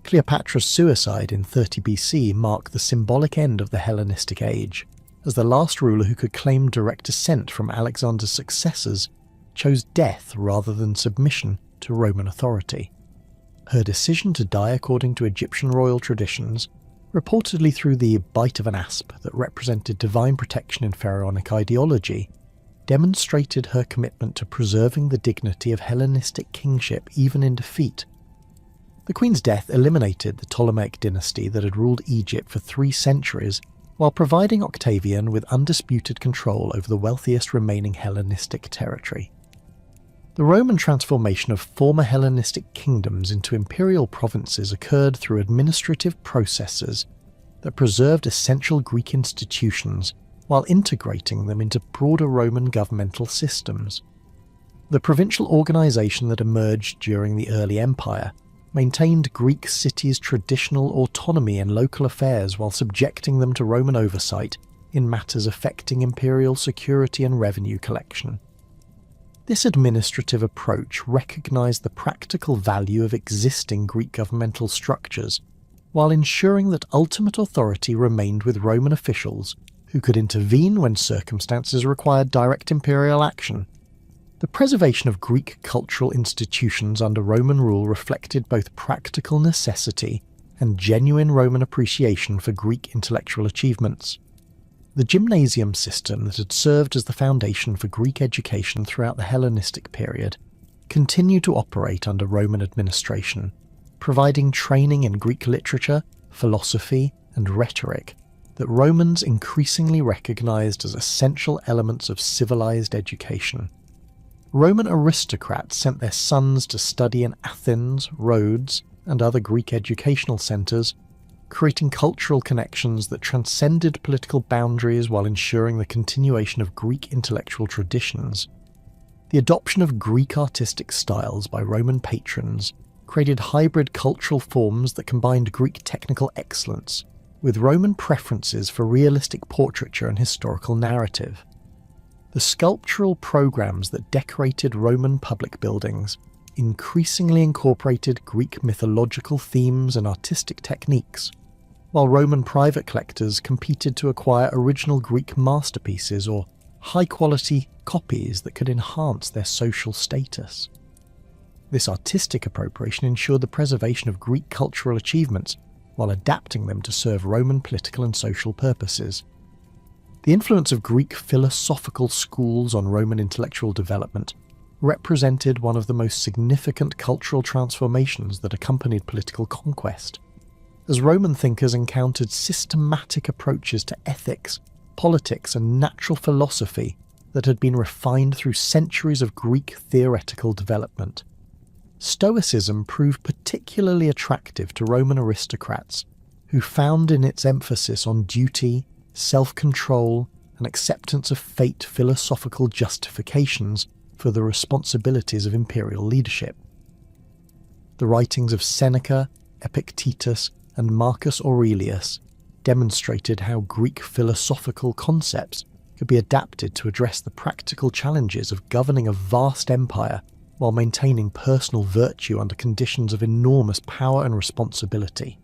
A: Cleopatra's suicide in 30 BC marked the symbolic end of the Hellenistic Age, as the last ruler who could claim direct descent from Alexander's successors chose death rather than submission to Roman authority. Her decision to die according to Egyptian royal traditions, reportedly through the bite of an asp that represented divine protection in pharaonic ideology, demonstrated her commitment to preserving the dignity of Hellenistic kingship even in defeat. The Queen's death eliminated the Ptolemaic dynasty that had ruled Egypt for 3 centuries, while providing Octavian with undisputed control over the wealthiest remaining Hellenistic territory. The Roman transformation of former Hellenistic kingdoms into imperial provinces occurred through administrative processes that preserved essential Greek institutions while integrating them into broader Roman governmental systems. The provincial organisation that emerged during the early empire maintained Greek cities' traditional autonomy in local affairs while subjecting them to Roman oversight in matters affecting imperial security and revenue collection. This administrative approach recognised the practical value of existing Greek governmental structures, while ensuring that ultimate authority remained with Roman officials who could intervene when circumstances required direct imperial action. The preservation of Greek cultural institutions under Roman rule reflected both practical necessity and genuine Roman appreciation for Greek intellectual achievements. The gymnasium system that had served as the foundation for Greek education throughout the Hellenistic period continued to operate under Roman administration, providing training in Greek literature, philosophy, and rhetoric that Romans increasingly recognized as essential elements of civilized education. Roman aristocrats sent their sons to study in Athens, Rhodes, and other Greek educational centers, creating cultural connections that transcended political boundaries while ensuring the continuation of Greek intellectual traditions. The adoption of Greek artistic styles by Roman patrons created hybrid cultural forms that combined Greek technical excellence with Roman preferences for realistic portraiture and historical narrative. The sculptural programs that decorated Roman public buildings increasingly incorporated Greek mythological themes and artistic techniques, while Roman private collectors competed to acquire original Greek masterpieces or high-quality copies that could enhance their social status. This artistic appropriation ensured the preservation of Greek cultural achievements while adapting them to serve Roman political and social purposes. The influence of Greek philosophical schools on Roman intellectual development represented one of the most significant cultural transformations that accompanied political conquest, as Roman thinkers encountered systematic approaches to ethics, politics, and natural philosophy that had been refined through centuries of Greek theoretical development. Stoicism proved particularly attractive to Roman aristocrats, who found in its emphasis on duty, self-control, and acceptance of fate philosophical justifications for the responsibilities of imperial leadership. The writings of Seneca, Epictetus, and Marcus Aurelius demonstrated how Greek philosophical concepts could be adapted to address the practical challenges of governing a vast empire while maintaining personal virtue under conditions of enormous power and responsibility.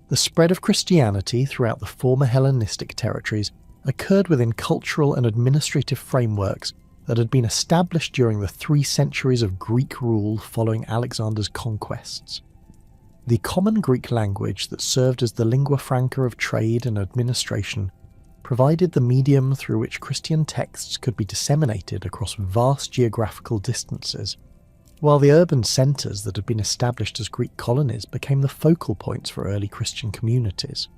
A: The spread of Christianity throughout the former Hellenistic territories occurred within cultural and administrative frameworks that had been established during the 3 centuries of Greek rule following Alexander's conquests. The common Greek language that served as the lingua franca of trade and administration provided the medium through which Christian texts could be disseminated across vast geographical distances, while the urban centres that had been established as Greek colonies became the focal points for early Christian communities.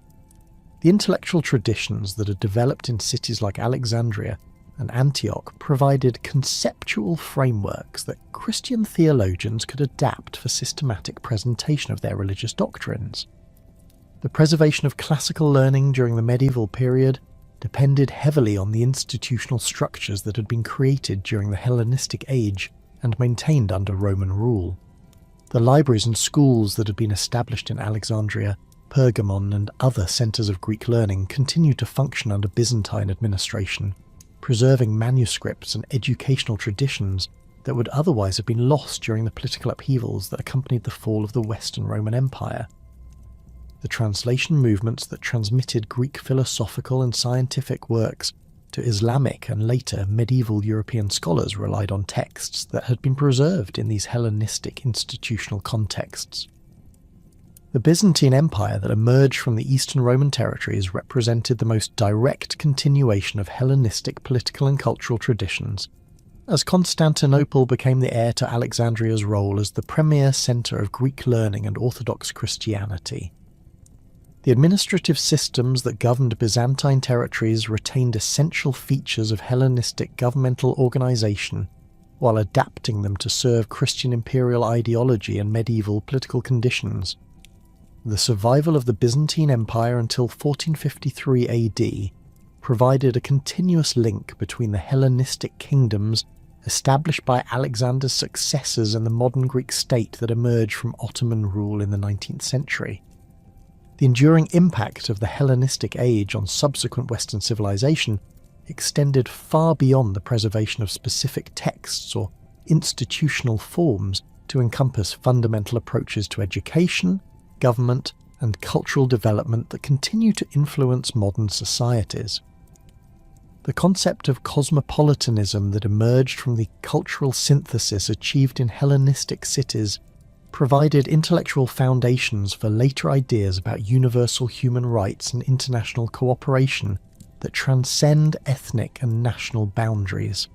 A: The intellectual traditions that had developed in cities like Alexandria and Antioch provided conceptual frameworks that Christian theologians could adapt for systematic presentation of their religious doctrines. The preservation of classical learning during the medieval period depended heavily on the institutional structures that had been created during the Hellenistic Age and maintained under Roman rule. The libraries and schools that had been established in Alexandria, Pergamon, and other centres of Greek learning continued to function under Byzantine administration, preserving manuscripts and educational traditions that would otherwise have been lost during the political upheavals that accompanied the fall of the Western Roman Empire. The translation movements that transmitted Greek philosophical and scientific works to Islamic and later medieval European scholars relied on texts that had been preserved in these Hellenistic institutional contexts. The Byzantine Empire that emerged from the Eastern Roman territories represented the most direct continuation of Hellenistic political and cultural traditions, as Constantinople became the heir to Alexandria's role as the premier centre of Greek learning and Orthodox Christianity. The administrative systems that governed Byzantine territories retained essential features of Hellenistic governmental organisation, while adapting them to serve Christian imperial ideology and medieval political conditions. The survival of the Byzantine Empire until 1453 AD provided a continuous link between the Hellenistic kingdoms established by Alexander's successors and the modern Greek state that emerged from Ottoman rule in the 19th century. The enduring impact of the Hellenistic Age on subsequent Western civilization extended far beyond the preservation of specific texts or institutional forms to encompass fundamental approaches to education, government, and cultural development that continue to influence modern societies. The concept of cosmopolitanism that emerged from the cultural synthesis achieved in Hellenistic cities provided intellectual foundations for later ideas about universal human rights and international cooperation that transcend ethnic and national boundaries.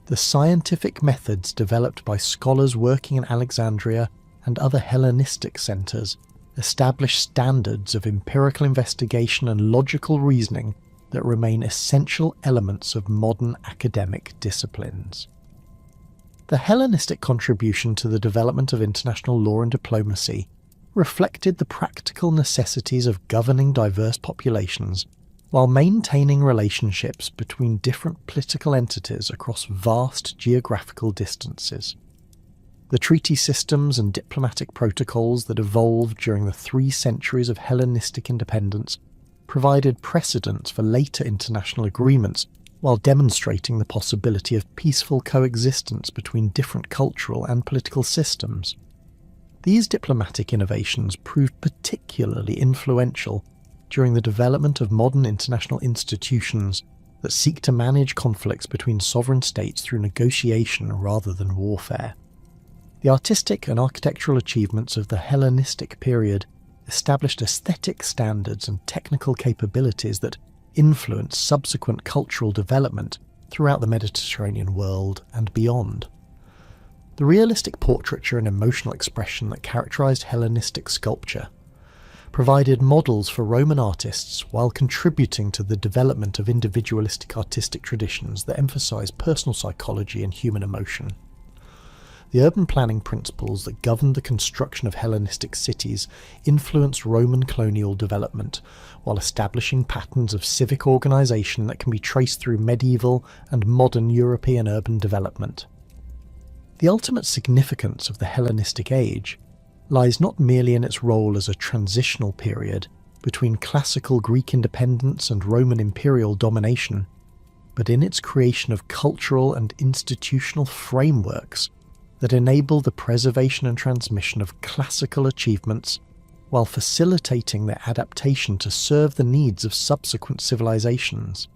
A: The scientific methods developed by scholars working in Alexandria and other Hellenistic centres established standards of empirical investigation and logical reasoning that remain essential elements of modern academic disciplines. The Hellenistic contribution to the development of international law and diplomacy reflected the practical necessities of governing diverse populations while maintaining relationships between different political entities across vast geographical distances. The treaty systems and diplomatic protocols that evolved during the 3 centuries of Hellenistic independence provided precedents for later international agreements while demonstrating the possibility of peaceful coexistence between different cultural and political systems. These diplomatic innovations proved particularly influential during the development of modern international institutions that seek to manage conflicts between sovereign states through negotiation rather than warfare. The artistic and architectural achievements of the Hellenistic period established aesthetic standards and technical capabilities that influenced subsequent cultural development throughout the Mediterranean world and beyond. The realistic portraiture and emotional expression that characterized Hellenistic sculpture provided models for Roman artists while contributing to the development of individualistic artistic traditions that emphasize personal psychology and human emotion. The urban planning principles that governed the construction of Hellenistic cities influenced Roman colonial development, while establishing patterns of civic organisation that can be traced through medieval and modern European urban development. The ultimate significance of the Hellenistic Age lies not merely in its role as a transitional period between classical Greek independence and Roman imperial domination, but in its creation of cultural and institutional frameworks that enable the preservation and transmission of classical achievements while facilitating their adaptation to serve the needs of subsequent civilizations.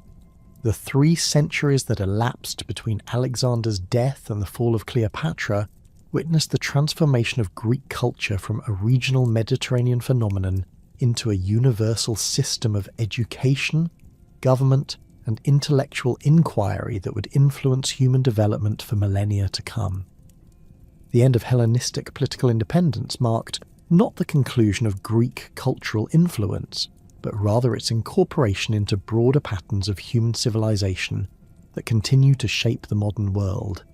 A: The 3 centuries that elapsed between Alexander's death and the fall of Cleopatra witnessed the transformation of Greek culture from a regional Mediterranean phenomenon into a universal system of education, government, and intellectual inquiry that would influence human development for millennia to come. The end of Hellenistic political independence marked not the conclusion of Greek cultural influence, but rather its incorporation into broader patterns of human civilization that continue to shape the modern world.